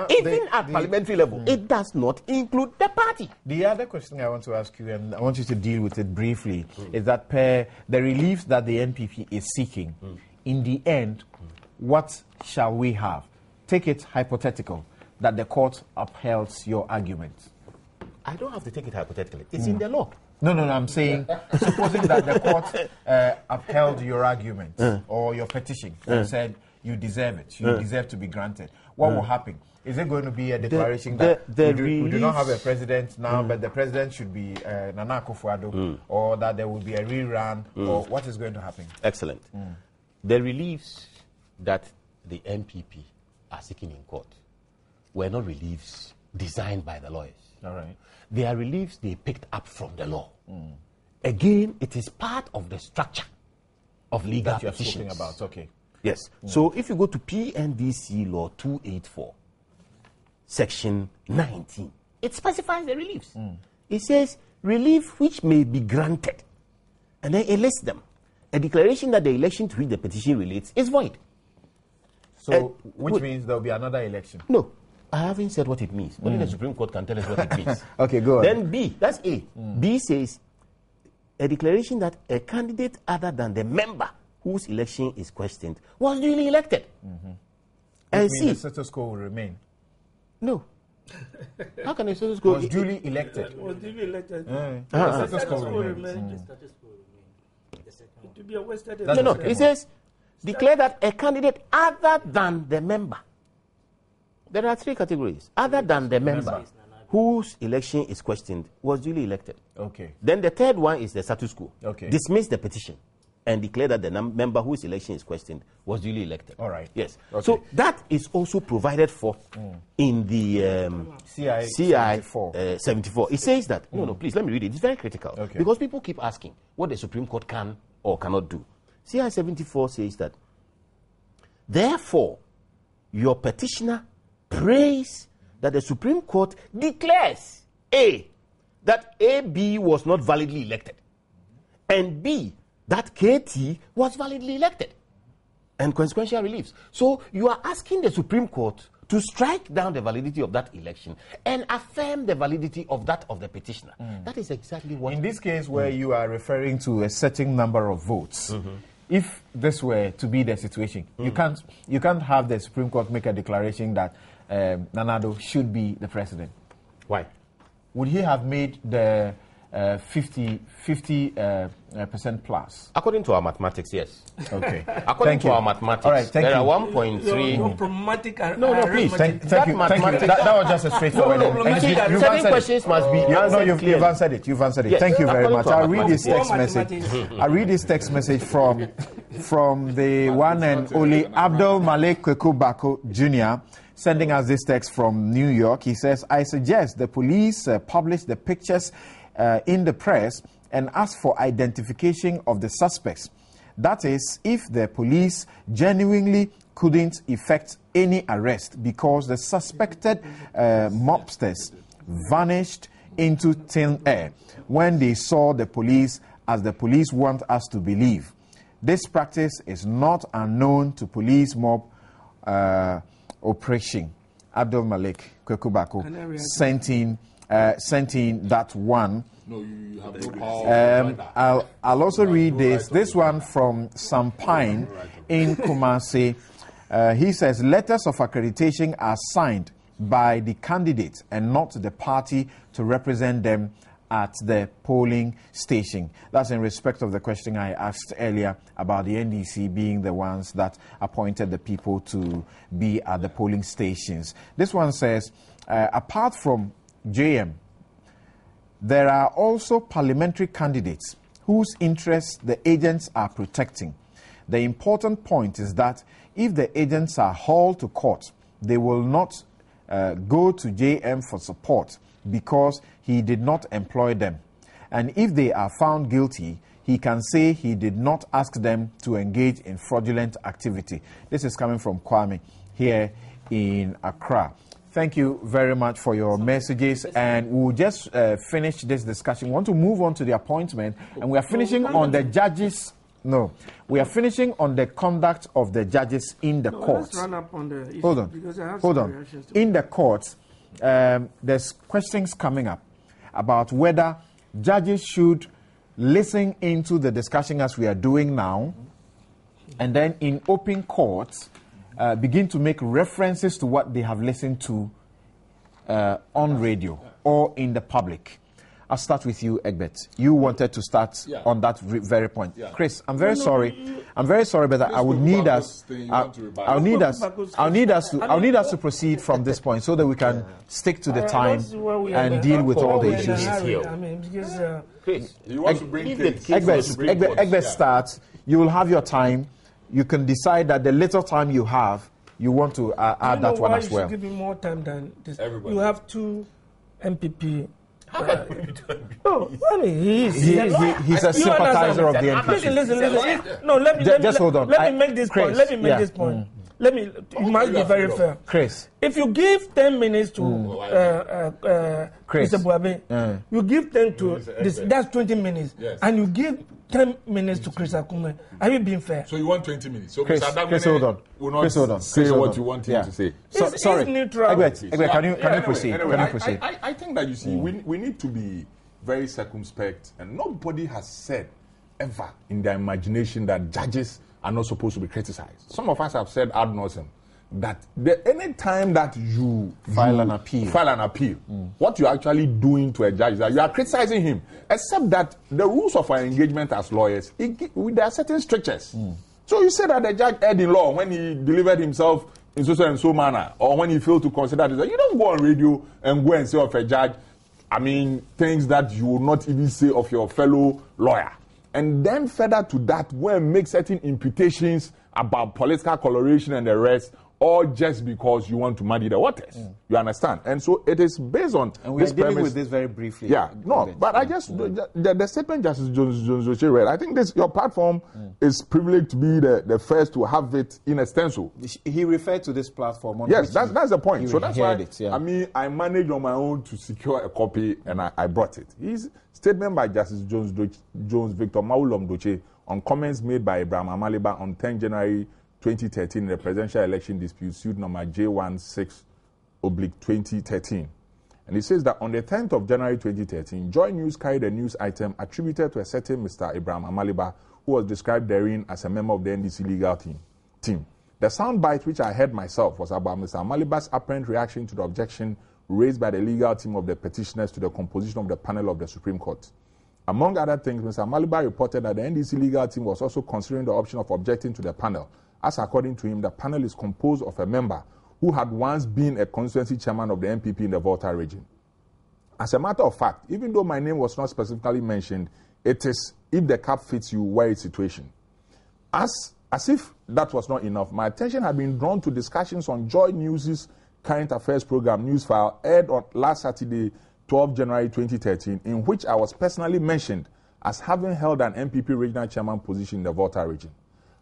Even at parliamentary level, it does not include the party. The other question I want to ask you, and I want you to deal with it briefly, is that per the relief that the NPP is seeking, in the end, what shall we have? Take it hypothetical that the court upholds your argument. I don't have to take it hypothetically. It's in the law. No, I'm saying, supposing that the court upheld your argument or your petition and said you deserve it, you deserve to be granted, what will happen? Is it going to be a declaration that we do not have a president now, but the president should be Nana Akufo-Addo, or that there will be a rerun, or what is going to happen? Excellent. The reliefs that the NPP are seeking in court were not reliefs designed by the lawyers. All right. They are reliefs they picked up from the law. Again, it is part of the structure of legal that you're petitions. talking about. Okay. Yes. So if you go to PNDC Law 284, Section 19, it specifies the reliefs. It says relief which may be granted, and then it lists them. A declaration that the election to which the petition relates is void. So, which means there will be another election? No, I haven't said what it means. Only the Supreme Court can tell us what it means. Okay, go on. Then B, that's A. B says a declaration that a candidate other than the member whose election is questioned was duly elected. And C, the status quo will remain. No. How can the status quo was duly elected? Was duly elected. The status quo will remain. It will be a wasted No. It says declare that a candidate other than the member. There are three categories. Other than the member whose election is questioned was duly elected. Okay. Then the third one is the status quo. Okay. Dismiss the petition and declare that the member whose election is questioned was duly elected. All right. Yes. Okay. So that is also provided for in the CI 74. 74. It says that, no, please let me read it. It's very critical. Okay. Because people keep asking what the Supreme Court can or cannot do. CI 74 says that, therefore, your petitioner prays that the Supreme Court declares A, that AB was not validly elected, and B, that KT was validly elected, and consequential reliefs. So you are asking the Supreme Court to strike down the validity of that election and affirm the validity of that of the petitioner. That is exactly what... In this case where you are referring to a certain number of votes, if this were to be the situation, you can't have the Supreme Court make a declaration that Nana Addo should be the president. Why? Would he have made the 50% plus? According to our mathematics, yes. Okay. According to our mathematics, all right, there are Your 1.3... problematic No, please. Thank you. That was just a straightforward. Certain questions must be answered. You've answered it. You've answered it. Yes. Thank you very According much. to our I'll read this text message. I read this text message from the one and only Abdul Malik Kweku Bako Jr., sending us this text from New York. He says, I suggest the police publish the pictures in the press and ask for identification of the suspects. That is, if the police genuinely couldn't effect any arrest because the suspected mobsters vanished into thin air when they saw the police, as the police want us to believe. This practice is not unknown to police mob operation. Abdul Malik Kweku Bako sent in that one. No, you have no power. I'll also read this one from Sampine in Kumasi. He says, letters of accreditation are signed by the candidate and not the party to represent them at the polling station. That's in respect of the question I asked earlier about the NDC being the ones that appointed the people to be at the polling stations. This one says, apart from JM, there are also parliamentary candidates whose interests the agents are protecting. The important point is that if the agents are hauled to court, they will not go to JM for support because he did not employ them. And if they are found guilty, he can say he did not ask them to engage in fraudulent activity. This is coming from Kwame here in Accra. Thank you very much for your messages, and we'll just finish this discussion. We want to move on to the appointment, and we are finishing on the judges. No, we are finishing on the conduct of the judges in the courts. Let's run up on the issue. Hold on. In the courts, there's questions coming up about whether judges should listen into the discussion as we are doing now, and then in open courts, begin to make references to what they have listened to on radio or in the public. I'll start with you, Egbert. You wanted to start on that very point. Chris, I'm very sorry. I'm very sorry, but I would need us. I'll need us to proceed from this point so that we can stick to the time and deal with all the issues. I mean, because Chris, You want to bring Egbert starts. You will have your time. You can decide that the little time you have, you want to add that one as well. You should give me more time than this. Everybody. You have two MPP. Oh, I mean, he's a sympathizer of the NPP. Listen. No, let me hold on. Let me make this point. Let me make this point. You must be very fair. Chris. If you give 10 minutes to Mr. Buabe, you give 10 to this, that's 20 minutes. Yes. And you give 10 minutes to Chris Akume. Are you being fair? So you want 20 minutes. So Chris, hold on. Will not say what you want him to say. Sorry. Neutral. Egbert, can you proceed? Anyway, can you proceed? I think that, you see, we need to be very circumspect, and nobody has said ever in their imagination that judges are not supposed to be criticized. Some of us have said ad nauseum that any time that you file an appeal, what you're actually doing to a judge is that you are criticizing him, except that the rules of our engagement as lawyers, there are certain strictures. So you say that the judge erred in law when he delivered himself in so and so manner, or when he failed to consider this. You don't go on radio and go and say of a judge, things that you would not even say of your fellow lawyer. And then further to that, go and make certain imputations about political coloration and the rest, all just because you want to muddy the waters. You understand? And so it is based on and we this are dealing premise. with this very briefly. But I just the statement Justice Jones read. I think your platform is privileged to be the first to have it in extenso. He referred to this platform. Yes, that's the point. So that's why I managed on my own to secure a copy, and I brought it. His statement by Justice Jones Victor Maulom Doche on comments made by Abraham Amaliba on 10 January 2013 in the presidential election dispute, suit number J16/2013. And it says that on the 10th of January 2013, Joy News carried a news item attributed to a certain Mr. Abraham Amaliba, who was described therein as a member of the NDC legal team. The soundbite which I heard myself was about Mr. Amaliba's apparent reaction to the objection raised by the legal team of the petitioners to the composition of the panel of the Supreme Court. Among other things, Mr. Amaliba reported that the NDC legal team was also considering the option of objecting to the panel, as according to him, the panel is composed of a member who had once been a constituency chairman of the MPP in the Volta region. As a matter of fact, even though my name was not specifically mentioned, it is if the cap fits you, where it's situation. As if that was not enough, my attention had been drawn to discussions on Joy News' current affairs program, Newsfile, aired on last Saturday, 12 January 2013, in which I was personally mentioned as having held an MPP regional chairman position in the Volta region.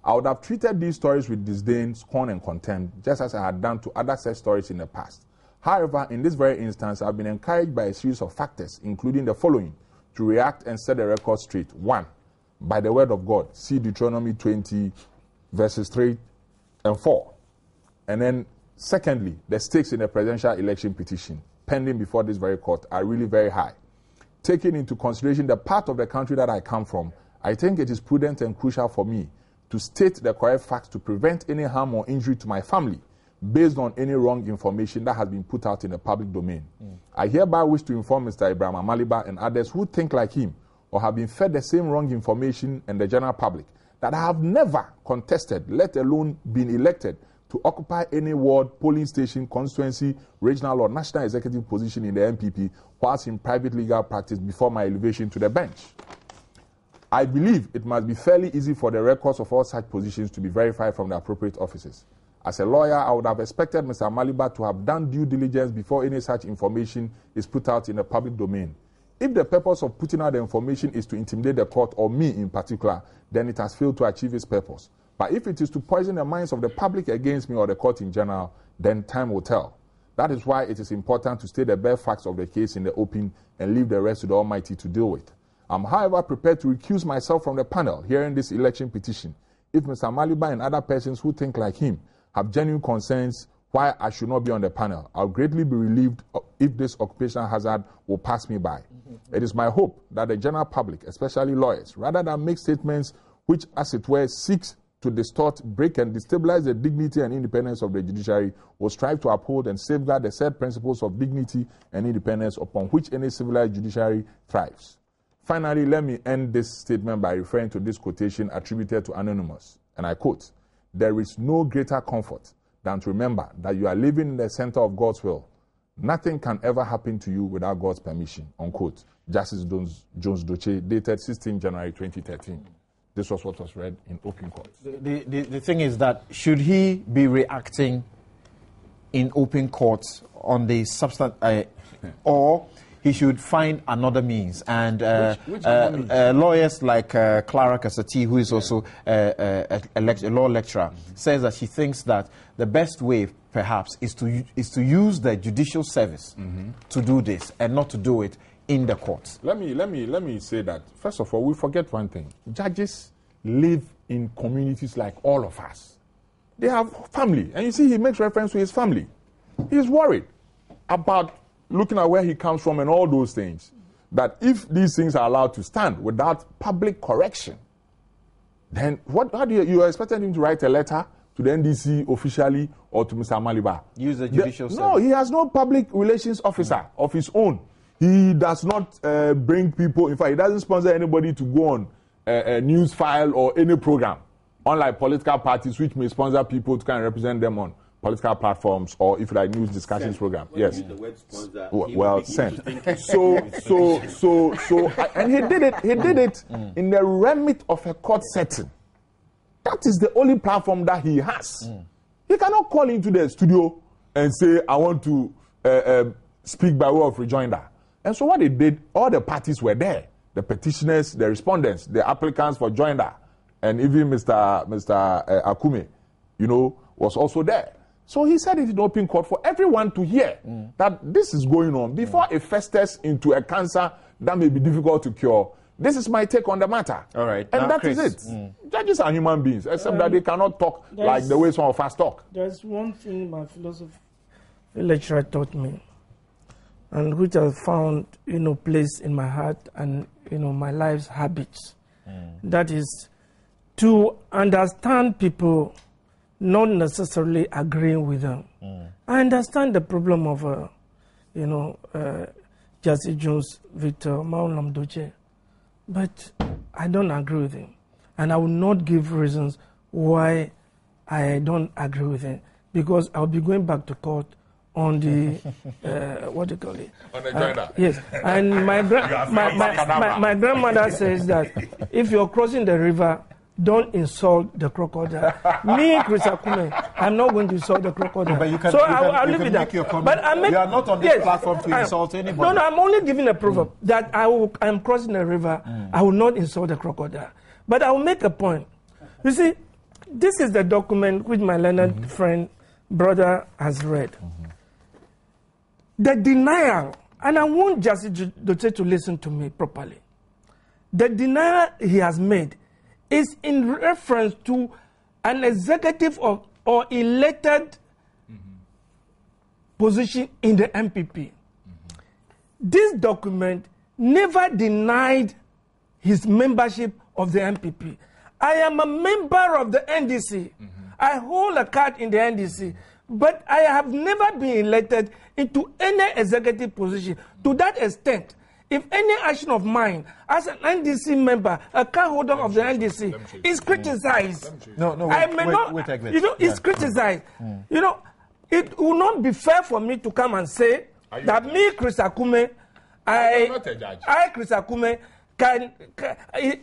I would have treated these stories with disdain, scorn, and contempt, just as I had done to other such stories in the past. However, in this very instance, I've been encouraged by a series of factors, including the following, to react and set the record straight. 1. By the word of God. See Deuteronomy 20, verses 3 and 4. And then, secondly, the stakes in the presidential election petition, pending before this very court, are really very high. Taking into consideration the part of the country that I come from, I think it is prudent and crucial for me to state the correct facts to prevent any harm or injury to my family based on any wrong information that has been put out in the public domain. I hereby wish to inform Mr. Abraham Amaliba and others who think like him or have been fed the same wrong information and the general public that I have never contested, let alone been elected, to occupy any ward, polling station, constituency, regional or national executive position in the MPP whilst in private legal practice before my elevation to the bench. I believe it must be fairly easy for the records of all such positions to be verified from the appropriate offices. As a lawyer, I would have expected Mr. Amaliba to have done due diligence before any such information is put out in the public domain. If the purpose of putting out the information is to intimidate the court or me in particular, then it has failed to achieve its purpose. But if it is to poison the minds of the public against me or the court in general, then time will tell. That is why it is important to state the bare facts of the case in the open and leave the rest to the Almighty to deal with. I'm, however, prepared to recuse myself from the panel hearing this election petition if Mr. Amaliba and other persons who think like him have genuine concerns why I should not be on the panel. I'll greatly be relieved if this occupational hazard will pass me by. It is my hope that the general public, especially lawyers, rather than make statements which, as it were, seeks to distort, break, and destabilize the dignity and independence of the judiciary, will strive to uphold and safeguard the said principles of dignity and independence upon which any civilized judiciary thrives. Finally, let me end this statement by referring to this quotation attributed to Anonymous, and I quote, "There is no greater comfort than to remember that you are living in the center of God's will. Nothing can ever happen to you without God's permission," unquote. Justice Jones Doche, dated 16 January 2013. This was what was read in open court. The thing is that should he be reacting in open court on the substance, or he should find another means? And which lawyers like Clara Kasati, who is also a law lecturer, says that she thinks that the best way, perhaps, is to use the judicial service to do this and not to do it in the courts. Let me say that, first of all, we forget one thing. Judges live in communities like all of us. They have family. And you see, he makes reference to his family. He's worried about looking at where he comes from and all those things. That if these things are allowed to stand without public correction, then how do you expected him to write a letter to the NDC officially or to Mr. Amaliba? Use the judicial service. No, he has no public relations officer of his own. He does not bring people, in fact, he doesn't sponsor anybody to go on a Newsfile or any program, unlike political parties which may sponsor people to kind of represent them on political platforms or, if you like, news discussions program. Yes. The word sponsor, well, sent. And he did it in the remit of a court setting. That is the only platform that he has. He cannot call into the studio and say, I want to speak by way of rejoinder. And so what they did, all the parties were there. The petitioners, the respondents, the applicants for joinder, and even Mr. Akume, was also there. So he said it in open court for everyone to hear that this is going on. Before it festers into a cancer that may be difficult to cure, This is my take on the matter. All right. And now, that Chris, is it. Judges are human beings, except that they cannot talk like the way some of us talk. There's one thing my philosophy lecturer taught me, and which I found, placed in my heart and, my life's habits. That is to understand people, not necessarily agreeing with them. I understand the problem of, Jesse Jones, Victor, Maulam Doche, but I don't agree with him. And I will not give reasons why I don't agree with him, because I'll be going back to court on the, what do you call it? On the joinder. Yes. And my grandmother says that if you're crossing the river, don't insult the crocodile. Me, Chris Akume, I'm not going to insult the crocodile. But you can, so I'll you leave can it make that. your comment. But you are not on this platform to insult anybody. No, I'm only giving a proverb that I'm crossing the river. I will not insult the crocodile. But I will make a point. You see, this is the document which my learned friend, brother, has read. The denial, and I want Justice Doche to listen to me properly. The denial he has made is in reference to an executive or elected position in the MPP. This document never denied his membership of the MPP. I am a member of the NDC. I hold a card in the NDC, but I have never been elected into any executive position. To that extent, if any action of mine as an NDC member, a card holder of the NDC, is criticized, it's criticized. It will not be fair for me to come and say that me, Chris Akume, Chris Akume,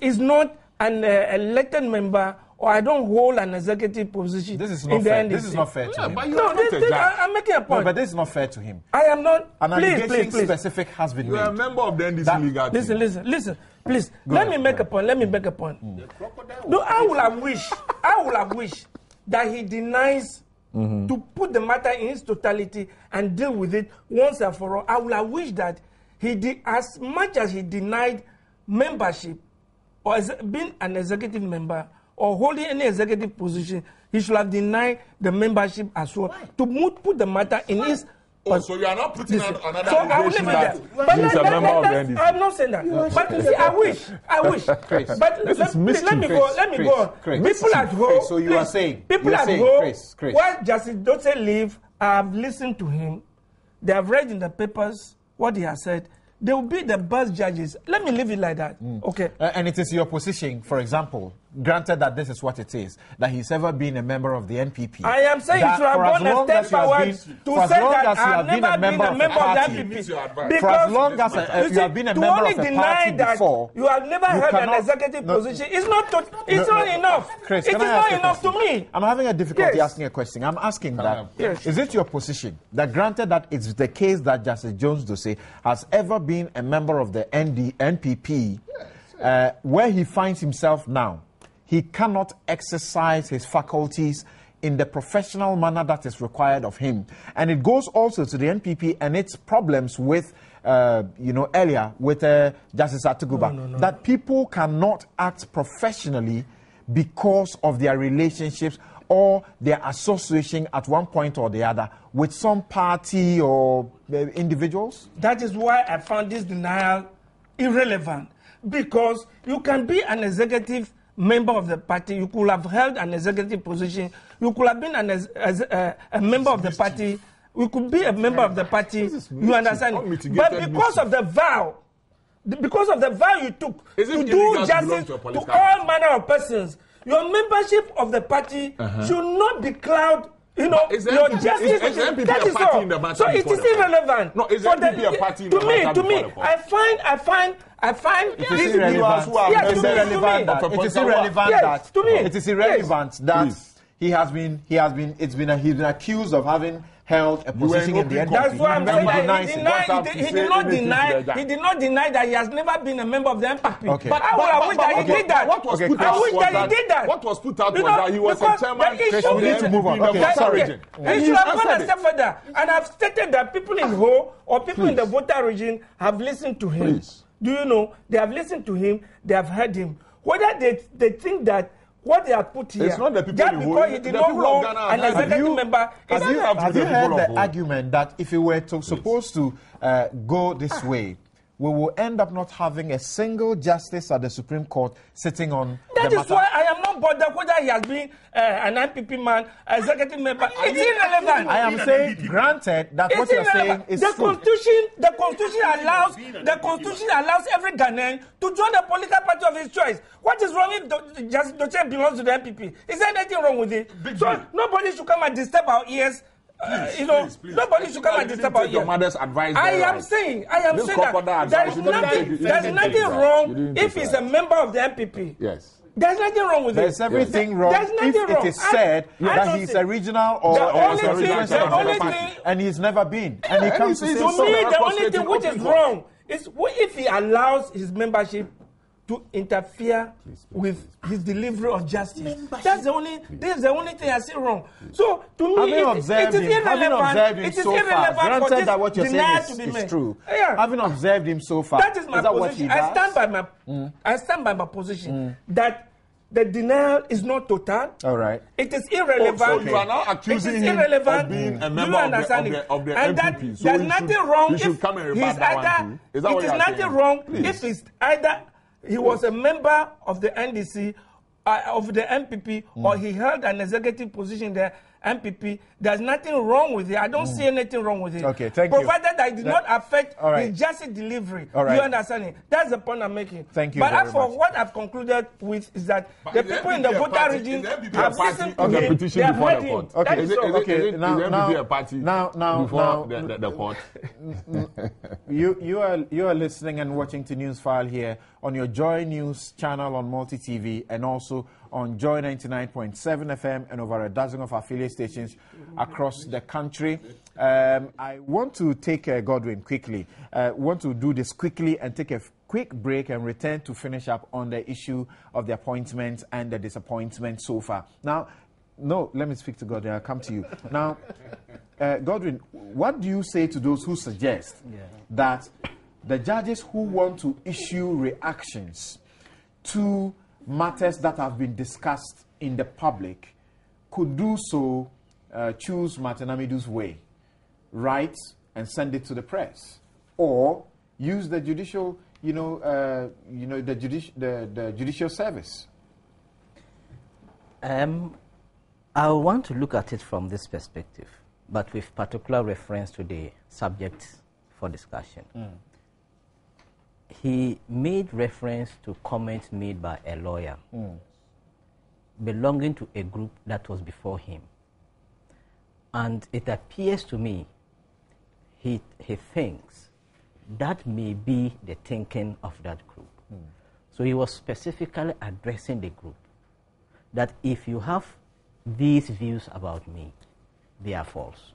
is not an elected member, or I don't hold an executive position. This is not fair. This is not fair to him. I'm making a point. No, but this is not fair to him. I am not. An allegation please. specific has been made. You are a member of the NDC legal team. Listen. Please, let me make a point. No, I would have wished that he denies to put the matter in its totality and deal with it once and for all. I would have wished that he did, as much as he denied membership or being an executive member or holding any executive position, he should have denied the membership as well. Why? To put the matter in his. So you are not putting another so allegation that he's a member of the NDC. I'm not saying that. But you see, I wish. Chris, but let me go on. People at home. So you are saying. People at home. While Justice Doche live, I have listened to him. They have read in the papers what he has said. They will be the best judges. Let me leave it like that. Okay. And it is your position, for example, granted that this is what it is, that he's ever been a member of the NPP. I am saying you should have gone a step forward to say that I have never been a member of the NPP. For as long as you have been a member of a party before, you have never held an executive position. It's not enough. Chris, it is not enough to me. I'm having a difficulty asking a question. I'm asking that. Is it your position that granted that it's the case that Justice Jones Doche has ever been a member of the NPP, where he finds himself now, he cannot exercise his faculties in the professional manner that is required of him? And it goes also to the NPP and its problems with, earlier with Justice Atuguba, that people cannot act professionally because of their relationships or their association at one point or the other with some party or individuals? That is why I found this denial irrelevant, because you can be an executive member of the party, you could have held an executive position, you could have been a member of the party, you could be a member of the party, you understand? But because of the vow you took to do justice to all manner of persons, your membership of the party should not be clouded. Your justice. That is all. So it is irrelevant. No, is NPP a party in the matter? To me, I find it is irrelevant. It is irrelevant that he has been he's been accused of having held a position in the NDC. That's why I'm saying that he did not deny that he has never been a member of the MPP. Okay. But I wish that he did that. What was put out was that he was a chairman. We need to move on. Okay, sorry. He should have gone a step further. And I've stated that people in Ho or people in the voter region have listened to him. Do you know? They have listened to him. They have heard him. Whether they think that what they have put here, it's not the people just because he did not hold an executive member. Have you heard the argument that if he were supposed to go this way, we will end up not having a single justice at the Supreme Court sitting on that the is why I am not bothered whether he has been an NPP man, executive member. It's irrelevant. I am saying, granted, that what you are saying is the true. The Constitution allows every Ghanaian to join the political party of his choice. What is wrong if Doche belongs to the NPP? Is there anything wrong with it? So nobody should come and disturb our ears. Nobody should come and disturb our ears. Your mother's advice. I am saying that there's nothing wrong if he's a member of the NPP. Yes. There's nothing wrong with it. There's everything wrong if it is said that he's a regional or the only thing, and he's never been. And he comes to say to me, the only thing which is wrong is if he allows his membership to interfere with his delivery of justice. This is the only thing I see wrong. So to me, it is irrelevant. It is irrelevant for this that what you're denial saying to be made. True. Yeah. Having observed him so far, that is my position. I stand by my position that the denial is not total. All right. It is irrelevant. So you are now accusing him of being a member of the NPP. There's nothing wrong if should come and rebut that one too. Is that what you are saying? It is nothing wrong if it's either he was a member of the NDC, of the NPP, or he held an executive position there, NPP. There's nothing wrong with it. I don't see anything wrong with it. Okay, thank you. Provided that it did not affect his justice delivery. All right. You understand it? That's the point I'm making. Thank you. But very as for much. what I've concluded with is that the people in the voter region have listened to of the him. petition They have before heard the him. court. That is all. Is the NPP a party before the court? You are listening and watching to Newsfile here on your Joy News channel on Multi TV and also on Joy 99.7 FM and over a dozen of affiliate stations across the country. I want to take Godwin quickly. Want to do this quickly and take a quick break and return to finish up on the issue of the appointment and the disappointment so far. Now, no, let me speak to Godwin. I'll come to you. Now, Godwin, what do you say to those who suggest that the judges who want to issue reactions to matters that have been discussed in the public could do so, choose Martin Amidu's way, write and send it to the press, or use the judicial, the judicial service? I want to look at it from this perspective, but with particular reference to the subject for discussion. He made reference to comments made by a lawyer belonging to a group that was before him. And it appears to me he thinks that may be the thinking of that group. So he was specifically addressing the group that if you have these views about me, they are false.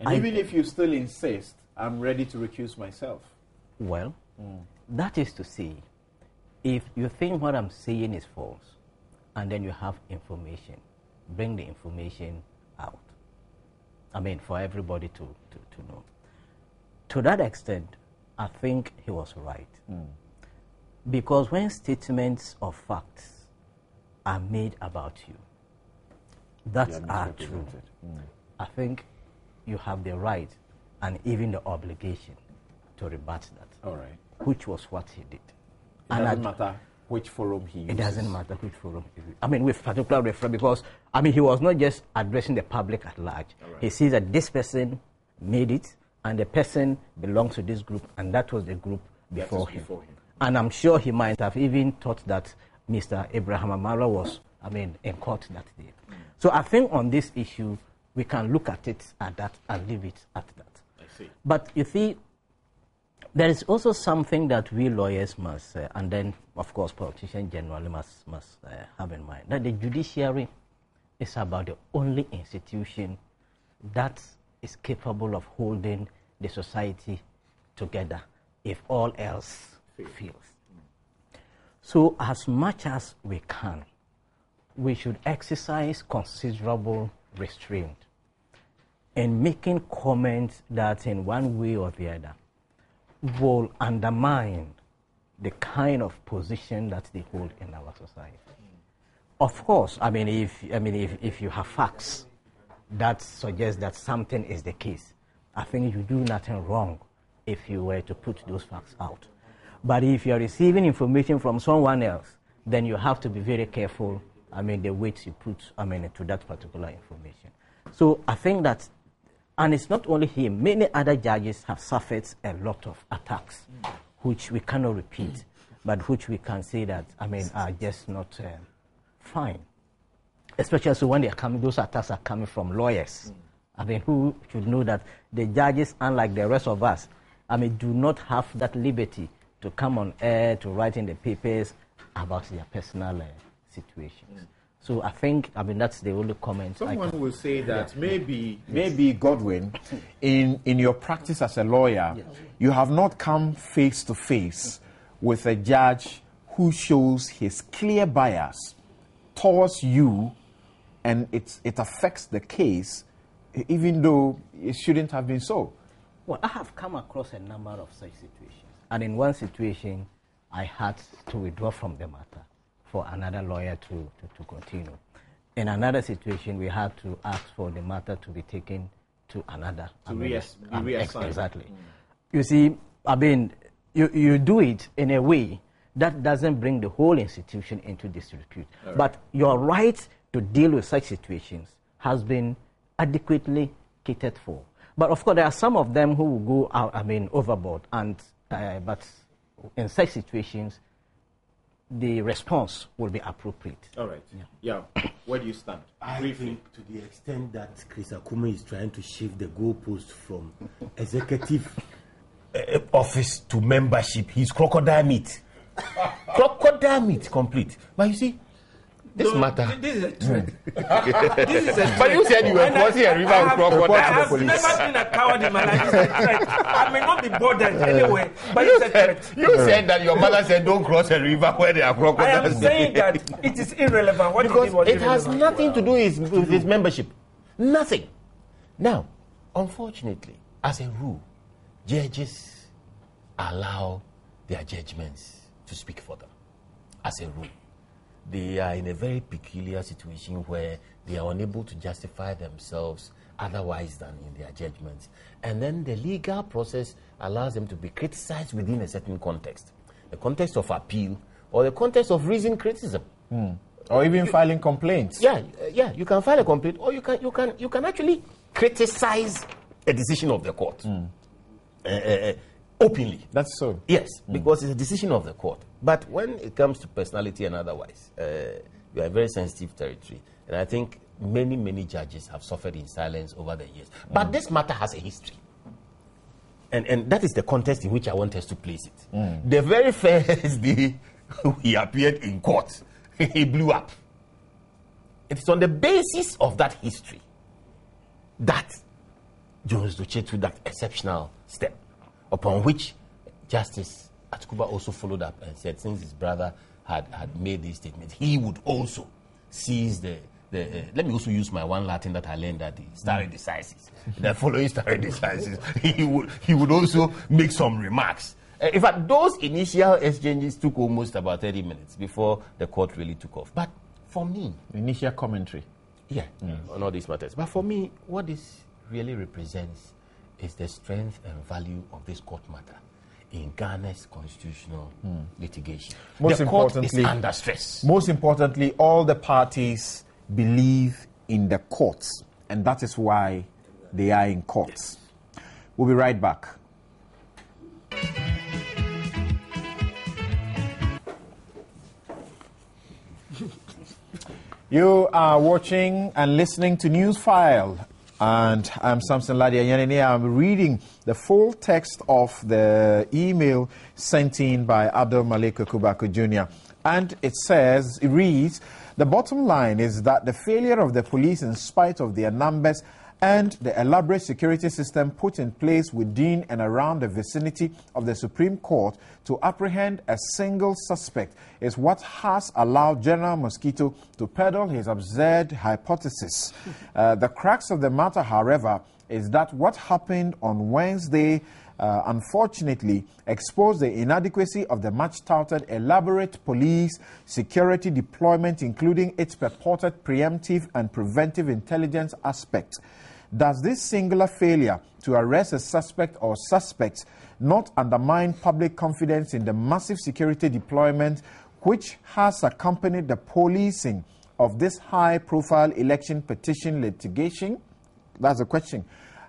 And even if you still insist, I'm ready to recuse myself. Well, that is to say, if you think what I'm saying is false, and then you have information, bring the information out. I mean, for everybody to know. To that extent, I think he was right. Because when statements of facts are made about you that are true, I think you have the right and even the obligation to rebut that. All right. Which was what he did. It doesn't matter which forum he uses. It doesn't matter which forum he uses. I mean, with particular reference, because, I mean, he was not just addressing the public at large. Right. He sees that this person made it, and the person belongs to this group, and that was the group before him. And I'm sure he might have even thought that Mr. Abraham Amara was, in court that day. So I think on this issue, we can look at it at that and leave it at that. I see. But you see, there is also something that we lawyers must, and then, of course, politicians generally must have in mind, that the judiciary is about the only institution that is capable of holding the society together if all else fails. So as much as we can, we should exercise considerable restraint in making comments that in one way or the other will undermine the kind of position that they hold in our society. Of course, if you have facts that suggest that something is the case, I think you do nothing wrong if you were to put those facts out. But if you are receiving information from someone else, then you have to be very careful, the weight you put, to that particular information. So I think that, and it's not only him, many other judges have suffered a lot of attacks, which we cannot repeat, but which we can say that, are just not fine. Especially so when they are coming, those attacks are coming from lawyers. Who should know that the judges, unlike the rest of us, do not have that liberty to come on air, to write in the papers about their personal situations. So I think, that's the only comment. Someone will say that maybe Godwin, in your practice as a lawyer, you have not come face to face with a judge who shows his clear bias towards you, and it affects the case, even though it shouldn't have been so. Well, I have come across a number of such situations. And in one situation, I had to withdraw from the matter for another lawyer to continue. In another situation, we had to ask for the matter to be taken to another. Exactly. You see, you do it in a way that doesn't bring the whole institution into disrepute. Right. But your right to deal with such situations has been adequately catered for. But of course, there are some of them who will go out, overboard. And but in such situations, the response will be appropriate. All right. Yeah. Where do you stand? I think to the extent that Chris Akume is trying to shift the goalpost from executive office to membership, he's crocodile meat. Crocodile meat complete. But you see, this matter. This is a trend. But you said you were crossing a river with crocodile. I have never been a coward in my life. It's a threat. I may not be bothered anyway, but it's a threat. You said that your mother said don't cross a river where there are crocodiles. I am saying that it is irrelevant. What because was it has nothing to do with his membership. Nothing. Now, unfortunately, as a rule, judges allow their judgments to speak for them. As a rule. They are in a very peculiar situation where they are unable to justify themselves otherwise than in their judgments. And then the legal process allows them to be criticized within a certain context. The context of appeal or the context of reasoned criticism. Or even filing complaints. Yeah, you can file a complaint or you can actually criticize a decision of the court. Openly. That's so. Yes, because it's a decision of the court. But when it comes to personality and otherwise, you are a very sensitive territory. And I think many judges have suffered in silence over the years. But this matter has a history. And that is the context in which I want us to place it. The very first day he appeared in court, he blew up. It is on the basis of that history that Jones Doche took that exceptional step, upon which Justice Atukuba also followed up and said, since his brother had made these statements, he would also seize the let me also use my one Latin that I learned at the stare decisis. The following stare decisis, he would also make some remarks. In fact, those initial exchanges took almost about 30 minutes before the court really took off. But for me, initial commentary, on all these matters. But for me, what this really represents is the strength and value of this court matter in Ghana's constitutional litigation. The court is under stress. Most importantly, all the parties believe in the courts, and that is why they are in courts. Yes. We'll be right back. You are watching and listening to Newsfile, and I'm Samson Ladia Yanene. I'm reading the full text of the email sent in by Abdul Malik Kubako Jr. And it reads, the bottom line is that the failure of the police, in spite of their numbers and the elaborate security system put in place within and around the vicinity of the Supreme Court to apprehend a single suspect, is what has allowed General Mosquito to peddle his absurd hypothesis. The crux of the matter, however, is that what happened on Wednesday unfortunately exposed the inadequacy of the much-touted elaborate police security deployment, including its purported preemptive and preventive intelligence aspects. Does this singular failure to arrest a suspect or suspects not undermine public confidence in the massive security deployment which has accompanied the policing of this high-profile election petition litigation? That's the question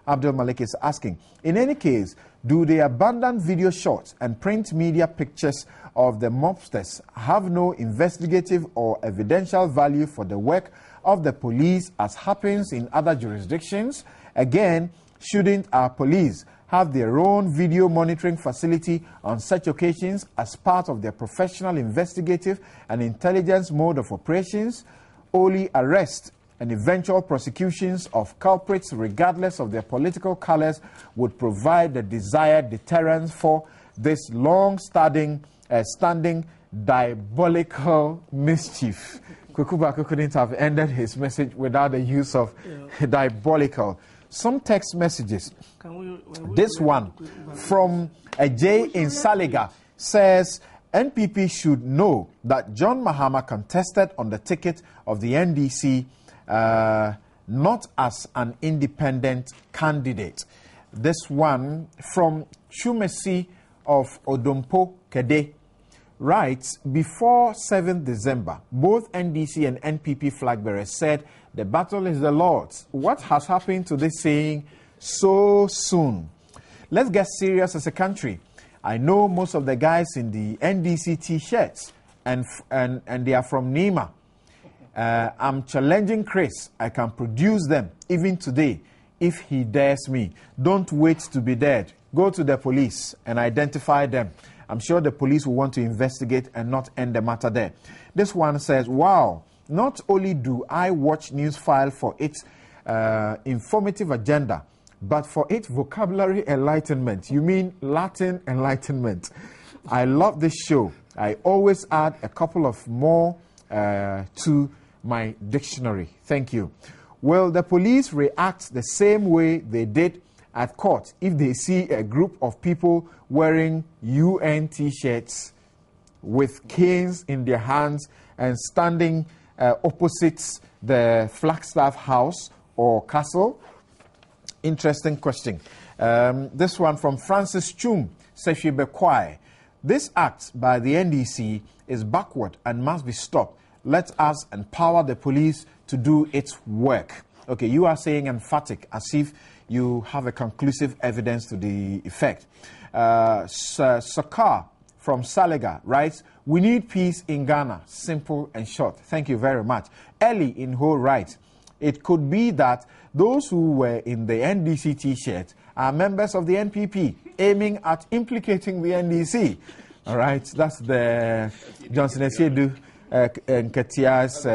Abdul Malik is asking. In any case, do the abundant video shots and print media pictures of the mobsters have no investigative or evidential value for the work of the police as happens in other jurisdictions? Again, shouldn't our police have their own video monitoring facility on such occasions as part of their professional investigative and intelligence mode of operations? Only arrest and eventual prosecutions of culprits, regardless of their political colors, would provide the desired deterrence for this long-standing diabolical mischief. Kukubaku couldn't have ended his message without the use of diabolical. Some text messages. This one from a J in Saliga says, NPP should know that John Mahama contested on the ticket of the NDC not as an independent candidate. This one from Chumesi of Odompo Kede writes, before 7th December, both NDC and NPP flag bearers said the battle is the Lord's. What has happened to this saying so soon? Let's get serious as a country. I know most of the guys in the NDC t-shirts and they are from Nima. I'm challenging Chris. I can produce them even today if he dares me. Don't wait to be dead. Go to the police and identify them. I'm sure the police will want to investigate and not end the matter there. This one says, wow, not only do I watch Newsfile for its informative agenda, but for its vocabulary enlightenment. You mean Latin enlightenment. I love this show. I always add a couple of more to my dictionary. Thank you. Will the police react the same way they did at court if they see a group of people wearing UN t-shirts with canes in their hands and standing opposite the Flagstaff House or Castle? Interesting question. This one from Francis Chum, Seshi Bekwai. This act by the NDC is backward and must be stopped. Let us empower the police to do its work. Okay, you are saying emphatic as if you have a conclusive evidence to the effect. Sakar from Salega writes, we need peace in Ghana. Simple and short. Thank you very much. Ellie in Ho writes, it could be that those who were in the NDC t-shirt are members of the NPP aiming at implicating the NDC. All right, that's the Johnson Esiedu Nketiah's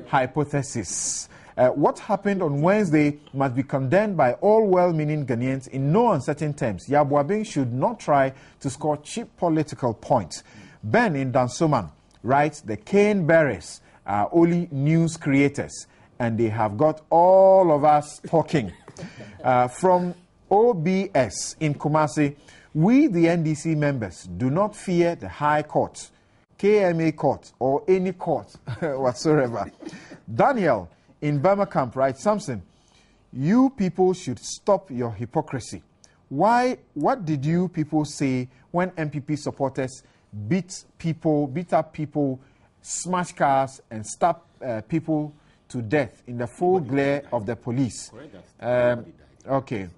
hypothesis. What happened on Wednesday must be condemned by all well-meaning Ghanaians in no uncertain terms. Yabuabing should not try to score cheap political points. Ben in Dansoman writes, the cane bearers are only news creators, and they have got all of us talking. From OBS in Kumasi, we, the NDC members, do not fear the High Court, KMA Court, or any court whatsoever. Daniel in Burma Camp writes, Samson, you people should stop your hypocrisy. Why? What did you people say when MPP supporters beat up people, smash cars, and stab people to death in the full glare of the police? Okay,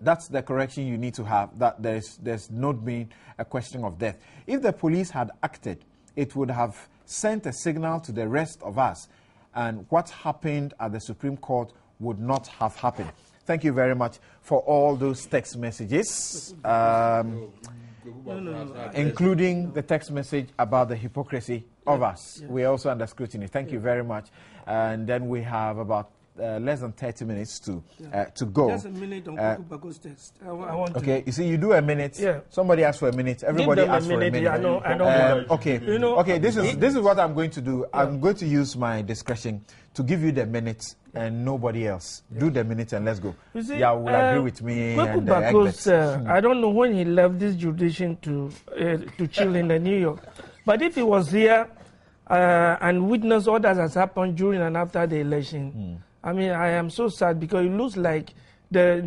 that's the correction you need to have, that there's not been a question of death. If the police had acted, it would have sent a signal to the rest of us, and what happened at the Supreme Court would not have happened. Thank you very much for all those text messages, including the text message about the hypocrisy of us. We are also under scrutiny. Thank you very much. And then we have about less than 30 minutes to go. Just a minute on Kukubako's text. I want okay, you see, you do a minute. Yeah. Somebody asks for a minute. Everybody asks for a minute. I don't okay. You know, okay. This is what I'm going to do. Yeah. I'm going to use my discretion to give you the minute and nobody else. Yeah. Do the minute and let's go. You see, will agree with me. Kukubako's, I don't know when he left this jurisdiction to chill in New York, but if he was here and witnessed all that has happened during and after the election. I mean, I am so sad because it looks like the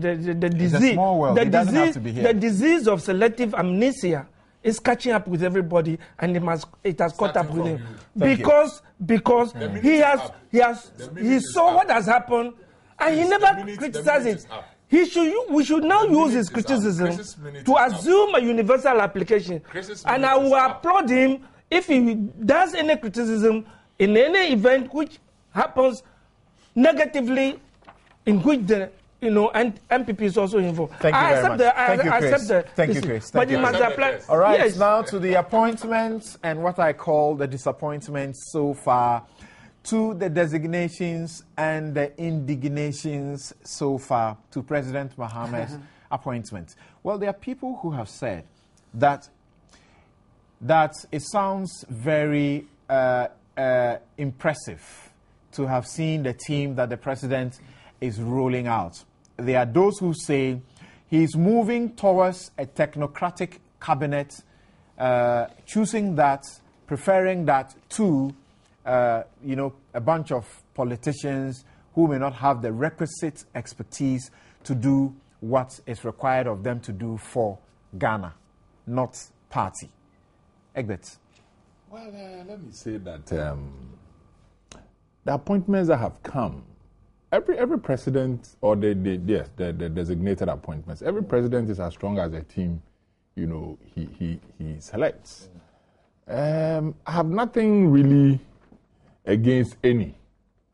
disease, the disease of selective amnesia is catching up with everybody, and it has caught up with him because he saw what has happened, and he never criticized it. We should now use his criticism to assume a universal application, and I will applaud him if he does any criticism in any event which happens negatively, in which the and MPP is also involved. Thank you very much. Thank you, Chris. But you must apply. All right, yes. Now to the appointments and what I call the disappointments so far, to the designations and the indignations so far to President Mohammed's appointment. Well, there are people who have said that it sounds very impressive to have seen the team that the president is rolling out. There are those who say he's moving towards a technocratic cabinet, choosing that, preferring that to, a bunch of politicians who may not have the requisite expertise to do what is required of them to do for Ghana, not party. Egbert. Well, let me say that the appointments that have come, every president, or the designated appointments, every president is as strong as a team, he selects. I have nothing really against any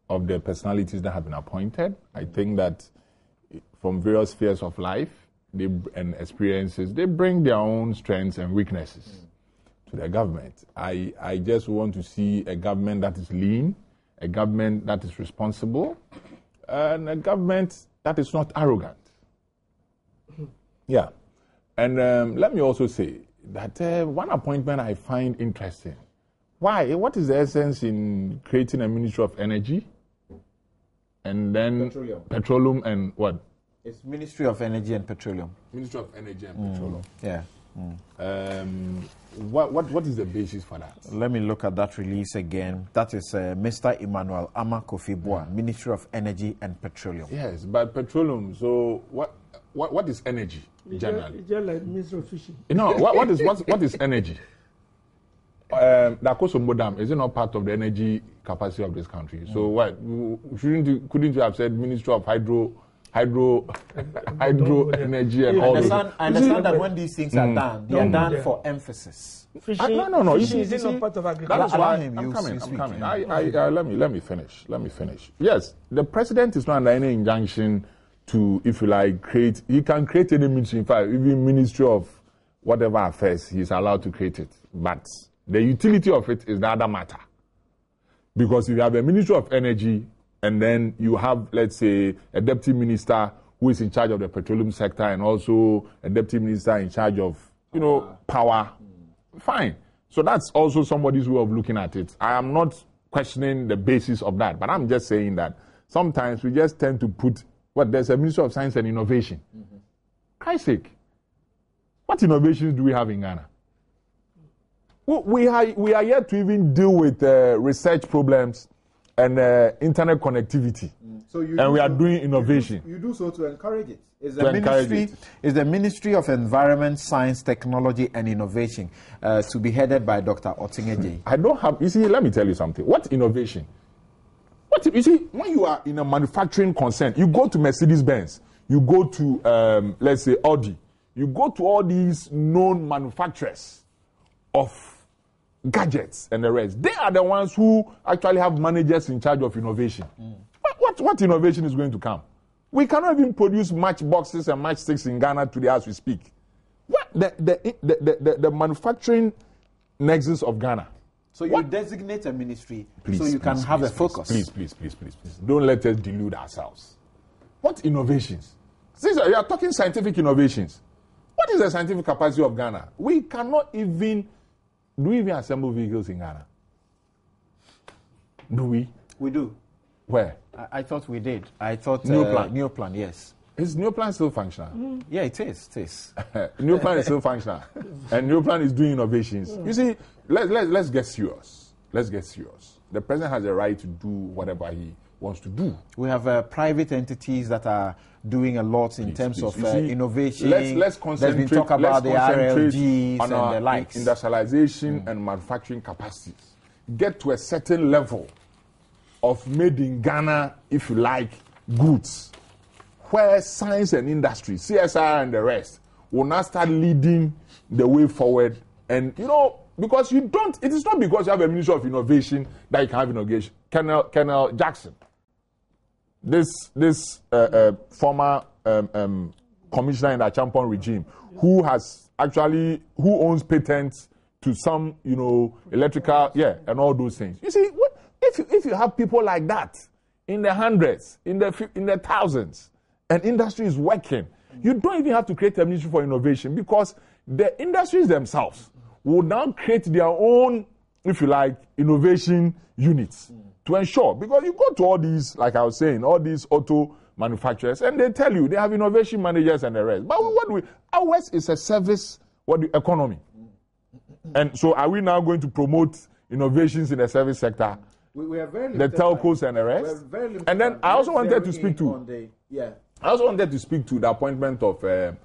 of the personalities that have been appointed. I think that from various spheres of life and experiences, they bring their own strengths and weaknesses to the government. I just want to see a government that is lean, a government that is responsible, and a government that is not arrogant. Yeah. And let me also say that one appointment I find interesting. Why? What is the essence in creating a Ministry of Energy and then Petroleum and what? It's Ministry of Energy and Petroleum. Ministry of Energy and Petroleum. Yeah. What is the basis for that? Let me look at that release again. That is Mr. Emmanuel Ama Kofi Boa, Ministry of Energy and Petroleum. Yes, but petroleum. So what is energy generally? It's just like Ministry of Fishing. No, what is energy? The Akosombo Dam, is it not part of the energy capacity of this country? So what? Couldn't you have said Ministry of Hydro energy and all that? I understand that when these things are done, they are done for emphasis. Fishing, no. Fishing is not part of agriculture. That is why I'm coming. Let me finish. Yes, the president is not under any injunction to, if you like, create. He can create any ministry. In fact, even Ministry of whatever affairs, he's allowed to create it. But the utility of it is the other matter. Because if you have a Ministry of Energy, and then you have, let's say, a deputy minister who is in charge of the petroleum sector and also a deputy minister in charge of, power. Fine. So that's also somebody's way of looking at it. I am not questioning the basis of that, but I'm just saying that sometimes we just tend to put, there's a Ministry of Science and Innovation. Christ's sake. What innovations do we have in Ghana? We are yet to even deal with research problems and internet connectivity. And we are doing innovation. You do so to encourage it. It's the Ministry of Environment, Science, Technology and Innovation to be headed by Dr. Otingeje. I don't have, let me tell you something. What innovation? When you are in a manufacturing concern, you go to Mercedes-Benz, you go to, let's say, Audi, you go to all these known manufacturers of gadgets and the rest. They are the ones who actually have managers in charge of innovation. What innovation is going to come? We cannot even produce matchboxes and matchsticks in Ghana today as we speak. What the manufacturing nexus of Ghana? So you designate a ministry so you can have a focus. Please. Don't let us delude ourselves. What innovations? Since you are talking scientific innovations, what is the scientific capacity of Ghana? We cannot even... Do we even assemble vehicles in Ghana? Do we? We do. Where? I thought we did. I thought... New plan, yes. Is new plan still functional? Yeah, it is. New plan is still functional. And new plan is doing innovations. You see, let's get serious. The president has a right to do whatever he wants to do. We have private entities that are doing a lot in terms of innovation. Let's concentrate. There's been talk about the RLGs on and the likes. Industrialization and manufacturing capacities. Get to a certain level of made in Ghana, if you like, goods, where science and industry, CSR and the rest, will now start leading the way forward. And, because you don't, it is not because you have a Ministry of Innovation that you can have innovation. Colonel Jackson, this former commissioner in the Champon regime, who owns patents to some, electrical, and all those things. You see, if you have people like that in the hundreds, in the thousands, and industry is working, you don't even have to create a Ministry for Innovation, because the industries themselves will now create their own, if you like, innovation units to ensure. Because you go to all these, like I was saying, all these auto manufacturers, and they tell you they have innovation managers and the rest. But ours is a service economy. And so are we now going to promote innovations in the service sector? We are very the telcos and the rest. And then I also wanted to speak to the appointment of the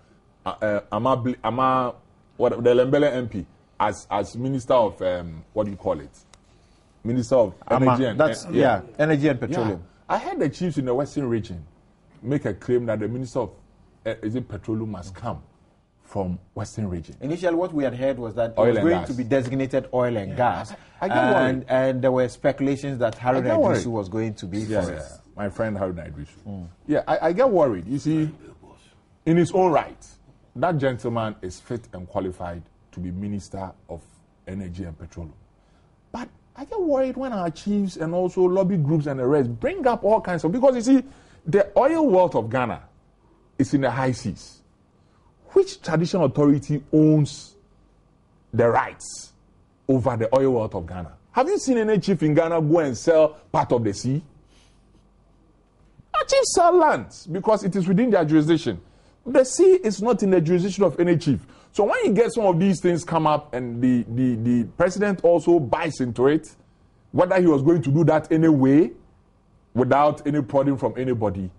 Lembele MP as Minister of Minister of Energy Energy and Petroleum. I heard the chiefs in the Western region make a claim that the Minister of Petroleum must come from Western region. Initially, what we had heard was that it was going to be designated oil and gas, and there were speculations that Haruna Idrisu was going to be for it. My friend Haruna Idrisu. I get worried. You see, in his own right, that gentleman is fit and qualified to be Minister of Energy and Petroleum. But I get worried when our chiefs and also lobby groups and the rest bring up all kinds of... Because you see, the oil wealth of Ghana is in the high seas. Which traditional authority owns the rights over the oil wealth of Ghana? Have you seen any chief in Ghana go and sell part of the sea? Our chiefs sell lands because it is within their jurisdiction. The sea is not in the jurisdiction of any chief. So when you get some of these things come up and the president also buys into it, whether he was going to do that anyway, without any prodding from anybody,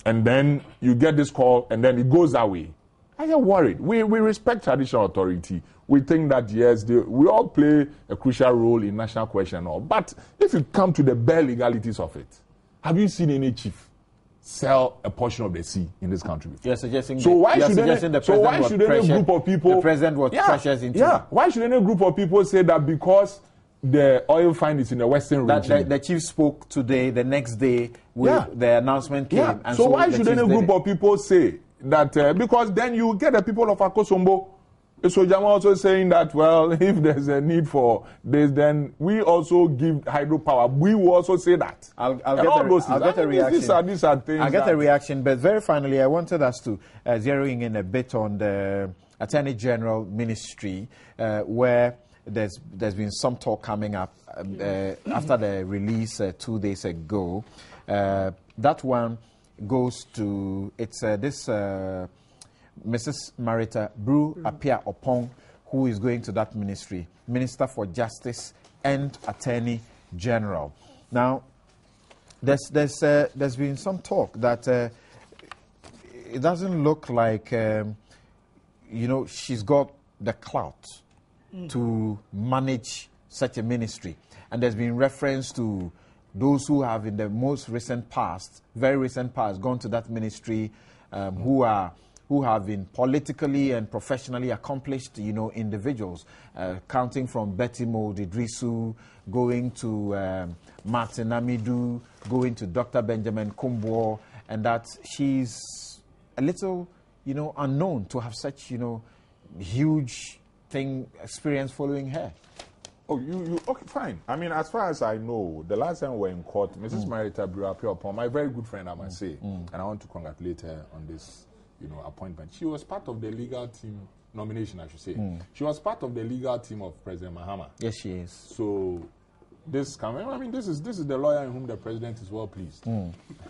and then you get this call and then it goes that way, I get worried. We respect traditional authority. We think that, yes, we all play a crucial role in national cohesion and all. But if you come to the bare legalities of it, have you seen any chief sell a portion of the sea in this country before? You're suggesting why should any group of people... The president was precious into... Yeah, why should any group of people say that because the oil find is in the Western region? The chief spoke today, the next day, the announcement came. Yeah. And so why should any group of people say that, because then you get the people of Akosombo. So Jama also saying that, well, if there's a need for this, then we also give hydropower. We will also say that. I'll get a reaction. These are things. I'll get a reaction. But very finally, I wanted us to zeroing in a bit on the Attorney General Ministry, where there's been some talk coming up after the release 2 days ago. That one goes to this Mrs. Marita Brew Apia Opong, who is going to that ministry, Minister for Justice and Attorney General. Now, there's been some talk that it doesn't look like she's got the clout to manage such a ministry, and there's been reference to those who have in the most recent past, very recent past, gone to that ministry, who have been politically and professionally accomplished, individuals, counting from Betty Mold Idrisu, going to Martin Amidu, going to Dr. Benjamin Kumbo, and that she's a little, unknown to have such, huge experience following her. Oh, you okay, fine. I mean, as far as I know, the last time we were in court, Mrs. Marita Brewer appeared upon my very good friend, I must say, and I want to congratulate her on this, appointment. She was part of the legal team nomination, I should say. She was part of the legal team of President Mahama. Yes, she is. So this is the lawyer in whom the president is well pleased.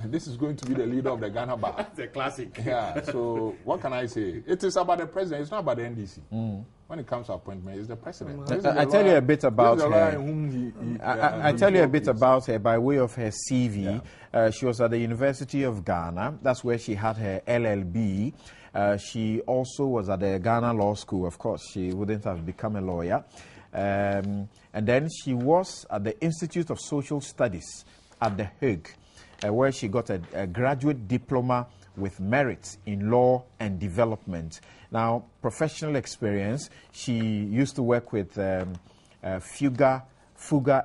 This is going to be the leader of the Ghana Bar. That's a classic. Yeah. So what can I say? It is about the president. It's not about the NDC. When it comes to appointment, it's the president. I tell you a bit about her. I tell you a bit about her by way of her CV. Yeah. She was at the University of Ghana. That's where she had her LLB. She also was at the Ghana Law School. Of course, she wouldn't have become a lawyer. And then she was at the Institute of Social Studies at The Hague, where she got a graduate diploma with merit in law and development. Now, professional experience, she used to work with Fugger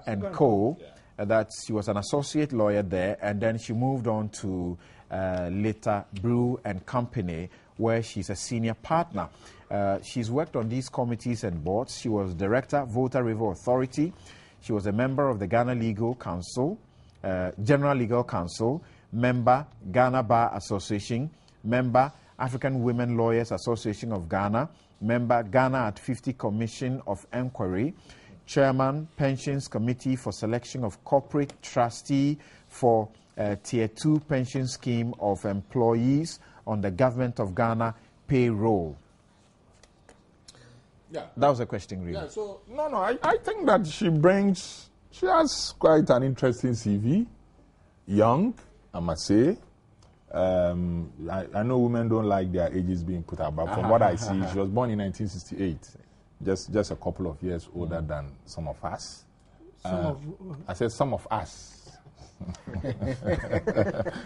and Co. That she was an associate lawyer there, and then she moved on to later Brew and Company, where she's a senior partner. She's worked on these committees and boards. She was director, Volta River Authority. She was a member of the Ghana Legal Council, General Legal Council, member, Ghana Bar Association, member, African Women Lawyers Association of Ghana, member, Ghana at 50 Commission of Inquiry, chairman, Pensions Committee for Selection of Corporate Trustee for Tier 2 Pension Scheme of Employees on the Government of Ghana payroll. Yeah. That was a question, really. Yeah, so, I think that she has quite an interesting CV. Young, I must say. I know women don't like their ages being put up, but from what I see, she was born in 1968. Just a couple of years older than some of us. I said some of us.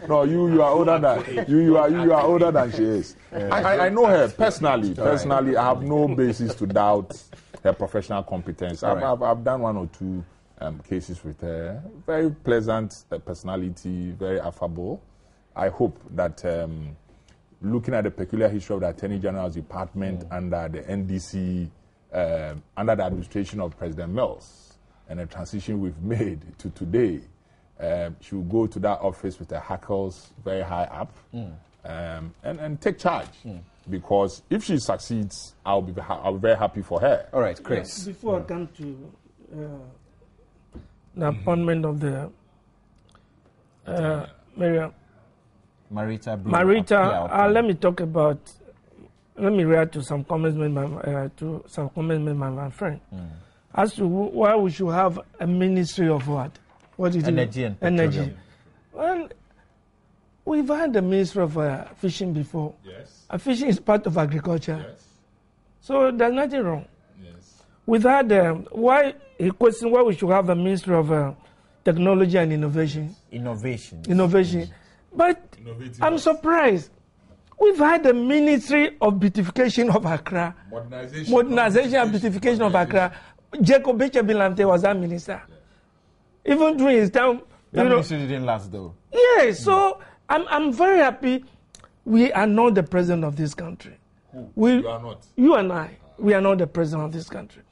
No, you are older than you are older than she is. I know her personally. Personally, I have no basis to doubt her professional competence. I've done one or two cases with her. Very pleasant personality, very affable. I hope that looking at the peculiar history of the Attorney General's Department under the NDC, under the administration of President Mills, and the transition we've made to today, she will go to that office with her hackles very high up and take charge. Because if she succeeds, I'll be very happy for her. All right, Chris. Before I come to the appointment of the Marita, let me talk about. Let me react to some comments made by my friend as to why we should have a ministry of what? What is energy it? Energy. Well, we've had a ministry of fishing before. Yes. Fishing is part of agriculture. Yes. So there's nothing wrong. Yes. We've had he questioned why we should have a ministry of technology and innovation. Innovation. But I'm surprised. We've had a ministry of beautification of Accra. Modernization and beautification of Accra. Jacob Beche-Bilante was that minister. Yeah. Even during his time. That ministry didn't last though. Yes, so I'm very happy we are not the president of this country. You are not. You and I, we are not the president of this country.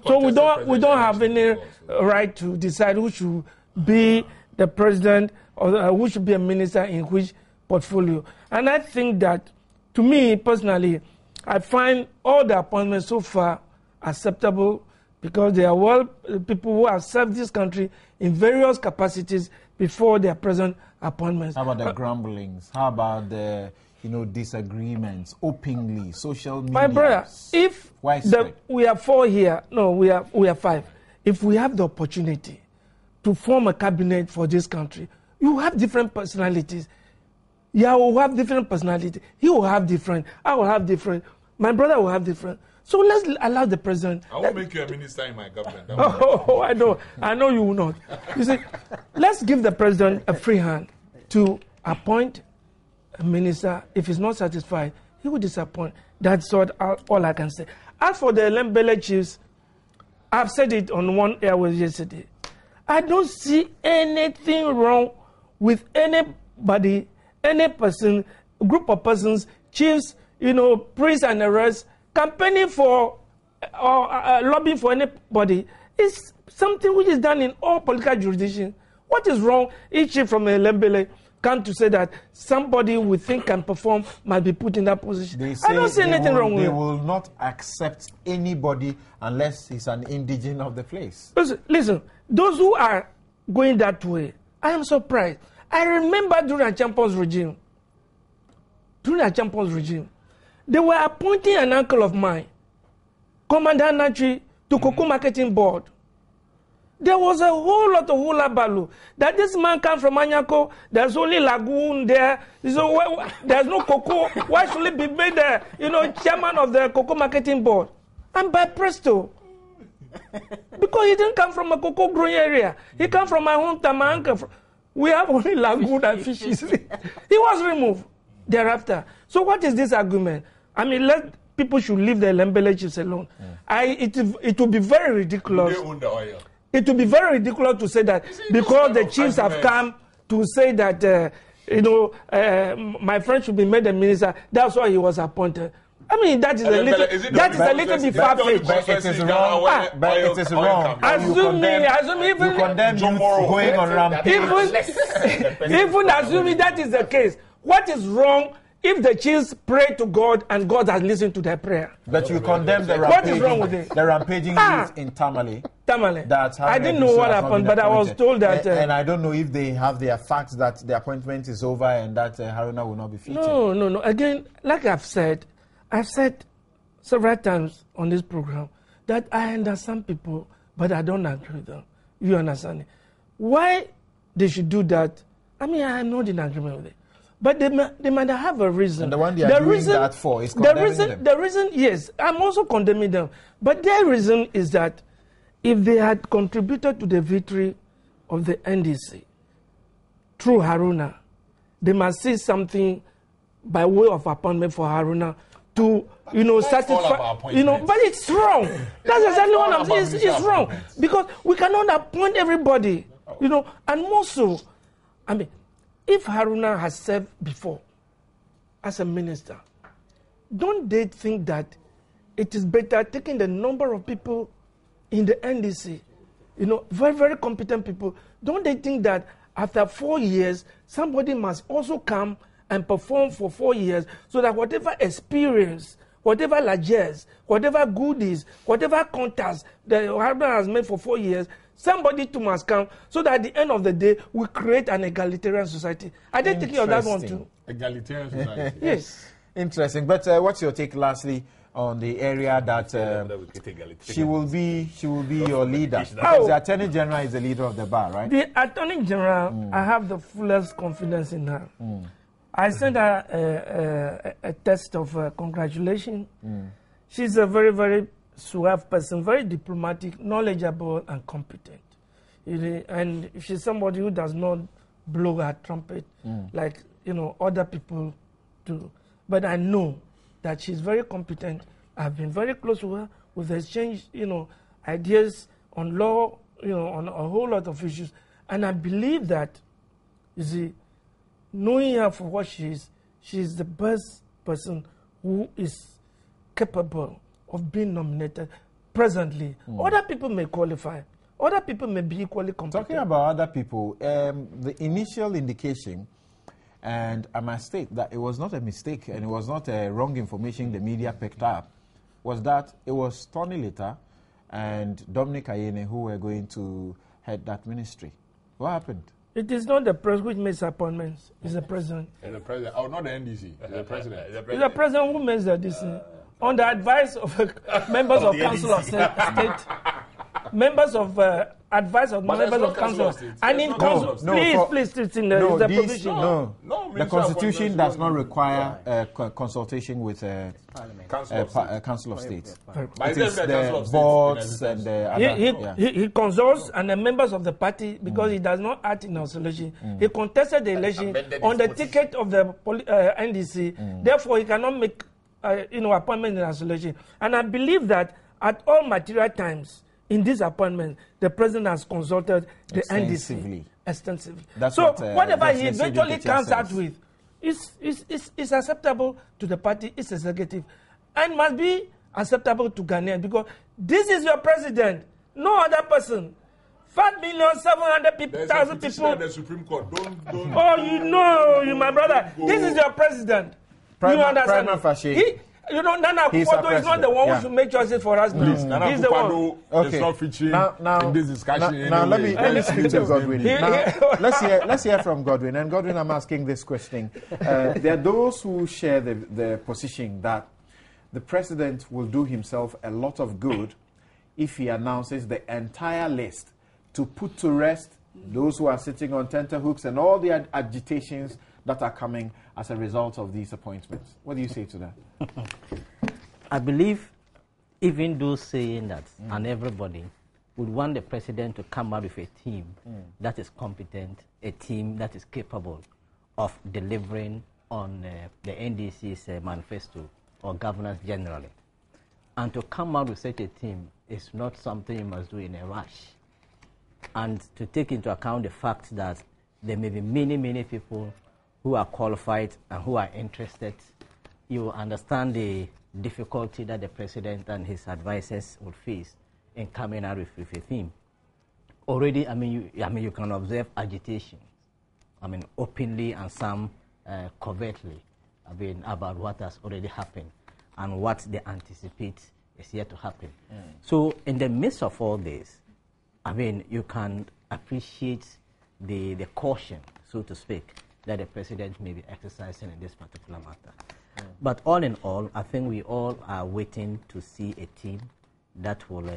So we don't have any right to decide who should be the president or who should be a minister in which portfolio. And I think that, to me personally, I find all the appointments so far acceptable because they are people who have served this country in various capacities before their present appointments. How about the grumblings? How about the disagreements openly, social media? My brother, if we are four here, no, we are five. If we have the opportunity to form a cabinet for this country, you have different personalities. Yeah, will have different personalities. He will have different. I will have different. My brother will have different. So let's allow the president. I will make you a minister in my government. I know you will not. You see, let's give the president a free hand to appoint a minister. If he's not satisfied, he will disappoint. That's all I can say. As for the Lembele chiefs, I've said it on one airways yesterday. I don't see anything wrong with anybody, any person, group of persons, chiefs, priests and the rest, campaigning for or lobbying for anybody It's something which is done in all political jurisdictions. What is wrong? Each chief from Lembele come to say that somebody we think can perform might be put in that position. I don't see anything wrong with it. They will not accept anybody unless he's an indigene of the place. Listen, those who are going that way, I am surprised. I remember during a Champions regime, they were appointing an uncle of mine, Commander Nachi, to Cocoa Marketing Board. There was a whole lot of hula balu that this man comes from Anyako. There's only lagoon there. So there's no cocoa. Why should it be made chairman of the Cocoa Marketing Board? And by presto, because he didn't come from a cocoa growing area. He came from my hometown, my uncle. We have only lagoon and fishes. He was removed thereafter. So what is this argument? I mean, people should leave the Lembele chiefs alone. It would be very ridiculous. They own the oil. It would be very ridiculous to say that because the chiefs have come to say that, my friend should be made a minister, that's why he was appointed. I mean, that is a little bit far-fetched. But it is wrong. But it is wrong. Even assuming that is the case, what is wrong if the chiefs pray to God and God has listened to their prayer? But you condemn the rampaging. What is wrong with it? The rampaging youth in Tamale. I didn't know what happened, but I was told that. And I don't know if they have their facts that the appointment is over and that Haruna will not be featured. No. Again, like I've said several times on this program that I understand people, but I don't agree with them. You understand it? Why they should do that? I mean, I am not in agreement with it. But they might have a reason. And the one they are doing that for is condemning them. The reason, yes, I'm also condemning them. But their reason is that if they had contributed to the victory of the NDC through Haruna, they must see something by way of appointment for Haruna to, satisfy, but it's wrong. That's exactly what I'm saying. It's wrong. Because we cannot appoint everybody, and more so, I mean, if Haruna has served before as a minister, don't they think that it is better taking the number of people in the NDC, very, very competent people, don't they think that after 4 years, somebody must also come and perform for 4 years so that whatever experience, whatever largesse, whatever goodies, whatever contacts that Haruna has made for 4 years, somebody too must come so that at the end of the day, we create an egalitarian society. Are they thinking of that one too? Egalitarian society. Yes. Interesting. But what's your take lastly on the area that she will be your leader? Because the Attorney General is the leader of the bar, right? The Attorney General, I have the fullest confidence in her. I sent her a text of congratulations. She's a very, very suave person, very diplomatic, knowledgeable, and competent. And she's somebody who does not blow her trumpet like other people do. But I know that she's very competent. I've been very close to her. We've exchanged, ideas on law, on a whole lot of issues. And I believe that, knowing her for what she is, she's the best person who is capable of being nominated presently. Other people may qualify. Other people may be equally competent. Talking about other people, the initial indication, and I must state that it was not a mistake and it was not a wrong information the media picked up, was that it was Tony Lita and Dominic Ayene who were going to head that ministry. What happened? It is not the president which makes appointments. It's the president. It's the president. Oh, not the NDC. It's the president. It's the president who makes the decision. On the advice of members of Council of State, members of advice of members of Council, and in Council, please, it's in the provision. The Constitution does not require consultation with Council of State. It is the boards and the other. He consults and the members of the party because he does not act in isolation. He contested the election on the ticket of the NDC. Therefore, he cannot make appointment in isolation. And I believe that at all material times in this appointment, the president has consulted the NDC extensively. So whatever he eventually comes out with is acceptable to the party, it's executive, and must be acceptable to Ghanaians because this is your president. No other person. 5,700,000 people. The Supreme Court. Don't. Oh, you know, you my brother. This is your president. You understand? You know, Nana Akufo-Addo is not the one who should make choices for us. Please, Nana Akufo-Addo is not featuring in this discussion. Now let me speak to Godwin. Let's hear from Godwin. And Godwin, I'm asking this question. There are those who share the position that the president will do himself a lot of good if he announces the entire list to put to rest those who are sitting on tenterhooks and all the agitations that are coming as a result of these appointments. What do you say to that? I believe even those saying that and everybody would want the president to come out with a team that is competent, a team that is capable of delivering on the NDC's manifesto or governance generally. And to come out with such a team is not something you must do in a rush. And to take into account the fact that there may be many, many people who are qualified and who are interested, you understand the difficulty that the president and his advisors would face in coming out with a theme. Already, you can observe agitation, openly and some covertly, about what has already happened and what they anticipate is yet to happen. So, in the midst of all this, you can appreciate the caution, so to speak, that the president may be exercising in this particular matter. But all in all, I think we all are waiting to see a team that will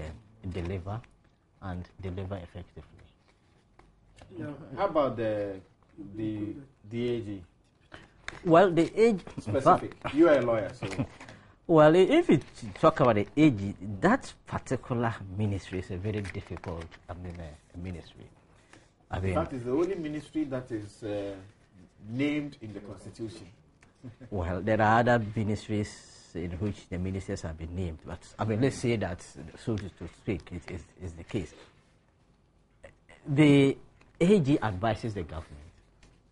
deliver and deliver effectively. How about the AG? Well, the AG... Specific. You are a lawyer, so... Well, if you talk about the AG, that particular ministry is a very difficult ministry. In fact, it's the only ministry that is named in the Constitution. Well, there are other ministries in which the ministers have been named, but let's say that, so to speak, it is the case. The AG advises the government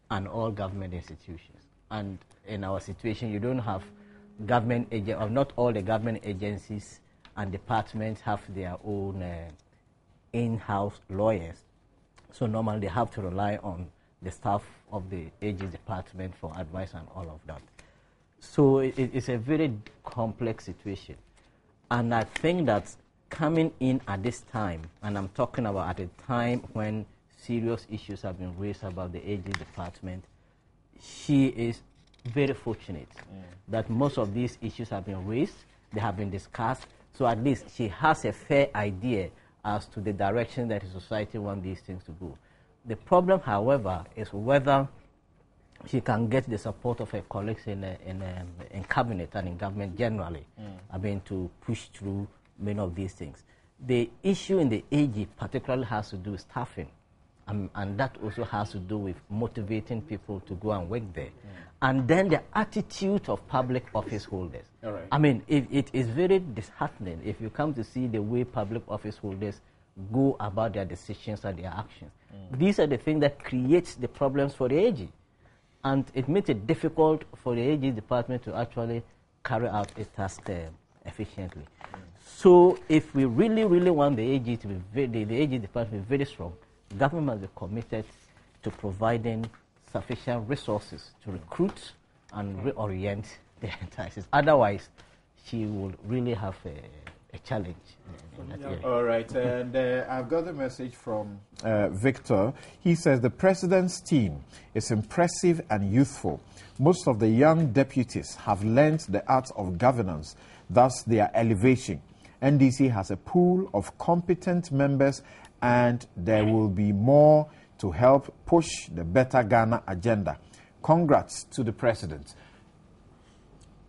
and all government institutions, and in our situation, you don't have government agents, or not all the government agencies and departments have their own in-house lawyers. So normally they have to rely on the staff of the AG department for advice and all of that. So it's a very complex situation. And I think that coming in at this time, and I'm talking about at a time when serious issues have been raised about the AG department, she is very fortunate that most of these issues have been raised, they have been discussed, so at least she has a fair idea as to the direction that the society wants these things to go. The problem, however, is whether she can get the support of her colleagues in cabinet and in government generally, to push through many of these things. The issue in the AG particularly has to do with staffing, and that also has to do with motivating people to go and work there. And then the attitude of public office holders. All right. It is very disheartening if you come to see the way public office holders go about their decisions and their actions. These are the things that create the problems for the AG. And it makes it difficult for the AG department to actually carry out its task efficiently. So if we really, really want the AG to be the AG department to be very strong, government must be committed to providing sufficient resources to recruit and reorient the entities. Otherwise, she will really have a challenge in that area. All right, and I've got a message from Victor. He says the president's team is impressive and youthful. Most of the young deputies have learned the art of governance, thus their elevation. NDC has a pool of competent members, and there will be more to help push the Better Ghana agenda. Congrats to the president.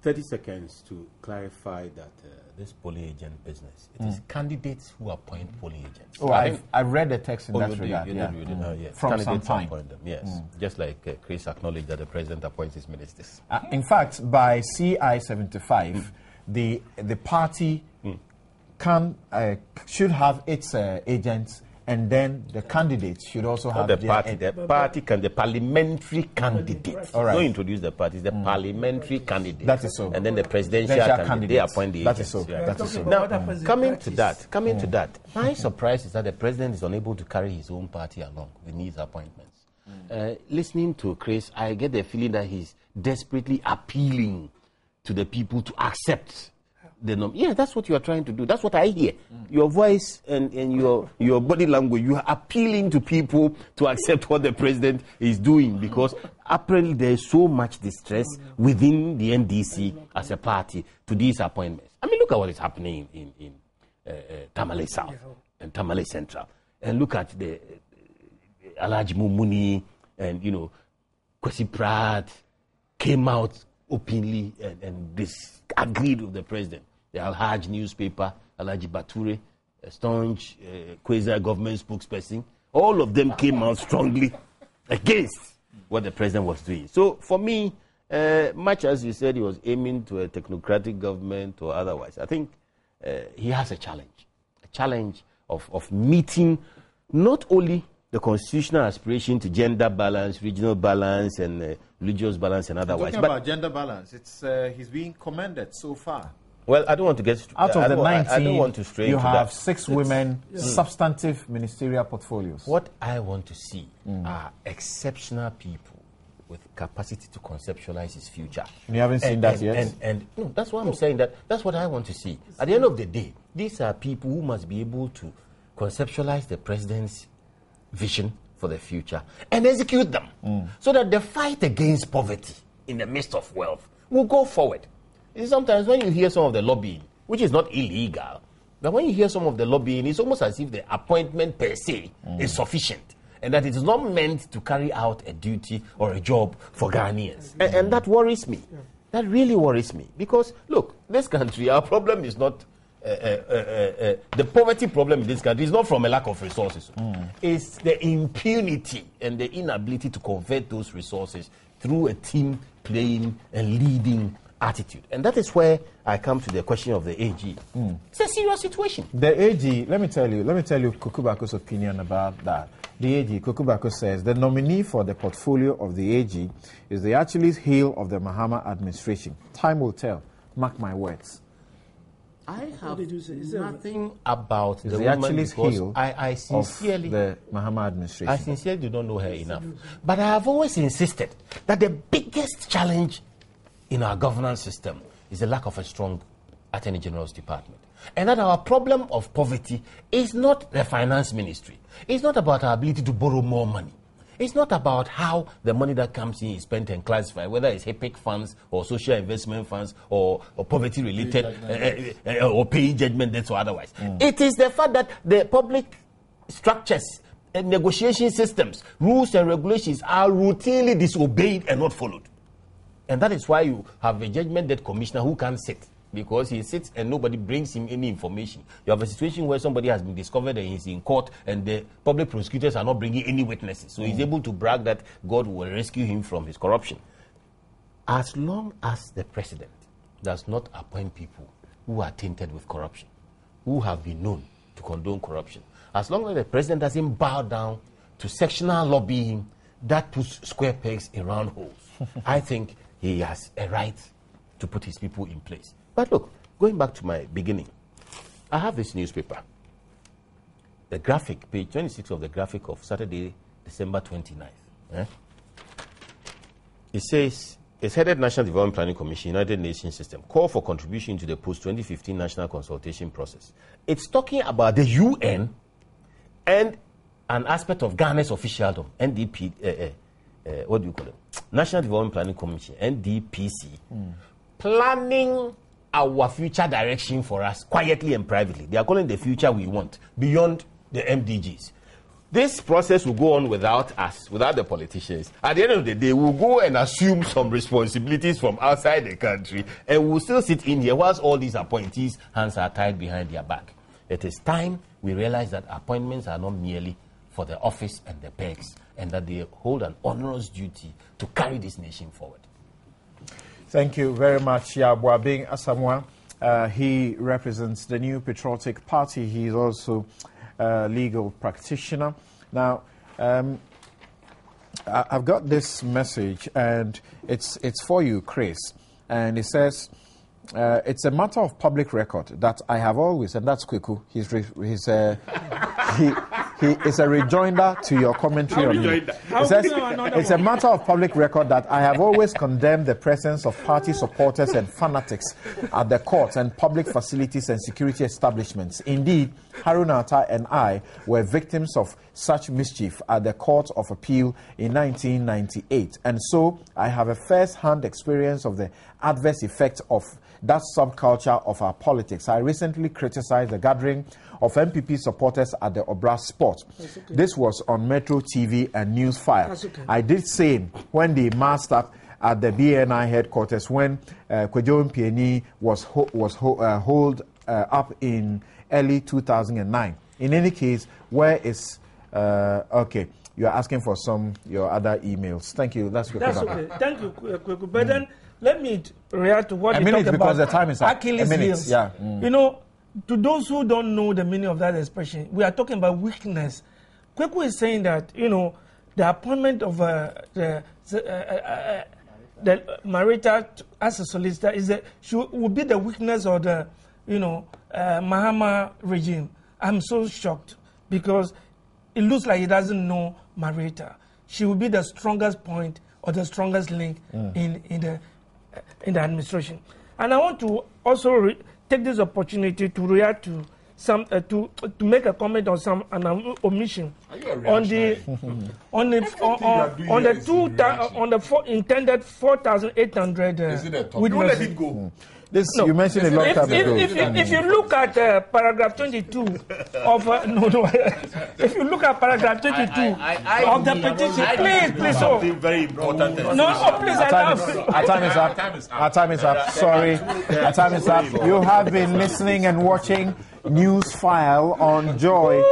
30 seconds to clarify that this polling agent business, it is candidates who appoint polling agents. Oh, I've read the text in that regard. Yes. From Candidates some time. appoint them, yes. Just like Chris acknowledged that the president appoints his ministers. In fact, by CI 75, the party should have its agents and then the candidates should also have the parliamentary candidates. All right. Don't introduce the parties, the parliamentary candidates. That is so. And then the presidential candidate, they appoint the That agents. is so. Yeah. That is so. Now, coming to that, my surprise is that the president is unable to carry his own party along with his appointments. Listening to Chris, I get the feeling that he's desperately appealing to the people to accept the norm. Yeah, that's what you are trying to do. That's what I hear. Your voice and your body language, you are appealing to people to accept what the president is doing, because apparently there is so much distress within the NDC as a party to these appointments. I mean, look at what is happening in Tamale South and Tamale Central. And look at the Alhaji Mumuni and, Kwesi Pratt came out openly and disagreed with the president. The Al-Hajj newspaper, Alhaji Bature, a staunch quasi-government spokesperson, all of them came out strongly against what the president was doing. So for me, much as you said he was aiming to a technocratic government or otherwise, I think he has a challenge of meeting not only the constitutional aspiration to gender balance, regional balance, and religious balance, and otherwise. Talking about gender balance, he's being commended so far. Well, I don't want to get out of the 19. I don't want to stray. You into have that. 6 women, substantive ministerial portfolios. What I want to see are exceptional people with capacity to conceptualize his future. And you haven't seen that yet? And no, that's why I'm saying that. That's what I want to see. At the end of the day, these are people who must be able to conceptualize the president's vision for the future and execute them, so that the fight against poverty in the midst of wealth will go forward. Sometimes when you hear some of the lobbying, which is not illegal, but when you hear some of the lobbying, it's almost as if the appointment per se is sufficient, and that it is not meant to carry out a duty or a job for Ghanaians. And that worries me. That really worries me. Because, look, this country, our problem is not the poverty problem in this country is not from a lack of resources. It's the impunity and the inability to convert those resources through a team playing and leading attitude. And that is where I come to the question of the AG. It's a serious situation. The AG, let me tell you Kukubako's opinion about that. The AG, Kukubako says, the nominee for the portfolio of the AG is the Achilles heel of the Mahama administration. Time will tell. Mark my words. I have nothing about the woman Achilles heel I sincerely of the Mahama administration. I sincerely do not know her enough. But I have always insisted that the biggest challenge in our governance system is the lack of a strong Attorney General's department. And that our problem of poverty is not the finance ministry. It's not about our ability to borrow more money. It's not about how the money that comes in is spent and classified, whether it's HIPIC funds or social investment funds or poverty-related or paying judgment debts or otherwise. It is the fact that the public structures and negotiation systems, rules and regulations are routinely disobeyed and not followed. And that is why you have a judgment debt commissioner who can't sit, because he sits and nobody brings him any information. You have a situation where somebody has been discovered and he's in court and the public prosecutors are not bringing any witnesses. So he's able to brag that God will rescue him from his corruption. As long as the president does not appoint people who are tainted with corruption, who have been known to condone corruption, as long as the president doesn't bow down to sectional lobbying that puts square pegs in round holes, I think he has a right to put his people in place. But look, going back to my beginning, I have this newspaper. The graphic, page 26 of the graphic of Saturday, December 29th. It says, it's headed National Development Planning Commission, United Nations System, call for contribution to the post-2015 national consultation process. It's talking about the UN and an aspect of Ghana's officialdom, NDP, what do you call it? National Development Planning Commission, NDPC, planning our future direction for us quietly and privately. They are calling the future we want beyond the MDGs. This process will go on without us, without the politicians. At the end of the day, we'll go and assume some responsibilities from outside the country, and we'll still sit in here whilst all these appointees' hands are tied behind their back. It is time we realize that appointments are not merely for the office and the pegs, and that they hold an onerous duty to carry this nation forward. Thank you very much, Yabuabing Asamoah. He represents the New Patriotic Party. He is also legal practitioner. Now, I've got this message, and it's for you, Chris, and it says, it's a matter of public record that I have always, and that's Kweku. He is a rejoinder to your commentary on me. It says, it's a matter of public record that I have always condemned the presence of party supporters and fanatics at the courts and public facilities and security establishments. Indeed, Haruna Atta and I were victims of such mischief at the Court of Appeal in 1998. And so I have a first-hand experience of the adverse effect of that subculture of our politics. I recently criticized the gathering of MPP supporters at the Obra Sport. Okay. This was on Metro TV and Newsfile. Okay. I did same when they masked up at the BNI headquarters when Kwejo Mpieni was holed up in early 2009. In any case, where is okay? You are asking for your other emails. Thank you. That's okay. Thank you, Kweku. But then let me react to what you talked about. Because the time is up. Achilles heels. Yeah. You know, to those who don't know the meaning of that expression, we are talking about weakness. Kweku is saying that, you know, the appointment of the Marita as a solicitor would be the weakness of the, you know, Mahama regime. I'm so shocked because it looks like he doesn't know Marita. She will be the strongest point or the strongest link in the administration. And I want to also take this opportunity to react to some to make a comment on some omission on the intended 4,800 witnesses. Let it go. You mentioned a long time ago. If you look at paragraph 22 of if you look at paragraph 22 of the petition, please, something very important. Please, our time is up. Sorry, our time is up. You have been listening and watching Newsfile on Joy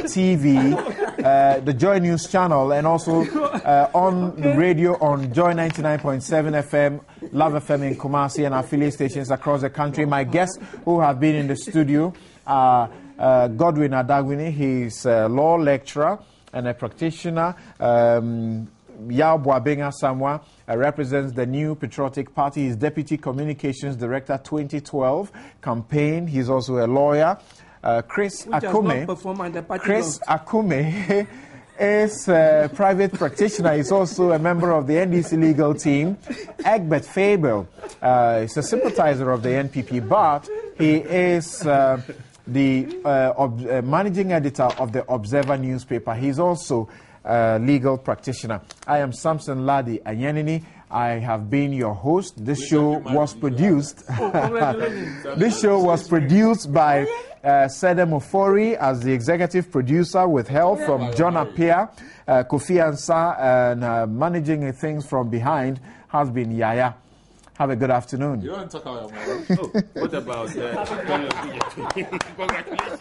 TV, the Joy News channel, and also on the radio on Joy 99.7 FM, Love FM in Kumasi, and affiliate stations across the country. My guests who have been in the studio are Godwin Adagwini. He's a law lecturer and a practitioner. Yao Boabenga Samwa represents the New Patriotic Party. He's Deputy Communications Director 2012 campaign. He's also a lawyer. Chris Akume is a private practitioner. He's also a member of the NDC legal team. Egbert Fabel is a sympathizer of the NPP, but he is the managing editor of the Observer newspaper. He's also legal practitioner. I am Samson Ladi Anyanini. I have been your host. This show was produced. This show was produced by Sede Mofori as the executive producer with help from John Appiah, Kofi Ansah, and managing things from behind has been Yaya. Have a good afternoon. You want to talk about what about congratulations.